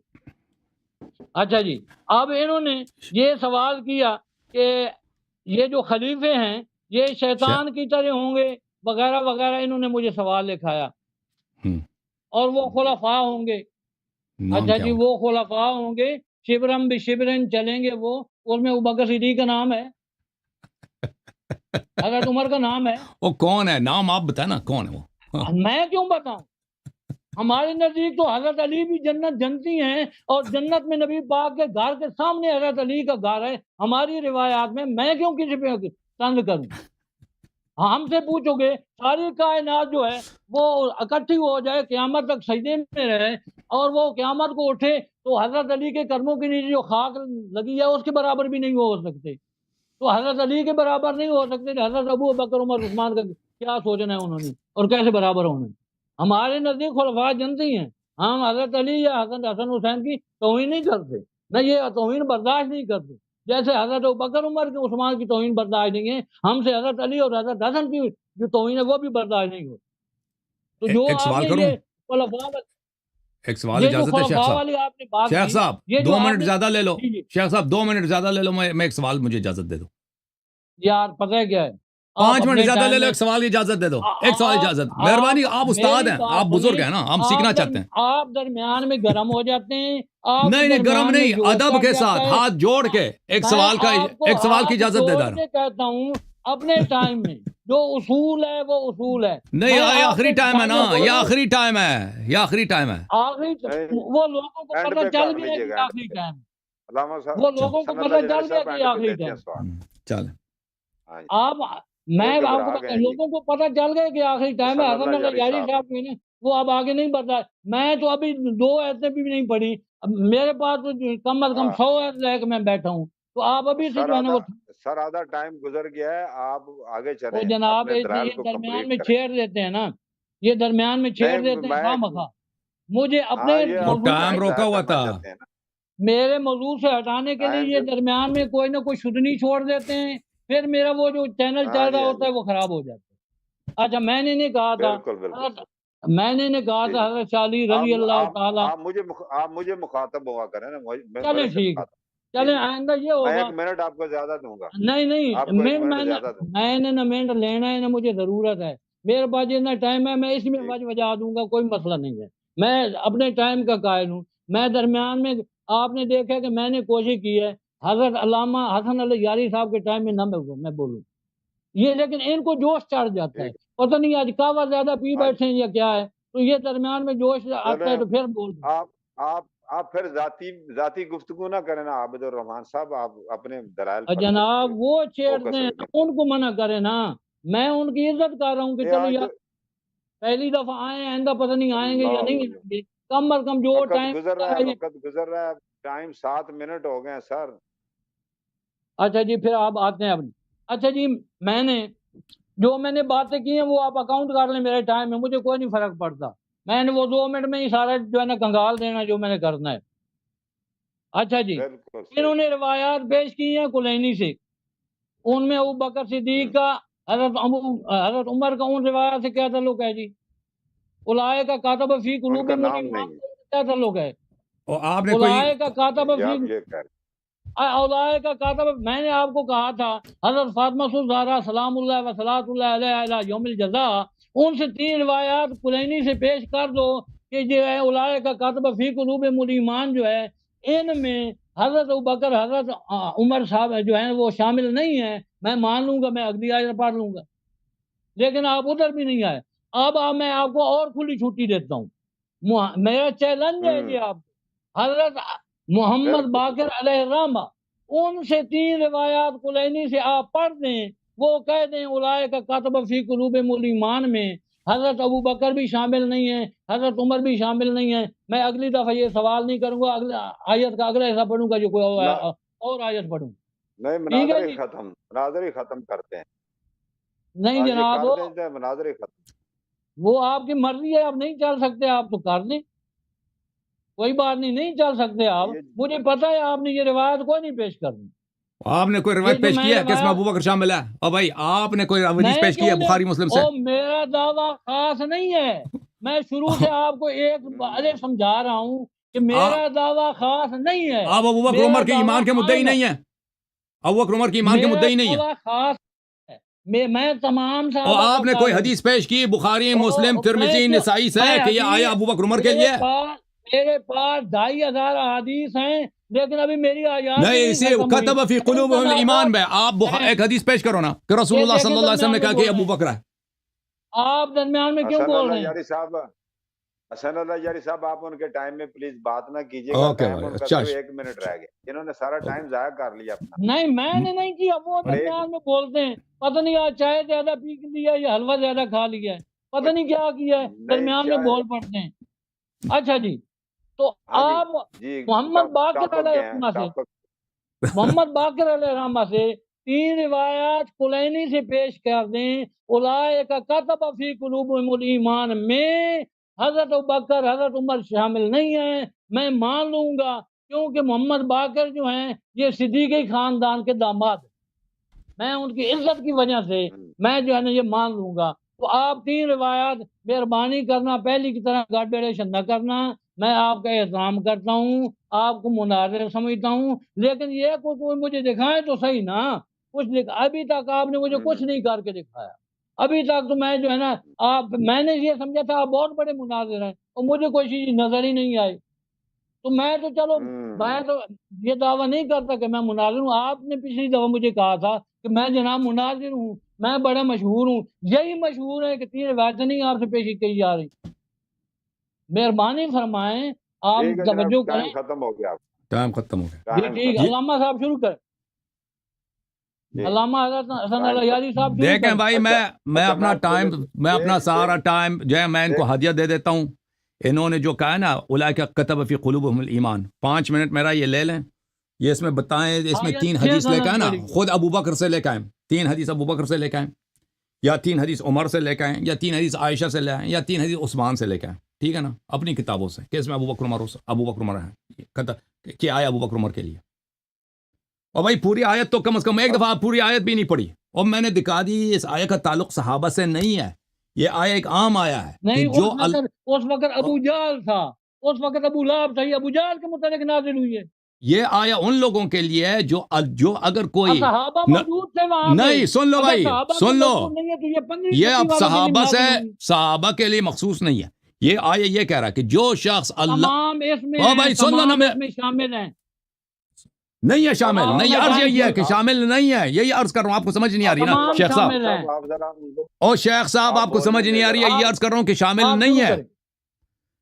اچھا جی، اب انہوں نے یہ سوال کیا کہ یہ جو خلیفے ہیں یہ شیطان کی طرح ہوں گے وغیرہ وغیرہ. انہوں نے مجھے سوال لکھایا. اور وہ خلفاء ہوں گے. اچھا جی، وہ خلفاء ہوں گے، شبرم بشبرن چلیں گے وہ. اور میں ابوبکر صدیق کا نام ہے، حضرت عمر کا نام ہے. وہ کون ہے؟ نام آپ بتائیں نا، کون ہے وہ؟ میں کیوں بتاؤں؟ ہمارے نزدیک تو حضرت علی بھی جنت جنتی ہیں، اور جنت میں نبی پاک کے گھر کے سامنے حضرت علی کا گھر ہے ہماری روایات میں. میں کیوں کسی پہ تنگ کروں؟ ہم سے پوچھو گے ساری کائنات جو ہے وہ اکٹھی ہو جائے، قیامت تک سجدے میں رہے، اور وہ قیامت کو اٹھے تو حضرت علی کے قدموں کے نیچے جو خاک لگی ہے اس کے برابر بھی نہیں ہو سکتے. تو حضرت علی کے برابر نہیں ہو سکتے. حضرت ابو بکر عمر عثمان کا کیا سوچنا ہے انہوں نے، اور کیسے برابر ہونا ہے؟ ہمارے نزدیک خلفاء جنتی ہیں. ہم حضرت علی یا حضرت حسن حسین کی توہین نہیں کرتے، نہ یہ توہین برداشت نہیں کرتے. جیسے حضرت ابو بکر عمر کے عثمان کی توہین برداشت نہیں ہے، ہم سے حضرت علی اور حضرت حسن کی جو توہین ہے وہ بھی برداشت نہیں ہوتی. تو جو ایک آپ سوال نے کروں؟ یہ خلفاء، ایک سوال یہ جو اجازت ہے شیخ خلفاء صاحب؟ والی آپ نے بات شیخ کی، صاحب یہ جو 2 آپ منٹ نے، زیادہ لے لو. جی جی شیخ صاحب 2 منٹ زیادہ لے لو. میں ایک سوال، مجھے اجازت دے دو. یار پتہ ہے کیا ہے، 5 منٹ اپنے زیادہ ٹائم لے لو. میں ایک سوال کی اجازت دے دو. ایک سوال اجازت، مہربانی. آپ استاد میری ہیں، بات آپ بزرگ ہیں نا، ہم سیکھنا چاہتے ہیں. آپ درمیان میں گرم ہو جاتے ہیں، آپ نہیں نہیں، گرم درمیان میں نہیں، جوش ادب چڑھ کے جاتا ساتھ ہے. ہاتھ جوڑ کے ایک میں سوال کا، آپ کو ایک سوال کی ہاتھ اجازت دے جوڑ رہا ہوں. کے کہتا ہوں اپنے ٹائم میں جو اصول ہے وہ اصول ہے. نہیں، میں یہ آپ آخری کے ٹائم ہے نا، سامنے یہ بولوں، آخری ٹائم ہے، یہ آخری ٹائم ہے. آخری وہ لوگوں کو اینڈ پتہ پہ چل کر گیا لیجیے کہ گا، اینڈ آخری پہ ٹائم، علامہ صاحب وہ لوگوں کو حسن پتہ اللہ جاری چل گیا صاحب کہ اینڈ پہ آخری لیتے ہیں ٹائم. سوال. چلیں. ہاں جی، آپ میں وہ آپ گھبرا کو گئے ہیں جی. لوگوں کو پتہ چل گیا کہ آخری ٹائم ہے. حسن حسن اللہ اللہ جاری یاری صاحب، صاحب جو ہے نا وہ اب آگے نہیں بڑھتا. میں تو ابھی 2 ایسے بھی نہیں پڑھی. اب میرے پاس تو کم از کم ہاں 100 ایسے لے کے میں بیٹھا ہوں. تو آپ ابھی سے سر جو ہے نا آدھا ٹائم گزر گیا ہے، آپ آگے وہ چلیں، جناب اپنے دلائل یہ کو درمیان کمپلیٹ میں کریں. چھیڑ دیتے ہیں نا، یہ درمیان میں چھیڑ نہیں دیتے ہیں میں، خواہ مخواہ. مجھے اپنے ہاں یہ وہ آپ موضوع کا ٹائم ٹائم روکا ضائع ہوا کرنا تھا. چاہتے ہیں نا. میرے موضوع سے ہٹانے کے لیے ٹائم یہ درمیان میں کوئی نہ کوئی شدنی چھوڑ دیتے ہیں، پھر میرا وہ جو چینل ہاں چل جی، رہا ہاں ہوتا جی، ہے وہ خراب ہو جاتا ہے. اچھا میں نے نہیں کہا تھا بالکل بالکل. میں نے کہا جی تھا جی، حضرت علی رضی اللہ تعالی. آپ مجھے مخاطب ہوا کریں نا، چلیں میرے سے ٹھیک ہے، مخاطب. جی چلیں جی، آئندہ یہ میں ہوگا. 1 منٹ آپ کو زیادہ دوں گا، نہیں آپ کو 1 منٹ میں زیادہ دوں گا. نے نہ منٹ لینا ہے نہ مجھے ضرورت ہے. میرے پاس جتنا ٹائم ہے میں اس میں ٹھیک، بجا دوں گا، کوئی مسئلہ نہیں ہے. میں اپنے ٹائم کا قائل ہوں. میں درمیان میں آپ نے دیکھا کہ میں نے کوشش کی ہے حضرت علامہ حسن علی یاری صاحب کے ٹائم میں نہ میں بولوں یہ، لیکن ان کو جوش چڑھ جاتا ہے. ٹھیک. پتہ نہیں آج کعوہ زیادہ پی ہاں جی، بیٹھے ہیں یا کیا ہے، تو یہ درمیان میں جوش آتا ہے چلیں. تو پھر بول دیں. آپ آپ پھر ذاتی گفتگو نہ کریں نا عابد الرحمان صاحب، آپ اپنے دلائل اور پر جناب وہ چھیڑتے فوکس ہیں، رکھیں. ان کو منع کرے نا. میں ان کی عزت کر رہا ہوں کہ یہ چلو آج یار پہلی دفعہ آئے ہیں، آئندہ پتہ نہیں آئیں گے یا اللہ نہیں اللہ، آئیں گے. کم از کم جو ٹائم وقت گزر رہا ہے. ٹائم 7 منٹ ہو گئے ہیں سر. اچھا جی پھر آپ آتے ہیں اپنی. اچھا جی میں نے باتیں کی ہیں وہ آپ اکاؤنٹ کر لیں میرے ٹائم میں، مجھے کوئی نہیں فرق پڑتا. میں نے وہ 2 منٹ میں ہی سارا جو ہے نا کنگال دینا جو میں نے کرنا ہے. اچھا جی بالکل صحیح. انہوں نے روایات پیش کی ہیں کلینی سے. ان میں ابو بکر صدیق کا، حضرت عمر کا ان روایات سے کیا تعلق ہے جی؟ اولائے کا کاتب فی ان کا قلوبہم نام الایمان نہیں کیا تعلق ہے؟ اور آپ نے کوئی اولائے کا کاتب ہے، فی آپ یہ کہہ رہے اولائے کا کاتب، میں نے آپ کو کہا تھا حضرت فاطمہ الزہرا سلام اللہ و صلاۃ اللہ علیہ الی یوم الجزاء، ان سے 3 روایات کلینی سے پیش کر دو کہ جو ہے اولئک کتب فی قلوبہم الایمان جو ہے ان میں حضرت ابوبکر حضرت عمر صاحب جو ہیں وہ شامل نہیں ہیں. میں مان لوں گا, میں اگلی آیت پڑھ لوں گا, لیکن آپ ادھر بھی نہیں آئے. اب میں آپ کو اور کھلی چھٹی دیتا ہوں, میرا چیلنج ہے یہ آپ کو. حضرت محمد باقر علیہ الرحمہ ان سے 3 روایات کلینی سے آپ پڑھ دیں, وہ کہہ دیں اولئک کتب فی قلوبہم الایمان میں حضرت ابو بکر بھی شامل نہیں ہیں, حضرت عمر بھی شامل نہیں ہیں. میں اگلی دفعہ یہ سوال نہیں کروں گا, اگلی آیت کا اگلا حصہ پڑھوں گا جو کوئی اور آیت پڑھوں. نہیں, مناظر ہی ختم کرتے ہیں. نہیں جناب, مناظر ہی ختم, وہ آپ کی مرضی ہے, آپ نہیں چل سکتے آپ تو کر لیں, کوئی بات نہیں, نہیں چل سکتے آپ. مجھے پتا ہے آپ نے یہ روایت کوئی نہیں پیش کرنی. آپ نے کوئی روایت پیش کیا کہ اس میں ابوبکر شامل ہے؟ اور بھائی آپ نے کوئی حدیث پیش کی ہے بخاری مسلم سے؟ میرا دعویٰ خاص نہیں ہے, میں شروع سے آپ کو ایک بات سمجھا رہا ہوں کہ میرا دعویٰ خاص نہیں ہے. آپ ابوبکر عمر کے ایمان کے مدعی نہیں ہیں, ابوبکر عمر کے ایمان کے مدعی نہیں ہیں. خاص میں تمام اور آپ نے کوئی حدیث پیش کی بخاری مسلم ترمذی نسائی سے کہ یہ آیا ابوبکر عمر کے لیے؟ میرے پاس 2500 احادیث ہیں, لیکن ابھی میری آیات نہیں, اسے کتب فی قلوبہم الایمان میں آپ ایک حدیث پیش کرو نا کہ رسول اللہ صلی اللہ علیہ وسلم نے کہا کہ ابوبکر ہے. آپ درمیان میں کیوں بول رہے ہیں؟ حسن اللہ یاری صاحب, آپ ان کے ٹائم میں پلیز بات نہ کیجیے گا, 1 منٹ رہ گئے, انہوں نے سارا ٹائم ضائع کر لیا اپنا. نہیں, میں نے نہیں کیا, وہ درمیان میں بولتے ہیں, پتہ نہیں آج چائے زیادہ پی لیا یا حلوہ زیادہ کھا لیا ہے, پتہ نہیں کیا کیا ہے, درمیان میں بول پڑتے ہیں. اچھا جی, تو آپ محمد باقر علیہ الرحمہ سے 3 روایات کلینی سے پیش کر دیں. اولئک کتب فی قلوبہم الایمان میں حضرت ابوبکر حضرت عمر شامل نہیں ہیں. میں مان لوں گا, کیونکہ محمد باقر جو ہیں یہ صدیقی خاندان کے داماد ہیں, میں ان کی عزت کی وجہ سے میں جو ہے نا یہ مان لوں گا. تو آپ 3 روایات مہربانی کرنا پہلی کی طرح گاڈیشن نہ کرنا. میں آپ کا احترام کرتا ہوں, آپ کو مناظر سمجھتا ہوں, لیکن یہ کوئی مجھے دکھائے تو صحیح نا. ابھی تک آپ نے مجھے کچھ نہیں کر کے دکھایا. ابھی تک تو میں جو ہے نا میں نے یہ سمجھا تھا آپ بہت بڑے مناظر ہیں, اور مجھے کوئی چیز نظر ہی نہیں آئی. تو میں تو چلو میں تو یہ دعویٰ نہیں کرتا کہ میں مناظر ہوں. آپ نے پچھلی دفعہ مجھے کہا تھا کہ میں جناب مناظر ہوں, میں بڑا مشہور ہوں. یہی مشہور ہے کہ 3 روایتیں نہیں آپ سے پیش کی جا رہی. مہربانی فرمائیں, آپ توجہ کریں. ختم ہو گیا, ٹائم ختم ہو گیا. ٹھیک, علامہ صاحب شروع کریں. علامہ حضرت حسن اللہ یاری صاحب دیکھیں بھائی, میں اپنا ٹائم, میں اپنا سارا ٹائم جو ہے میں ان کو ہدیہ دے دیتا ہوں. انہوں نے جو کہا نا اولئک کتب فی قلوبہم الایمان, 5 منٹ میرا یہ لے لیں. یہ اس میں بتائیں, اس میں 3 حدیث لے کے آئیں نا, خود ابوبکر سے لے کے آئیں, 3 حدیث ابوبکر سے لے کے آئیں, یا 3 حدیث عمر سے لے کے آئیں, یا 3 حدیث عائشہ سے لے آئیں, یا 3 حدیث عثمان سے لے کے آئیں. ٹھیک ہے نا, اپنی کتابوں سے کہ اس میں ابوبکر عمر ہے کہ آیا ابوبکر عمر کے لیے. اور بھائی پوری آیت تو کم از کم ایک دفعہ آپ پوری آیت بھی نہیں پڑھی, اور میں نے دکھا دی اس آیت کا تعلق صحابہ سے نہیں ہے. یہ آیا ایک عام آیا ہے. نہیں, جو اس وقت ابو جہل تھا, اس وقت ابو لہب تھا, یہ ابو جہل کے متعلق نازل ہوئی ہے. یہ آیا ان لوگوں کے لیے جو اگر کوئی صحابہ موجود تھے وہاں نہیں, سن لو بھائی, سن لو, یہ اب صحابہ سے صحابہ کے لیے مخصوص نہیں ہے. یہ آیا یہ کہہ رہا ہے کہ جو شخص اللہ بھائی سن لو نا, میں شامل ہیں نہیں ہے شامل نہیں, عرض یہی ہے کہ شامل نہیں ہے, یہی عرض کر رہا ہوں. آپ کو سمجھ نہیں آ رہی نا شیخ صاحب, اور شیخ صاحب آپ کو سمجھ نہیں آ رہی ہے, یہ عرض کر رہا ہوں کہ شامل نہیں ہے,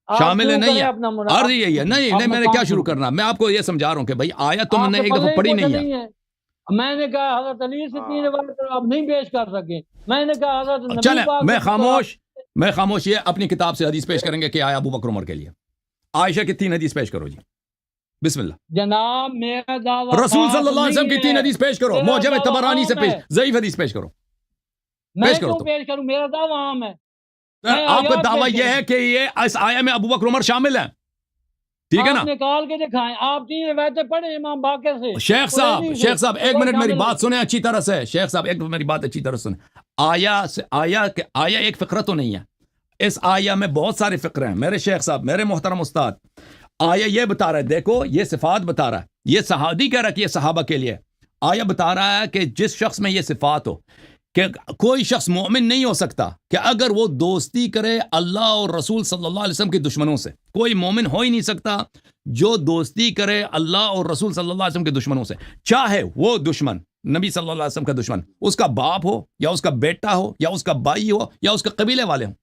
شامل نہیں ہے. عرض یہی ہے. نہیں, میں نے کیا شروع کرنا, میں آپ کو یہ سمجھا رہا ہوں کہ بھائی آیت تم نے ایک دفعہ پڑھی نہیں ہے. میں نے کہا حضرت علی سے 3 روایت آپ نہیں پیش کر سکے. میں نے کہا حضرت چلیں میں خاموش, یہ اپنی کتاب سے حدیث پیش کریں گے کہ آیا ابوبکر عمر کے لیے. عائشہ کی 3 حدیث پیش کرو جی, بسم اللہ. جناب میرا دعویٰ رسول صلی اللہ علیہ وسلم کی 3 حدیث پیش کرو, معجم طبرانی سے پیش, ضعیف حدیث پیش کرو. پیش کروں, میرا دعویٰ عام ہے. آپ کا دعویٰ یہ ہے کہ یہ اس آیہ میں ابوبکر عمر شامل ہیں, ٹھیک ہے نا. نکال کے دکھائیں, آپ 3 روایتیں پڑھیں امام باقر سے. شیخ صاحب 1 منٹ میری بات سنیں اچھی طرح سے. شیخ صاحب ایک میری بات اچھی طرح سنیں. آیا ایک فقرہ تو نہیں ہے, اس آیہ میں بہت سارے فقرے ہیں. میرے شیخ صاحب, میرے محترم استاد, آیا یہ بتا رہا ہے, دیکھو یہ صفات بتا رہا ہے, یہ صحابی کہہ رہا ہے کہ یہ صحابہ کے لیے. آیا بتا رہا ہے کہ جس شخص میں یہ صفات ہو کہ کوئی شخص مومن نہیں ہو سکتا کہ اگر وہ دوستی کرے اللہ اور رسول صلی اللہ علیہ وسلم کے دشمنوں سے. کوئی مومن ہو ہی نہیں سکتا جو دوستی کرے اللہ اور رسول صلی اللہ علیہ وسلم کے دشمنوں سے, چاہے وہ دشمن نبی صلی اللہ علیہ وسلم کا دشمن اس کا باپ ہو یا اس کا بیٹا ہو یا اس کا بھائی ہو یا اس کے قبیلے والے ہوں.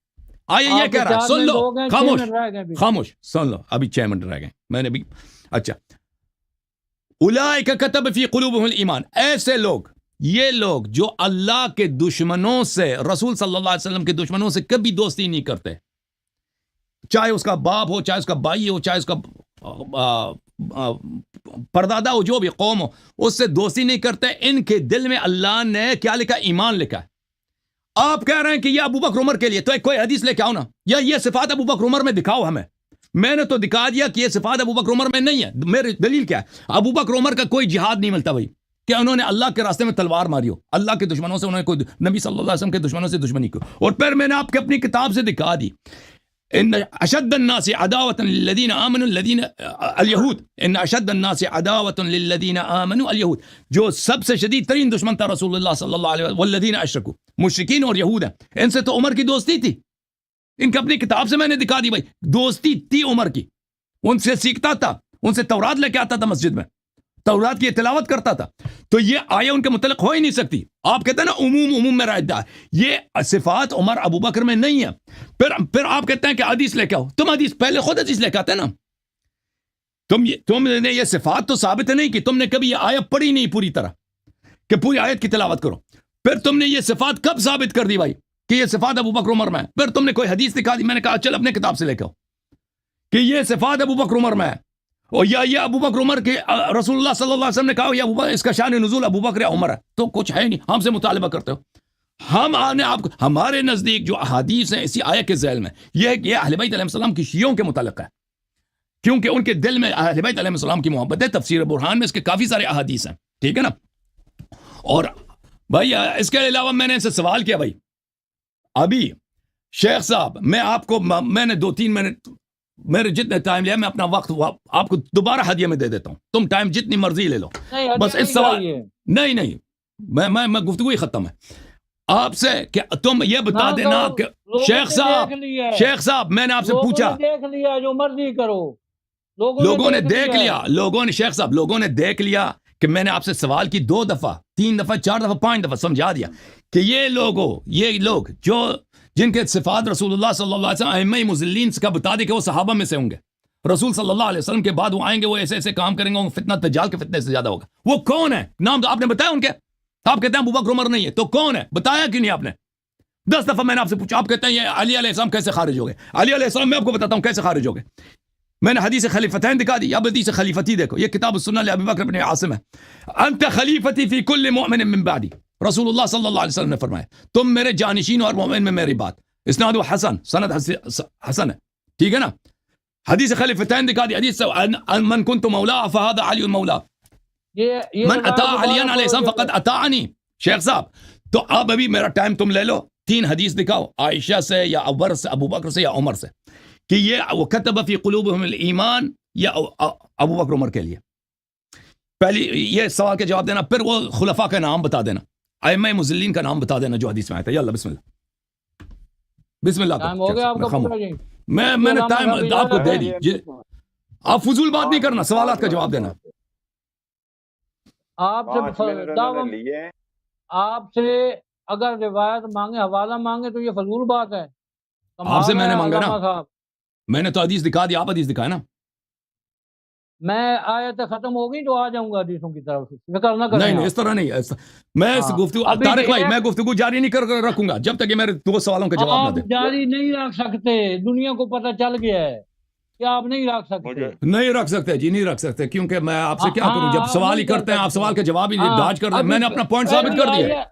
آئے یہ کہہ رہا ہے, سن لو, خاموش خاموش سن لو, ابھی 6 منٹ رہ گئے, میں نے بھی. اچھا, اولئک کتب فی قلوبہم الایمان, ایسے لوگ, یہ لوگ جو اللہ کے دشمنوں سے, رسول صلی اللہ علیہ وسلم کے دشمنوں سے کبھی دوستی نہیں کرتے, چاہے اس کا باپ ہو, چاہے اس کا بھائی ہو, چاہے اس کا پردادا ہو, جو بھی قوم ہو, اس سے دوستی نہیں کرتے. ان کے دل میں اللہ نے کیا لکھا؟ ایمان لکھا ہے. آپ کہہ رہے ہیں کہ یہ ابو بکر عمر کے لیے, تو ایک کوئی حدیث لے کے آؤ نا, یا یہ صفات ابو بکر عمر میں دکھاؤ ہمیں. میں نے تو دکھا دیا کہ یہ صفات ابو بکر عمر میں نہیں ہے. میری دلیل کیا ہے؟ ابو بکر عمر کا کوئی جہاد نہیں ملتا بھائی کہ انہوں نے اللہ کے راستے میں تلوار ماری ہو, اللہ کے دشمنوں سے انہوں نے کوئی, نبی صلی اللہ علیہ وسلم کے دشمنوں سے دشمنی کی. اور پھر میں نے آپ کے اپنی کتاب سے دکھا دی, ان اشد الناس عداوۃ للذین آمنوا الذین الیہود, ان اشد الناس عداوۃ للذین آمنوا الیہود, جو سب سے شدید ترین دشمن تھا رسول اللہ صلی اللہ علیہ وسلم, والذین اشرکوا, مشرکین اور یہود ہیں. ان سے تو عمر کی دوستی تھی, ان کی اپنی کتاب سے میں نے دکھا دی بھائی, دوستی تھی عمر کی, ان سے سیکھتا تھا, ان سے تورات لے کے آتا تھا مسجد میں, تورات کی تلاوت کرتا تھا. تو یہ آیہ ان کے متعلق ہو ہی نہیں سکتی. آپ کہتے ہیں نا عموم میں رائدہ, یہ صفات عمر ابو بکر میں نہیں ہے. پھر آپ کہتے ہیں کہ حدیث لے کے آؤ. تم حدیث پہلے خود حدیث لے کے آتے نا. تم نے یہ صفات تو ثابت نہیں کی, تم نے کبھی یہ آیت پڑھی نہیں پوری طرح کہ پوری آیت کی تلاوت کرو. پھر تم نے یہ صفات کب ثابت کر دی بھائی کہ یہ صفات ابو بکر عمر میں ہے؟ پھر تم نے کوئی حدیث دکھا دی, میں نے کہا چل اپنے کتاب سے لے کے آؤ کہ یہ صفات ابو بکر عمر میں ہے, اور یا یہ ابو بکر عمر کے رسول اللہ صلی اللہ علیہ وسلم نے کہا یا اس کا شان نزول ابو بکر یا عمر ہے. تو کچھ ہے نہیں, ہم سے مطالبہ کرتے ہو. ہم آنے آپ کو, ہمارے نزدیک جو احادیث ہیں اسی آیت کے ذیل میں, یہ اہل بیت علیہ السلام کی شیعوں کے متعلق ہے, کیونکہ ان کے دل میں اہل بیت علیہ السلام کی محبت ہے. تفسیر برہان میں اس کے کافی سارے احادیث ہیں, ٹھیک ہے نا. اور بھائی اس کے علاوہ میں نے ان سے سوال کیا, بھائی ابھی شیخ صاحب, میں آپ کو, میں نے 2-3 منٹ, میرے جتنے ٹائم لیا, میں اپنا وقت آپ کو دوبارہ ہدیہ میں دے دیتا ہوں, تم ٹائم جتنی مرضی لے لو. بس اس سوال نہیں, میں گفتگو ہی ختم ہے آپ سے کہ تم یہ بتا دینا کہ شیخ صاحب میں نے آپ سے پوچھا, دیکھ لیا جو مرضی کرو, لوگوں نے دیکھ لیا, لوگوں نے, شیخ صاحب لوگوں نے دیکھ لیا کہ میں نے آپ سے سوال کی 2 دفعہ 3 دفعہ 4 دفعہ 5 دفعہ, سمجھا دیا کہ یہ لوگ جو جن کے صفات رسول اللہ صلی اللہ علیہ وسلم ائمہ مضلین کا بتا دے کہ وہ صحابہ میں سے ہوں گے, رسول صلی اللہ علیہ وسلم کے بعد وہ آئیں گے, وہ ایسے ایسے کام کریں گے, فتنہ دجال کے فتنے سے زیادہ ہوگا. وہ کون ہے؟ نام تو آپ نے بتایا ان کے, آپ کہتے ہیں ابو بکر عمر نہیں ہے, تو کون ہے بتایا کیوں نہیں آپ نے؟ 10 دفعہ میں نے آپ سے پوچھا, آپ کہتے ہیں یہ علی علیہ السلام کیسے خارج ہو گئے. علی علیہ السلام میں آپ کو بتاتا ہوں کیسے خارج ہو گئے. میں نے حدیث خلیفتین دکھا دی, اب حدیث خلیفتی دیکھو, یہ کتاب السنہ لابی بکر بن عاصم ہے. انت خلیفتی فی کل مؤمن من بعدی, رسول اللہ صلی اللہ علیہ وسلم نے فرمایا تم میرے جانشین اور مومن میں میری بات. اسناد حسن, سند حسن ہے, ٹھیک ہے نا. حدیث خلیفتین دکھا دی, حدیث من کنت مولا فهذا علی مولا, من اطاع علی علیہ السلام فقد اطاعنی. شیخ صاحب تو اب ابھی میرا ٹائم تم لے لو, 3 حدیث دکھاؤ عائشہ سے یا عمر سے, ابو بکر سے یا عمر سے, کہ یہ وکتب فی قلوبہم الایمان یا ابو بکر عمر کے لیے. پہلی یہ سوال کے جواب دینا, پھر وہ خلفاء کا نام بتا دینا, ائمہ مضلین کا نام بتا دینا جو حدیث میں آیا تھا. یلا بسم اللہ, بسم اللہ. ہو گیا آپ کا پورا جی, میں نے ٹائم آپ کو دے دی, آپ فضول بات نہیں کرنا, سوالات کا جواب دینا. آپ سے اگر روایت مانگے, حوالہ مانگے تو یہ فضول بات ہے. آپ سے میں نے مانگا نا, میں نے تو حدیث دکھا دی, آپ حدیث دکھائے نا. میں آیت ختم ہو گئی تو آ جاؤں گا حدیثوں کی طرف سے, فکر نہ کریں. نہیں اس طرح نہیں, میں اس گفتگو, طارق بھائی میں گفتگو جاری نہیں کر رکھوں گا جب تک کہ میرے 2 سوالوں کا جواب نہ دیں. جاری نہیں رکھ سکتے, دنیا کو پتہ چل گیا ہے کہ آپ نہیں رکھ سکتے. نہیں رکھ سکتے جی, نہیں رکھ سکتے, کیونکہ میں آپ سے کیا کروں, جب سوال ہی کرتے ہیں آپ سوال کا جواب ہی ڈاج کر دیں. میں نے اپنا پوائنٹ ثابت کر دیا.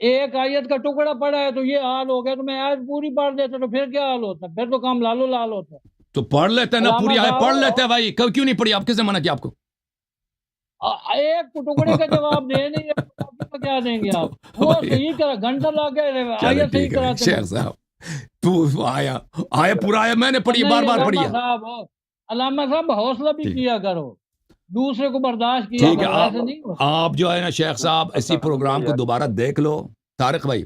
ایک آیت کا ٹکڑا پڑا ہے تو یہ حال ہو گیا, تو میں آیت پوری پڑھ دیتا تو پھر کیا حال ہوتا, پھر تو کام لالو لال ہوتا. تو پڑھ لیتے ہیں نا, پوری آیت پڑھ لیتے ہیں بھائی, کیوں نہیں پڑھی, آپ کس نے منع کیا آپ کو؟ ایک ٹکڑے کا جواب دے نہیں, کیا دیں گے آپ؟ وہ صحیح کرا, گھنٹہ لا کے آیت صحیح کراتے. شیخ صاحب تو آیا پورا آیا, میں نے پڑھی, بار بار پڑھی ہے. علامہ صاحب حوصلہ بھی کیا کرو. دوسرے کو برداشت کیا ٹھیک ہے ایسے نہیں ہوتا۔ آپ جو ہے نا شیخ صاحب اسی پروگرام کو دوبارہ دیکھ لو طارق بھائی،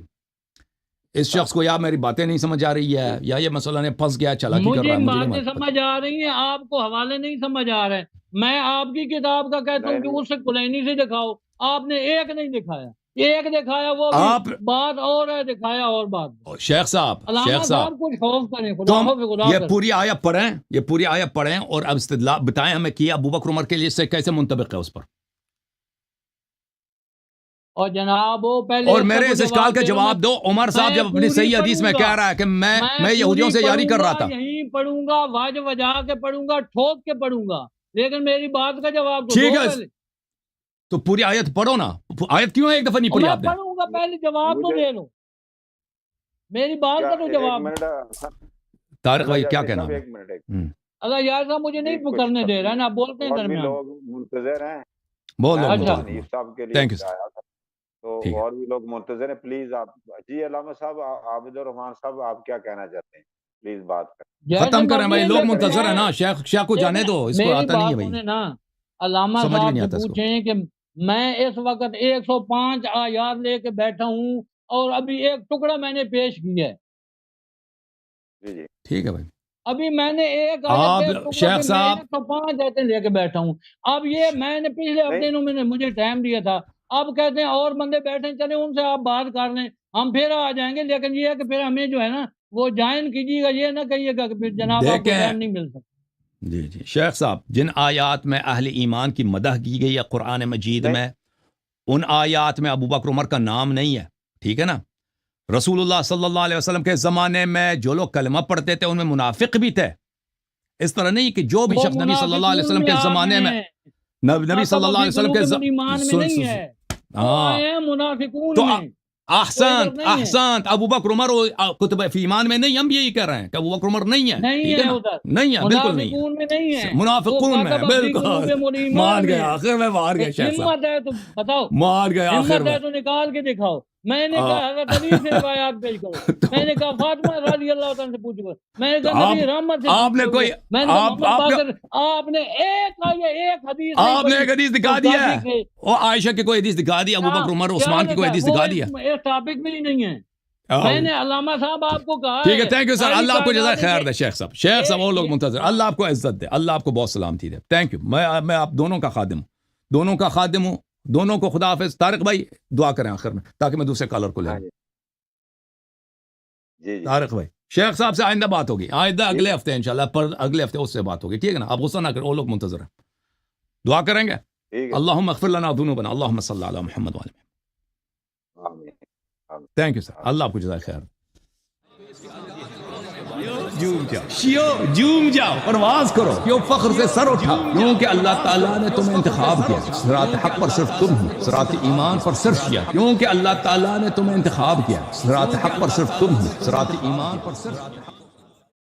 اس شخص کو یا میری باتیں نہیں سمجھ آ رہی ہے یا یہ مسئلہ نے پھنس گیا چالاکی کر مجھے رہا ہے، مجھے باتیں نہیں معلوم۔ سمجھ آ رہی ہیں، آپ کو حوالے نہیں سمجھ آ رہے ہیں۔ میں آپ کی کتاب کا کہتا ہوں کہ نہیں، اس سے کلینی سے دکھاؤ، آپ نے ایک نہیں دکھایا، ایک دکھایا وہ آپ بھی بات اور ہے، دکھایا اور بات۔ شیخ صاحب علامہ صاحب کچھ خوف کریں، خدا تم خوف خدا یہ کریں۔ پوری آیت پڑھیں، یہ پوری آیت پڑھیں اور اب استدلال بتائیں ہمیں کہ ابو بکر عمر کے لیے سے کیسے منطبق ہے اس پر، اور جناب وہ پہلے اور اس کا میرے تو اس اشکال کا دے دو، جواب دو۔ عمر صاحب میں جب اپنی پوری صحیح حدیث میں پڑھوں گا، کہہ رہا ہے کہ میں پوری یہودیوں سے یاری کر رہا پڑھوں تھا، گا، یہیں پڑھوں گا، واج وجا کے پڑھوں گا، ٹھوک کے پڑھوں گا، لیکن میری بات کا جواب تو ٹھیک دو ہے پہلے۔ تو پوری آیت پڑھو نا، آیت کیوں ایک دفعہ نہیں پڑھی میں آپ نے؟ پڑھوں گا، پہلے جواب تو مجھے دے لو، میری بات کا تو ایک جواب۔ منٹ طارق بھائی کیا صاحب، کہنا ایک منٹ اللہ یار صاحب مجھے نہیں کچھ کرنے دے رہا ہے نا، بولتے ہیں اور بھی درمیان۔ لوگ منتظر ہیں، بہت میں لوگ اچھا۔ حنیف صاحب کے لیے تھینک یو آیا تھا، تو ٹھیک ہے۔ اور بھی لوگ منتظر ہیں، پلیز آپ جی علامہ صاحب، عابد الرحمان صاحب، آپ کیا کہنا چاہتے ہیں؟ پلیز بات کریں۔ جیسے ختم کریں بھائی، مرضی لوگ ہے، منتظر ہیں نا، شیخ کو جانے دو، اس کو میری آتا نہیں ہے بات بھائی، سنیں نا، علامہ سمجھ بھی صاحب نہیں سے آتا اس کو۔ پوچھیں کہ میں اس وقت 105 آیات لے کے بیٹھا ہوں اور ابھی ایک ٹکڑا میں نے پیش کیا ہے، جی جی ٹھیک ہے بھائی، ابھی میں نے ایک آپ آیت کا ٹکڑا شیخ پہ میں صاحب 105 آیتیں لے کے بیٹھا ہوں۔ اب یہ میں نے پچھلے نہیں، ہفتے میں نے مجھے ٹائم دیا تھا، اب کہتے ہیں اور بندے بیٹھے چلے ان سے آپ بات کر لیں، ہم پھر آ جائیں گے، لیکن یہ ہے کہ پھر ہمیں جو ہے نا وہ جوائن کیجیے گا، یہ نہ کہیے گا کہ پھر جناب آپ کو دیکھیں، ٹائم نہیں مل سکتا۔ جی جی شیخ صاحب، جن آیات میں اہل ایمان کی مدح کی گئی ہے قرآن مجید نہیں، میں، ان آیات میں ابو بکر عمر کا نام نہیں ہے، ٹھیک ہے نا؟ رسول اللہ صلی اللہ علیہ وسلم کے زمانے میں جو لوگ کلمہ پڑھتے تھے ان میں منافق بھی تھے، اس طرح نہیں کہ جو بھی وہ شخص نبی صلی اللہ علیہ منافقون وسلم کے میں آ زمانے گئے میں ہیں، نبی صلی اللہ علیہ وسلم کے ایمان میں نہیں ہے، وہ ہاں آئے ہیں منافقون تو میں، احسنت نہیں ہے۔ احسنت، ابو بکر عمر کتب فی ایمان میں نہیں، ہم یہی کہہ رہے ہیں کہ ابو بکر عمر نہیں ہے، نہیں ٹھیک ہے ہے نا؟ ادھر، نہیں ہے، بالکل نہیں ہے، منافقون میں نہیں ہے، منافقون میں بالکل مان گیا، آخر میں مار گیا شیخ صاحب، ہمت ہے تو بتاؤ، مار گیا آخر ہمت میں۔ ہے تو نکال کے دکھاؤ۔ میں نے کہا حضرت علی سے روایات پیش کرو، میں نے کہا فاطمہ رضی اللہ تعالیٰ سے پوچھو، میں نے کہا نبی رحمت سے آپ نے پوچھو، کوئی میں نے کہا محمد باقر، آپ نے ایک حدیث نہیں آپ نے ایک حدیث دکھا دیا ہے، وہ عائشہ کی کوئی حدیث دکھا دی، ابو بکر عمر عثمان کی کوئی حدیث دکھا دیا؟ اس ٹاپک میں ہی نہیں ہے۔ میں نے علامہ صاحب آپ کو کہا ٹھیک ہے، تھینک یو سر، اللہ آپ کو جزائے کائنات خیر کے- دے شیخ صاحب، شیخ صاحب اور لوگ منتظر، اللہ آپ کو عزت دے، اللہ آپ کو بہت سلامتی دے، تھینک یو، میں آپ دونوں کا خادم ہوں، دونوں کا خادم ہوں، دونوں کو خدا حافظ۔ طارق بھائی دعا کریں آخر میں تاکہ میں دوسرے کالر کو لے ہاں لوں۔ جی جی طارق بھائی، شیخ صاحب سے آئندہ بات ہوگی، آئندہ اگلے ہفتے انشاءاللہ، پر اگلے ہفتے اس سے بات ہوگی، ٹھیک ہے نا؟ آپ غصہ نہ کریں، وہ لوگ منتظر ہیں، دعا کریں گے۔ ٹھیک ہے، اللہم اغفر لنا ذنوبنا، اللہم صلی علی محمد وعلی محمد۔ آمین۔ تھینک یو سر، اللہ آپ کو جزائے خیر۔ جھوم جاؤ شیو، جھوم جاؤ، پرواز کرو، کیوں فخر سے سر اٹھا، کیونکہ اللہ تعالیٰ نے تمہیں انتخاب کیا، صراط حق پر صرف تم ہو، صراط ایمان پر صرف کیا، کیونکہ اللہ تعالیٰ نے تمہیں انتخاب کیا، صراط حق پر صرف تم ہو، صراط ایمان پر صرف